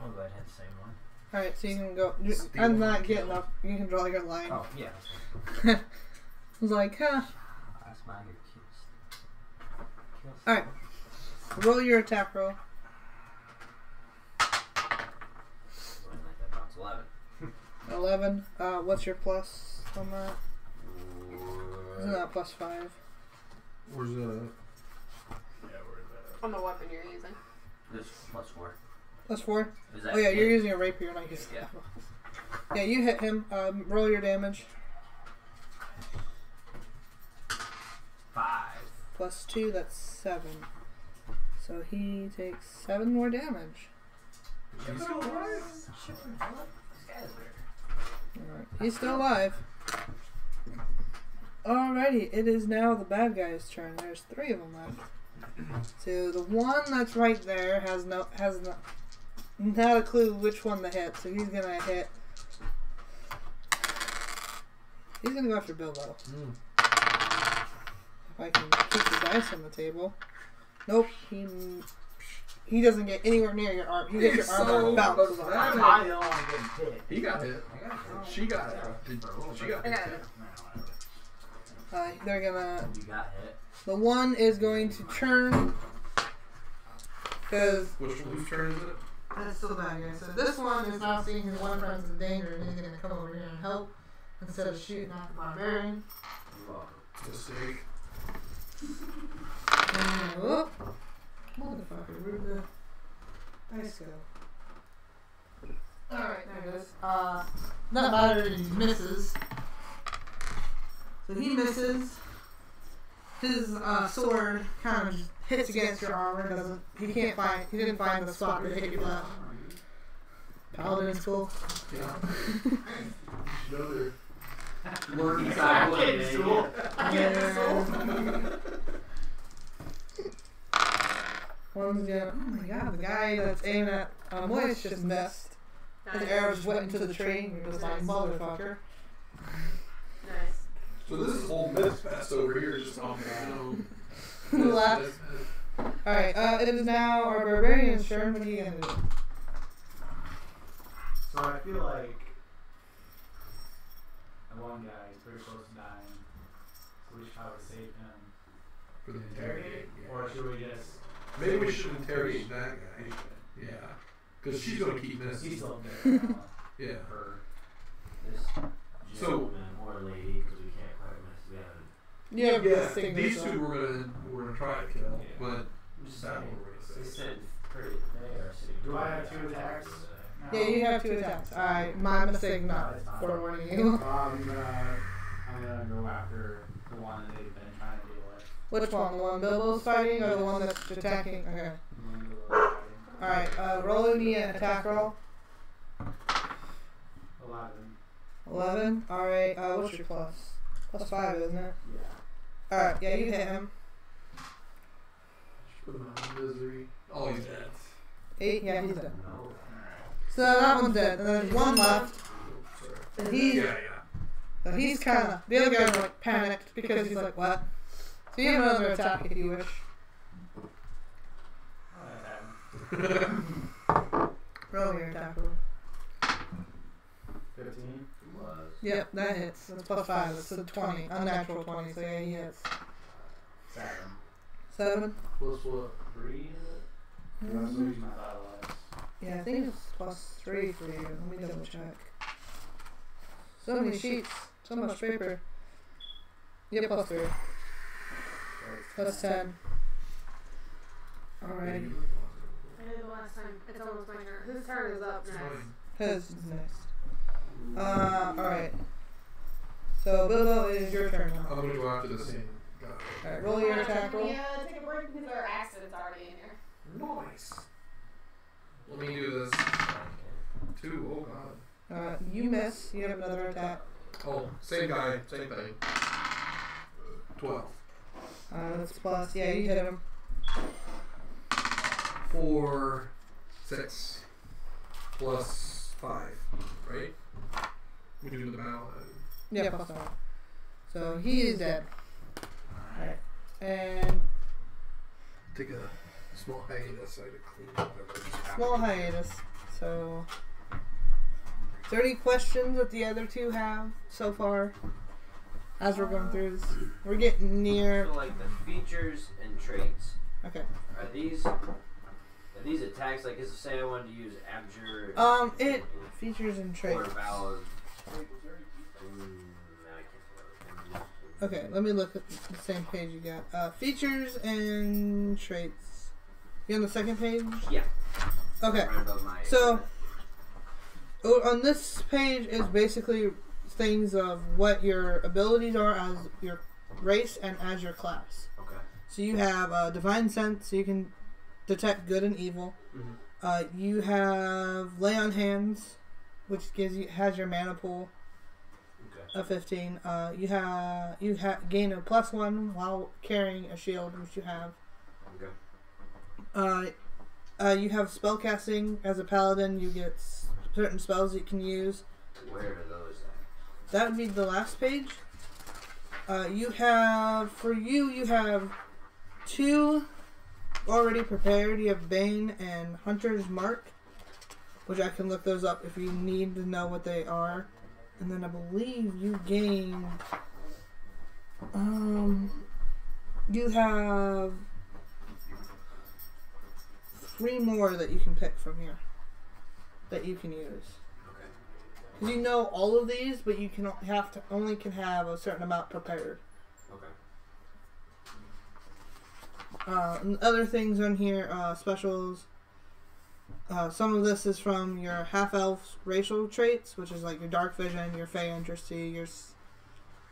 I'll go ahead and hit the same one. Alright, so you can go... Steal I'm and not kill. getting up. You can draw your line. Oh, yeah. I was like, huh. That's my good kills. Alright. Roll your attack roll. Like that bounce. 11. 11. What's your plus on that? Isn't that plus 5? Where's that at? yeah, where's that? On the weapon you're using. This plus 4. Plus 4? Is that Oh yeah, it? you're using a rapier, not using Yeah. Yeah, you hit him. Roll your damage. 5. Plus 2, that's 7. So he takes 7 more damage. He's still alive? This guy's weird. Alright, he's still alive. Alrighty, it is now the bad guy's turn. There's 3 of them left. So the one that's right there has not a clue which one to hit. So he's gonna hit. He's gonna go after Bilbo. If I can keep the dice on the table. Nope, he doesn't get anywhere near your arm. He gets your arm and bounce. I'm the only one getting hit. He got hit. She got hit. She got I got hit. it. They're gonna. You got hit. The one is going to turn. Because Whose turn is it? that's still bad guy. So this one is now seeing his one friend's in danger and he's gonna come over here and help instead of shooting at the barbarian. Mistake. And whoop. Motherfucker, where'd the dice go? Alright, there it is. Not matter, he misses. So he misses. His sword kind of hits against your armor. He didn't find the spot where to hit your left. Paladin school. Yeah. Another. Learn Getting school. Yeah. One's gonna. Oh my god, the guy that's aiming at Moist just missed. His arrow just went into the tree. And you're just like, motherfucker. Nice. So this is old Miss Fest over here, just on The left. Alright, it is now our barbarian's turn. What are you gonna do? So I feel like the one guy is pretty close to dying. So we should probably save him. For the interrogate. Or should we just... Maybe we should interrogate that guy. Yeah. Because she's going to keep He's missing. still there. Yeah. Her. This So- gentleman or lady, because we can't quite miss. We haven't. Yeah, These two we're gonna try to kill, Yeah. but I'm just that saying, one we're they gonna say. sit pretty. They are sitting. Do I have pretty 2 down. attacks? Yeah, you have 2 attacks. Alright, my mistake not forewarning you. I'm gonna go after the one that they've been trying to deal with. Which one? The one Bilbo's fighting or the one that's attacking? Okay. Alright, roll me an attack roll. 11. 11. Alright, what's your plus? Plus 5, isn't it? Yeah. Alright, yeah, you hit him. Just put him out of misery. Oh, he's dead. 8? Yeah, he's dead. No. So that one's dead. And then there's one left. Oh, sorry. And he's, Yeah. so he's kind of, the other guy's like panicked because he's like, what? So you have another attack if you wish. Roll your attack roll. 15. Was. Yep, that hits. That's plus 5. It's a 20. Unnatural 20, so yeah, he hits. 7. 7? Plus what? 3 is it? You want to use my battle axe? Yeah, I think it's plus 3 for you. Let me double check. So many sheets. So much paper. Yep, plus 3. Plus 10. Alright. I did the last time. It's almost my turn. Whose turn is up next? His is next. Alright. So, Bilbo, it is your turn now. I'm gonna go after the same guy. Alright, roll your attack roll. Can we take a break because our accident's already in here? Nice. Let me do this. 2. Oh god. You miss. You have another attack. Oh, same guy, same thing. 12. That's plus. Yeah, you hit him. 4, 6, plus 5, right? We do the battle. Yeah, plus 5. So, he is dead. Alright. And Take a small hiatus. I had to clean up everything. small hiatus. So, is there any questions that the other two have so far? As we're going through this, we're getting near. So like the features and traits. Okay. Are these attacks like say I wanted to use Abjure? It features and Or traits. Valor. Okay, let me look at the same page you got. Features and traits. You on the second page? Yeah. Okay. Right above my- So, on this page is basically things of what your abilities are as your race and as your class. Okay. So you have Divine Sense, so you can detect good and evil. Mm-hmm. You have Lay on Hands, which has your mana pool Okay. of 15. You gain a +1 while carrying a shield, which you have. Okay. You have spellcasting as a paladin. You get certain spells that you can use. Where are those at? That would be the last page. You have 2 already prepared. You have Bane and Hunter's Mark, which I can look those up if you need to know what they are. And then I believe you gain. You have 3 more that you can pick from here that you can use. Okay. Because you know all of these, but you can only can have a certain amount prepared. Okay. And other things on here, specials. Some of this is from your half-elf racial traits, which is like your dark vision, your fey interest, your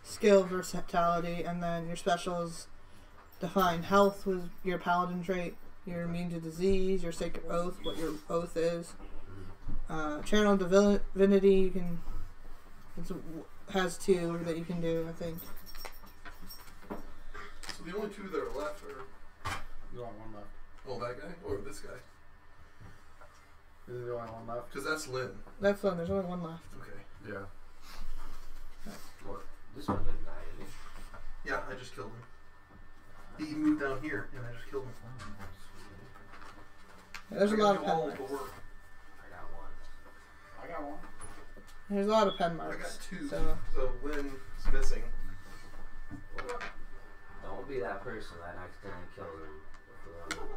skill versatility, and then your specials define health with your paladin trait, you're immune to disease, your sacred oath, what your oath is. Channel divinity, you can has 2 that you can do, I think. So the only 2 that are left are. You want 1 left. Oh, that guy? Or this guy? This is the only one left. Because that's Lynn. That's one. There's only one left. Okay. Yeah. What? This one didn't die, did he? Yeah, I just killed him. He moved down here, and I just killed him. Yeah, there's a I lot gotta of do pen all marks. the work. I got one. I got one. There's a lot of pen I marks. got 2. So So Lynn's missing. Don't be that person that accidentally kills him.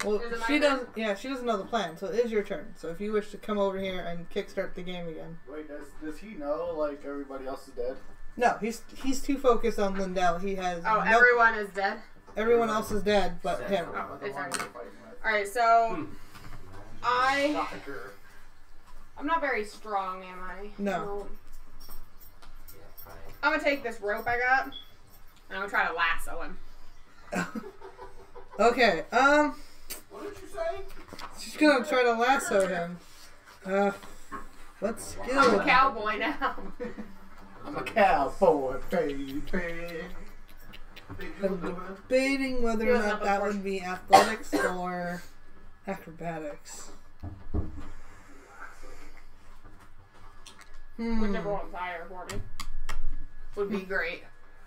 well, Is it my she turn? doesn't. Yeah, she doesn't know the plan. So it is your turn. So if you wish to come over here and kickstart the game again. Wait, does he know like everybody else is dead? No, he's too focused on Lindell. He has Oh, no- everyone is dead? everyone else is dead but him. Oh, The it's one already. we're fighting with. Alright, so I Shocker. I'm not very strong, am I? No. Yeah, fine. I'm gonna take this rope I got and I'm gonna try to lasso him. Okay. What did you say? She's gonna try to lasso him. What I'm skill? a cowboy now. I'm a cowboy, baby. I'm debating whether or not that would be athletics or acrobatics. Whichever one's higher for me would be great.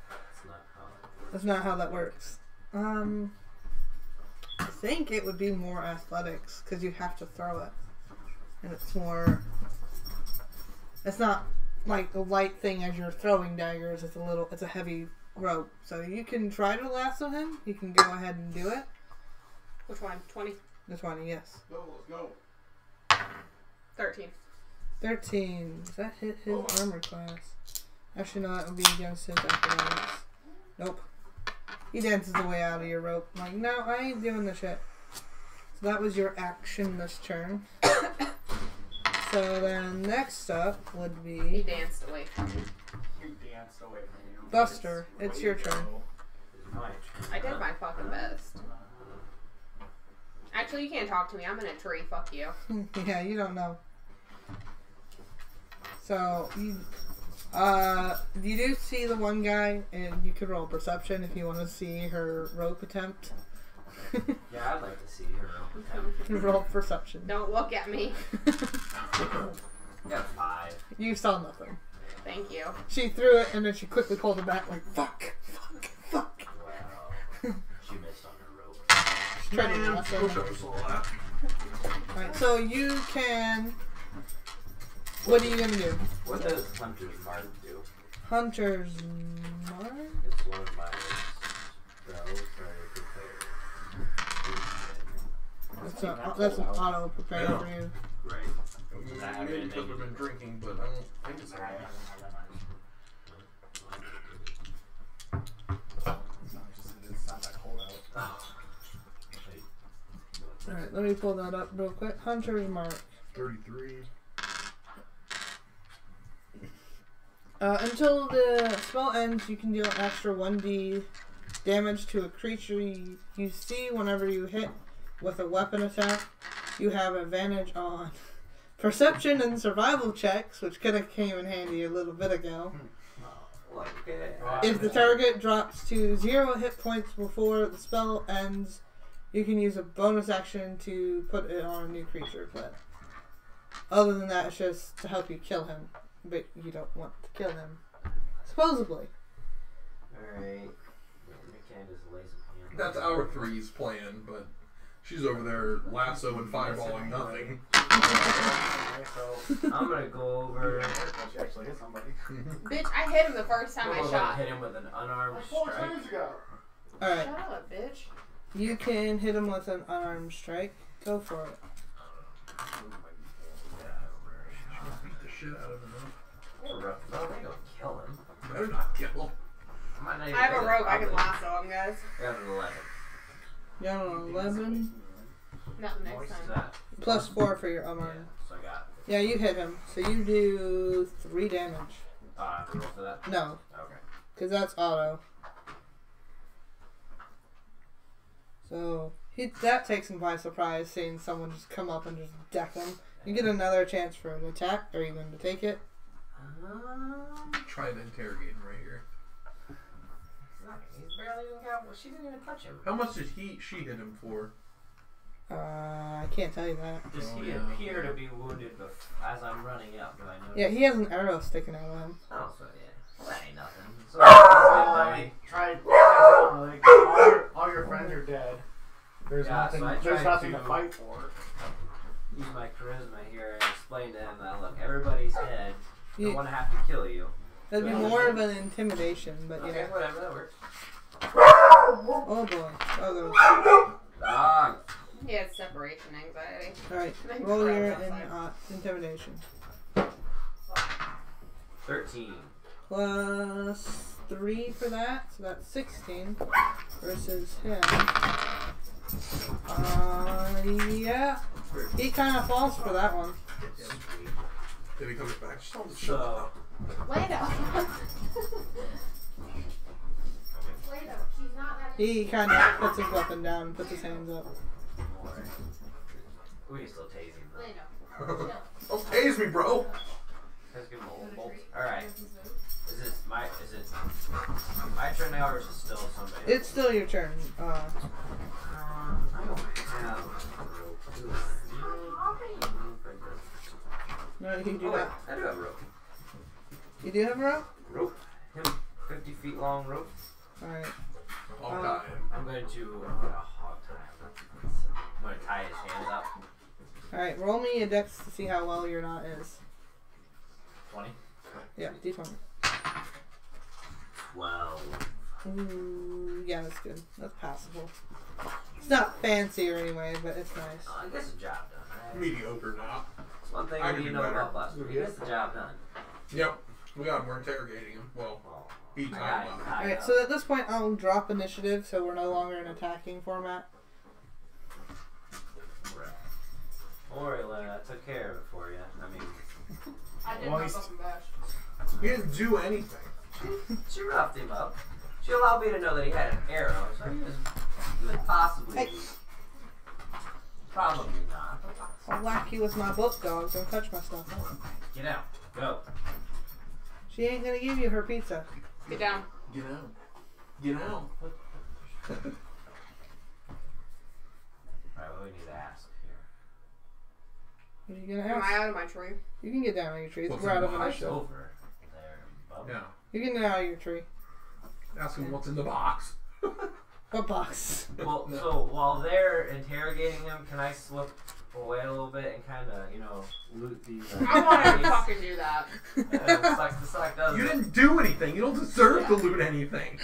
That's not how. That's not how that works. I think it would be more athletics because you have to throw it, and it's more. It's not like the light thing as you're throwing daggers. It's a heavy rope, so you can try to lasso him. You can go ahead and do it. Which one? 20? The 20, yes. Go, let's go. 13. 13. Does that hit his armor class? Actually, no, that would be against his acrobatics. Nope. He dances the way out of your rope. I'm like, no, I ain't doing this shit. So that was your action this turn. So then next up would He be danced away from me. You danced away from you. Buster. It's your turn. It's my turn. I did my fucking best. Actually, you can't talk to me. I'm in a tree. Fuck you. Yeah, you don't know. So you do see the one guy, and you could roll perception if you want to see her rope attempt. Yeah, I'd like to see her attempt. Roll perception. Don't look at me. Got 5. You saw nothing. Thank you. She threw it, and then she quickly pulled it back, like fuck, fuck, fuck. Wow. She missed on her rope. She's trying to lasso Push him. up a lot. Alright, so you can. What are you gonna do? What does Hunter's Mark do? Hunter's mark. It's one of my spells for prepare. That's an auto prepare for you. Great. Maybe because we've been drinking, but I don't think it's alright. It's not that cold out. Alright, let me pull that up real quick. Hunter's mark. 33. Until the spell ends, you can deal an extra 1d damage to a creature you see whenever you hit with a weapon attack. You have advantage on perception and survival checks, which kind of came in handy a little bit ago. If the target drops to 0 hit points before the spell ends, you can use a bonus action to put it on a new creature. But other than that, it's just to help you kill him. But you don't want to kill him. Supposedly. Alright. Candace lays a hand. That's our 3's plan, but she's over there lasso and fireballing nothing. So, I'm gonna go over. she actually hit somebody. Bitch, I hit him the first time I We'll shot. hit him with an unarmed Like 4 strike. times ago. Alright, Shut up, bitch. you can hit him with an unarmed strike. Go for it. Beat the shit out of him. No, they don't kill him. Better not kill him. I might not even I have a get rope. I can it. lasso him, guys. I got an 11. You got an 11 Not the What's next time. that? plus 4 for your Yeah, unarmed. so I got. Yeah, you hit him. So you do 3 damage. I have to roll for that? No, Okay. because that's auto. So that takes him by surprise, seeing someone just come up and just deck him. You get another chance for an attack. Are you going to take it? Try to interrogate him right here. He's barely even got. Well, she didn't even touch him. How much did she hit him for? I can't tell you that. Does Oh, he yeah. appear to be wounded as I'm running up? Do I know? Yeah, he has an arrow sticking out of him. Oh, so yeah. Well, that ain't nothing. So, Try like all your friends are dead. There's Yeah, nothing. so I There's tried nothing to to- fight for. use my charisma here and explain to him that look, everybody's dead. I You- don't want to have to kill you. That'd be more of an intimidation, but Okay, yeah. whatever, that works. Oh boy. Oh, Dog. He had separation anxiety. alright. Then Roll crows your outside. intimidation. 13. Plus 3 for that, so that's 16 versus him. Yeah. He kind of falls for that one. Then he comes back. Just tell him to shut So, up. Play-Doh. Play-Doh. She's not that. He kind of puts his weapon down and puts his hands up. we can still tase him. though. Play-Doh. Don't tase me, bro. Let's give him a little bolt. Alright. Is it my turn now or is it still somebody? It's still your turn. I don't have No, you do Oh, wait, not. I do have rope. You do have a rope? Rope. Him, 50 feet long rope. Alright. I'll die. I'm going to hog tie him. I'm going to tie his hands up. Alright, roll me a dex to see how well your knot is. 20. Yeah, d20. 12. Ooh, yeah, that's good. That's passable. It's not fancy or anyway, but it's nice. I guess the job done, right? Mediocre not. That's one thing I we could need to do know better. about Buster. He gets the job done. Yep. We got him. We're interrogating him. Well, Well, he I got tied him him up. tied Alright, up. so at this point I'll drop initiative so we're no longer in attacking format. Don't worry, Lynn, I took care of it for you. I mean, I did Well, my he's- fucking best. He didn't do anything. she roughed him up. She allowed me to know that he had an arrow, so he was possibly. Hey. Probably not. I'll whack you with my book, dog. Don't touch my stuff. Get out. Go. She ain't gonna give you her pizza. Get down. Get out. Get out. Alright, what do we need to ask here? What are you gonna Am I ask? out of my tree? You can get down on your tree. What's We're out in of the It's initiative. over there, bub. Yeah. You can get down on your tree. Ask him what's in the box. What box? Well, No. so while they're interrogating him, can I slip away a little bit and kind of, loot these? I wanted to fucking do that. Suck does You it. didn't do anything. You don't deserve to loot anything.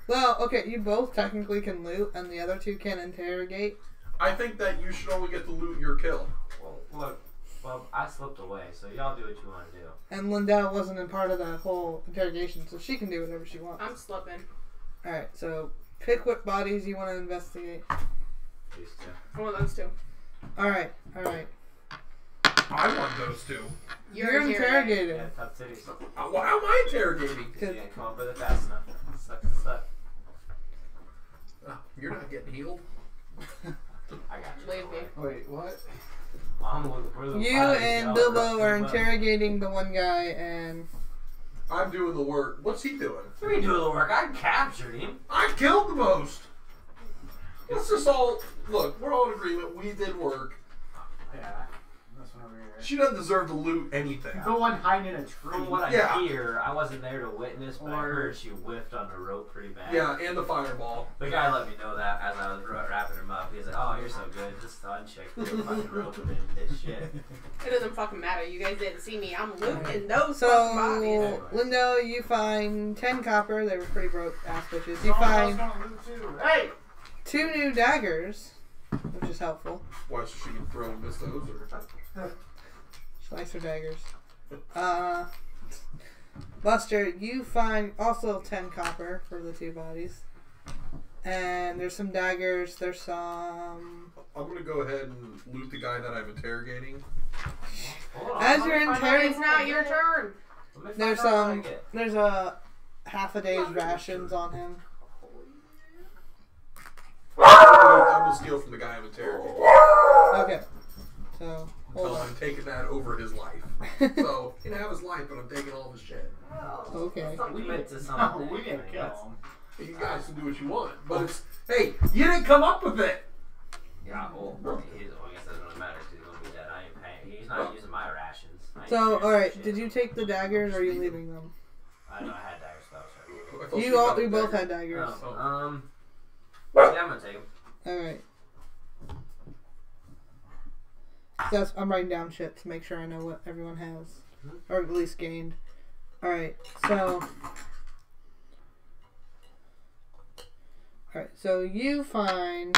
Well, okay, you both technically can loot, and the other two can interrogate. I think that you should only get to loot your kill. Well, look, I slipped away, so y'all do what you want to do. And Lindell wasn't in part of that whole interrogation, so she can do whatever she wants. I'm slipping. Alright, so pick what bodies you want to investigate. These two. One of those two. Alright. I want those two. You're interrogated. Yeah, tough titties. Well, how am I interrogating? You ain't come up with it fast enough. Suck. You're not getting healed. I got you. Leave me. Wait, what? We're You and Bilbo are interrogating the one guy, and I'm doing the work. What's he doing? You ain't doing the work. I captured him. I killed the most. Let's just all look. We're all in agreement. We did work. Yeah, this one over here. She doesn't deserve to loot anything. The one hiding in a tree. From what I Yeah. hear, I wasn't there to witness, but I Or- heard she whiffed on the rope pretty bad. Yeah, and the fireball. The guy let me know that as I was wrapping him up. He's like, "Oh, you're so good. Just uncheck the fucking rope and it's shit." It doesn't fucking matter. You guys didn't see me. I'm looting those so fucking bodies. Lindell, you find 10 copper. They were pretty broke ass bitches. You Someone else find gonna loot too. Hey! 2 new daggers, which is helpful. Why, so she can throw and miss those? Or? Slicer daggers. Buster, you find also 10 copper for the 2 bodies. And there's some daggers. There's some. I'm gonna go ahead and loot the guy that I'm interrogating. Hold on, As let you're me find out It's interrogating, not your turn. Let me find there's out what I some. get. There's a half a day's rations on him. I'm gonna steal from the guy I'm interrogating. Okay. So hold So on. I'm taking that over his life. So he can have his life, but I'm taking all of his shit. Okay. We meant to No, something. we didn't kill That's- him. You guys can do what you want, but it's hey, you didn't come up with it. Yeah, well, he's, I guess that doesn't matter because he's gonna be dead. I ain't paying. He's not using my rations. I ain't So, sharing alright, shit. did you take the daggers or are you leaving them? I know I had dagger spells. Right? I thought You both had daggers. Oh, yeah, I'm gonna take him. Alright. I'm writing down shit to make sure I know what everyone has. Or at least gained. Alright, so... Alright, so you find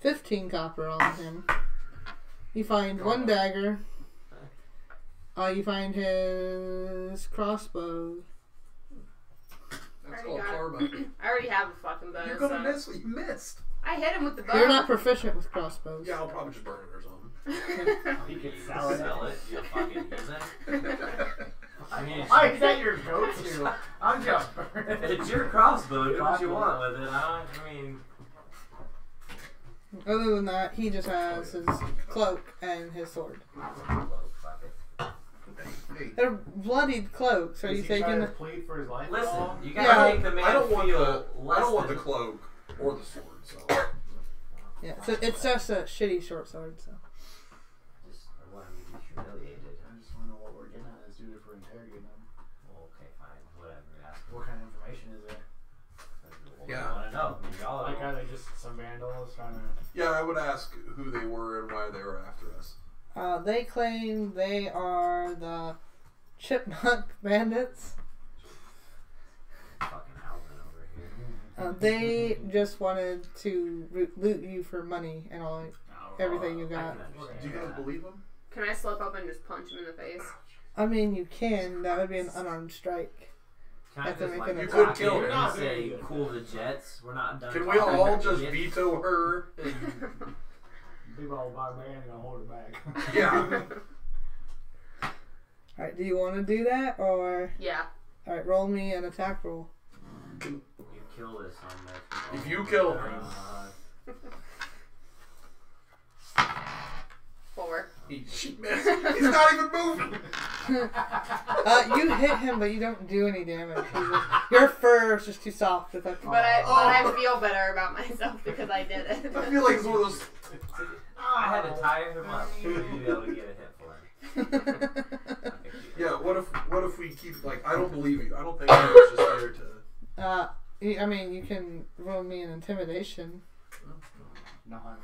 15 copper on him. You find 1 dagger. You find his crossbow. That's Already called got it. karma. I already have a fucking bow. You're gonna so. miss what you missed. I hit him with the bow. You're not proficient with crossbows. Yeah, I'll probably just burn it or something. He could You sell it. Sell it. You fucking use it. I mean, Why is that your go-to? I'm just burning. it's your crossbow. Do what you want with it. I mean, Other than that, he just has his cloak and his sword. fuck it. Hey, They're bloodied cloaks. Are Is you he taking trying the... to plead for his life? Listen, at all? you gotta Yeah, make the man I don't want feel the less I don't want the than- cloak or the sword. So Yeah, so it's just a shitty short sword, so... Just, I want him to be humiliated. I just want to know what we're getting at as dude if we're interrogating him. Well, okay, fine, whatever. Ask him. What kind of information is there? Yeah. I want to know. I mean, y'all Like, are they just some vandals trying to... yeah, I would ask who they were and why they were after us. They claim they are the Chipmunk Bandits. fucking Alvin over here. They just wanted to loot you for money and all everything you I got. can understand Do you guys that. believe him? Can I slip up and just punch him in the face? I mean, you can. That would be an unarmed strike. Can I Have to just make like an You walk could attack. kill in her. and Not say, very good. cool the jets? We're not done. Can we talking all about just yet. veto her? And, Big old barbarian gonna hold it back. yeah. Alright, do you want to do that? Or... Yeah. Alright, roll me an attack roll. You kill this on that. If you kill her. 4. She missed. He's not even moving. You hit him, but you don't do any damage. Your fur is just too soft to touch. But I feel better about myself because I did it. I feel like it's one of those. I had to tire him up to be able to get a hit for him. Yeah. What if we keep like? I don't believe you. I don't think I was just there to. I mean, you can roll me an intimidation. No, I'm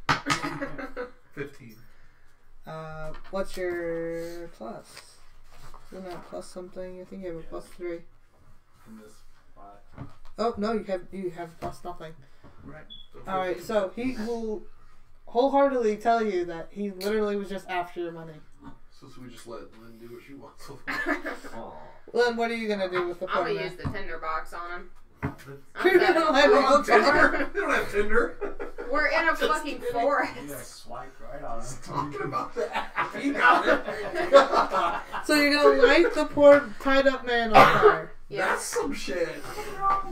gonna do that. 15. What's your plus? Isn't that plus something? I think you have a plus 3. From this spot. Oh no, you have plus nothing. Right. All right, so he will wholeheartedly tell you that he literally was just after your money. So we just let Lynn do what she wants. Oh. Len, what are you gonna do with the I'm poor gonna man? use the tinder box on him. You're gonna let him We're on on fire? Tinder. We don't have Tinder. We're in a fucking You forest. just swiped right on him. Talking about that. He got it. So you're gonna light the poor tied up man on fire. Yeah. That's some shit.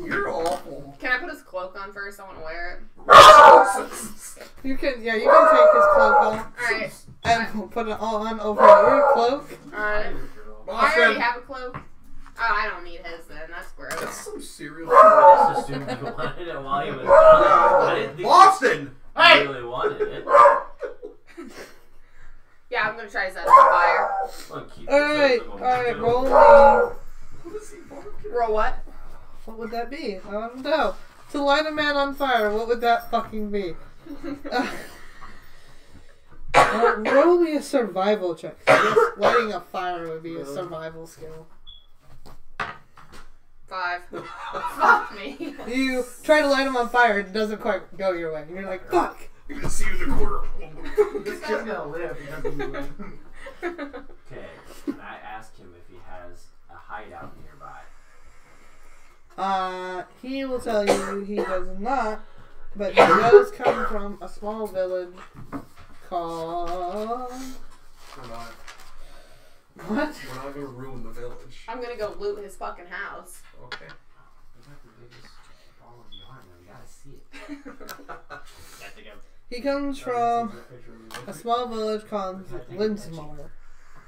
You're awful. Can I put his cloak on first? I want to wear it. You can take his cloak off Alright. and put it on over your cloak. Alright. I Boston. already have a cloak. Oh, I don't need his then. That's That's gross. some serial. I just assumed you wanted it while he was gone. I didn't think Boston. you really wanted it. Yeah, I'm gonna try to set it on fire. Look, keep Alright, this alright, roll me. What is he barking? Roll what? What would that be? I don't know. To light a man on fire, what would that fucking be? Roll me a survival check. I guess lighting a fire would be a survival skill. 5. Fuck me. You try to light him on fire, it doesn't quite go your way. And you're like, fuck! You're gonna see you in the corner. This guy's gonna live because of you. Okay, and I asked him if he has a hideout nearby. He will tell you he does not, but he does come from a small village called... We're not. What? We're not gonna ruin the village. I'm gonna go loot his fucking house. Okay. It's like the biggest ball of yarn, we gotta see it. He comes from a small village called Linsmore.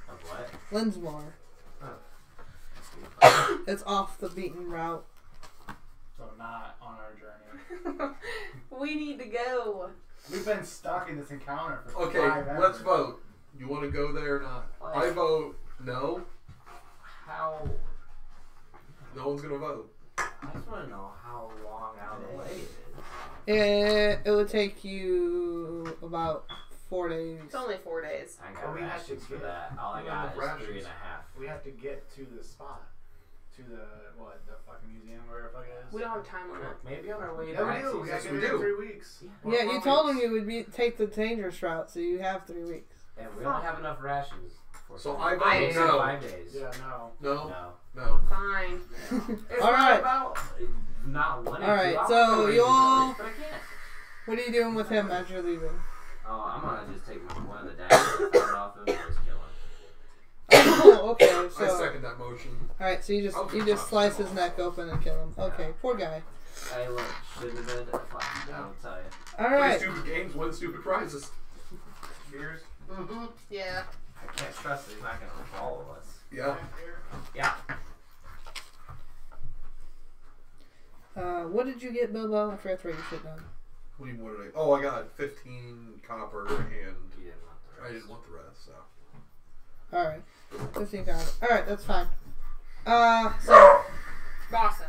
Of what? Linsmore. It's off the beaten route. We need to go. We've been stuck in this encounter for Okay, 5 hours. let's vote. You want to go there or not? I Like, vote no. how? No one's gonna vote. I just want to know how long out of the way it is. It would take you about 4 days. It's only 4 days. I Well, got we have rations to for get- that. All I we got have is rations. 3.5. We have to get to the spot. To the, the fucking museum, where the fuck it is. We don't have time limit. Maybe on our way Yeah, back. we do. We Yes, gotta we get it in do. 3 weeks. Yeah, you told him you would take the dangerous route, so you have 3 weeks. And we don't have enough rations. For So 5 I days. vote no. 5 days. Yeah, no. No, No. no. Fine. It's All not right. about not wanting All to. right, I so wanna raise you'll- the village, but I can't. What are you doing with him as you're leaving? Oh, I'm gonna just take one of the daggers, throw it off him, and just kill him. Oh, okay. I So, second that motion. all right. So you just slice his neck open and kill him. Okay, poor guy. Hey, look, shouldn't have been. I'll tell you. All Play right. stupid games, win stupid prizes. Beers? Mm-hmm. Yeah. I can't trust that he's not gonna follow us. Yeah. Yeah. What did you get, Bilbo? I forgot to write your shit down. What do you want to? Oh, I got 15 copper and You didn't want the I rest. didn't want the rest. So All right. 15 cards. All right, that's fine. So Boston.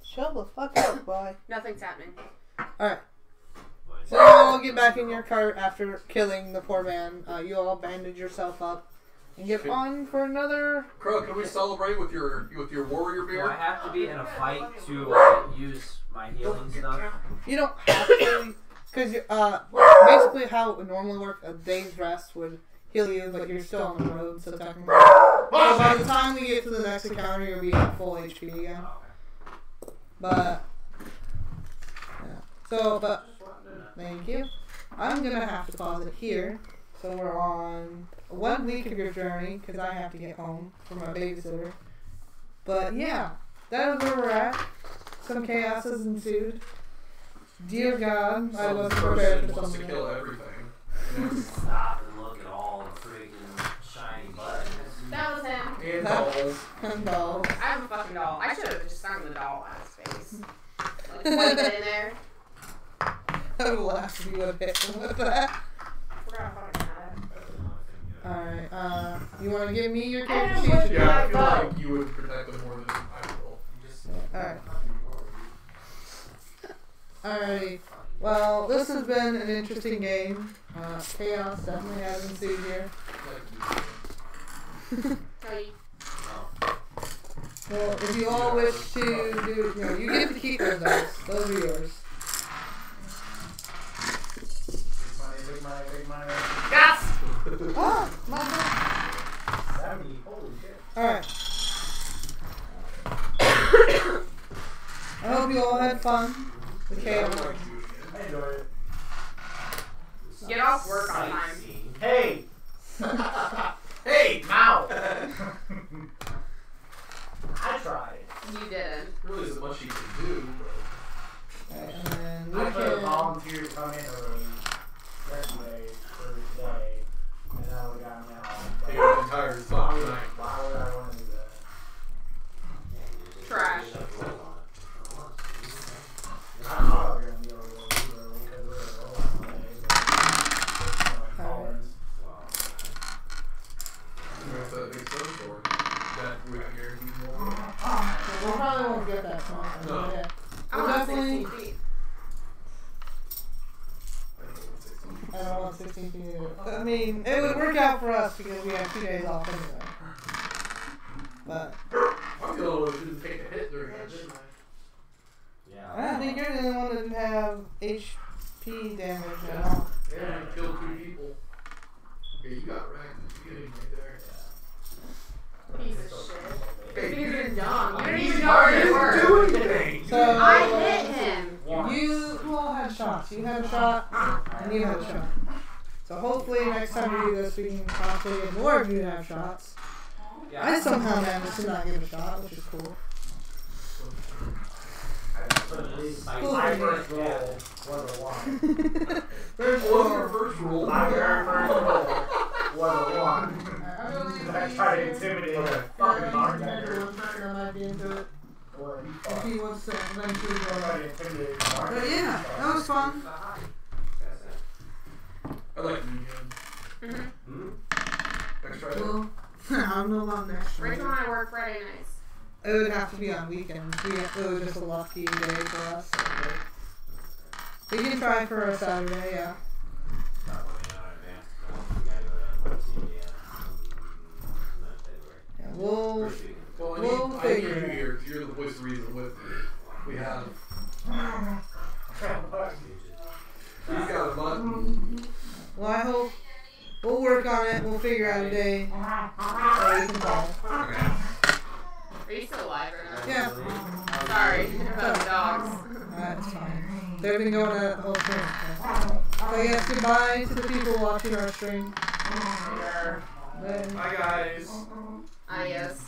chill the fuck out, boy. Nothing's happening. All right. But- So you all get back in your cart after killing the poor man. You all bandage yourself up and get on for another. Crow, can we celebrate with your warrior Do I beer? have to be in a fight to use my healing stuff? You don't have to, because basically how it would normally work, a day's rest would heal you, but you're still on the road, so technically. So by the time we get to the next encounter, you'll be at full HP again. Okay. But yeah. So, but thank you. I'm gonna have to pause it here. So we're on 1 week of your journey because I have to get home for my babysitter. But yeah, that is where we're at. Some chaos has ensued. Dear God, I wasn't prepared for Person wants to something. kill everything. Stop and look at all the freaking shiny buttons. That was him. And That- dolls. No. I have a fucking doll. I should have just stung the doll out of his face. Like, put it in there. I would laugh if you would have hit him with that. Forgot I fucking had it. Alright, you want to give me your I character don't sheet? Yeah, I feel like you would protect them more than I will. Alright. Alrighty. Well, this has been an interesting game. Chaos definitely has ensued here. Hey. Well, if you all wish to do, you get to keep those dice. Those are yours. Big money, big money. Gas! Ah, my bad. 70, holy shit. Alright. I hope you all had fun. The chaos. I enjoyed it. Get off work on time. Sightseeing. Hey! Hey! Ow! I tried. You didn't. Really isn't much you can do, Alright, and then I we put a can. volunteer to come in early yesterday for today, and now we got me out. but take an entire spot tonight. Why would I want to do that? Trash. I thought we were going to be able to go early because we're going to roll on Monday, but Collins. With the big snowstorm that we got guaranteed more. We probably won't get that far. No. Yeah. I'm We'll on definitely. 16 feet. I don't want 16 feet either. I mean, it would work out for us because we have 2 days off anyway. But I'm the only one who didn't take a hit during that, didn't I? Yeah. I think you're the only one that didn't have HP damage at all. Yeah, I killed 2 people. Okay, you got wrecked at the beginning right there. Piece of shit. Hey, You're even dumb. You didn't He's even know not where you even were. do anything. So I hit him. you all had shots. You had a shot, and you had a shot. So hopefully next time we do this, we can possibly get more of you to have shots. I somehow managed to not get a shot, which is cool. My first roll was a 1. First What was your roll. first roll? My very first roll was a 1. I tried to intimidate a fucking bartender. I might be into it. What? if he wants to eventually go. Somebody intimidated the market. But yeah, that was fun. I like medium. Mm-hmm. Next Friday. Well, I'm no longer next Rachel and I work Friday nights. It would have to be on weekends. It was just a lucky day for us. We can try for a Saturday, yeah. Not really in advance. We gotta go to West February. Yeah, we'll. First weekend. Well, We'll I need figure you it here. You're the voice of reason with me. We have. He's got a button. Well, I hope we'll work on it. We'll figure out a day that we can call. Okay. Are you still alive or not? Yeah. Sorry about the dogs. That's fine. They've been going at it the whole stream. So I guess goodbye to the people watching our stream. Sure. Bye. Bye, guys. Adios.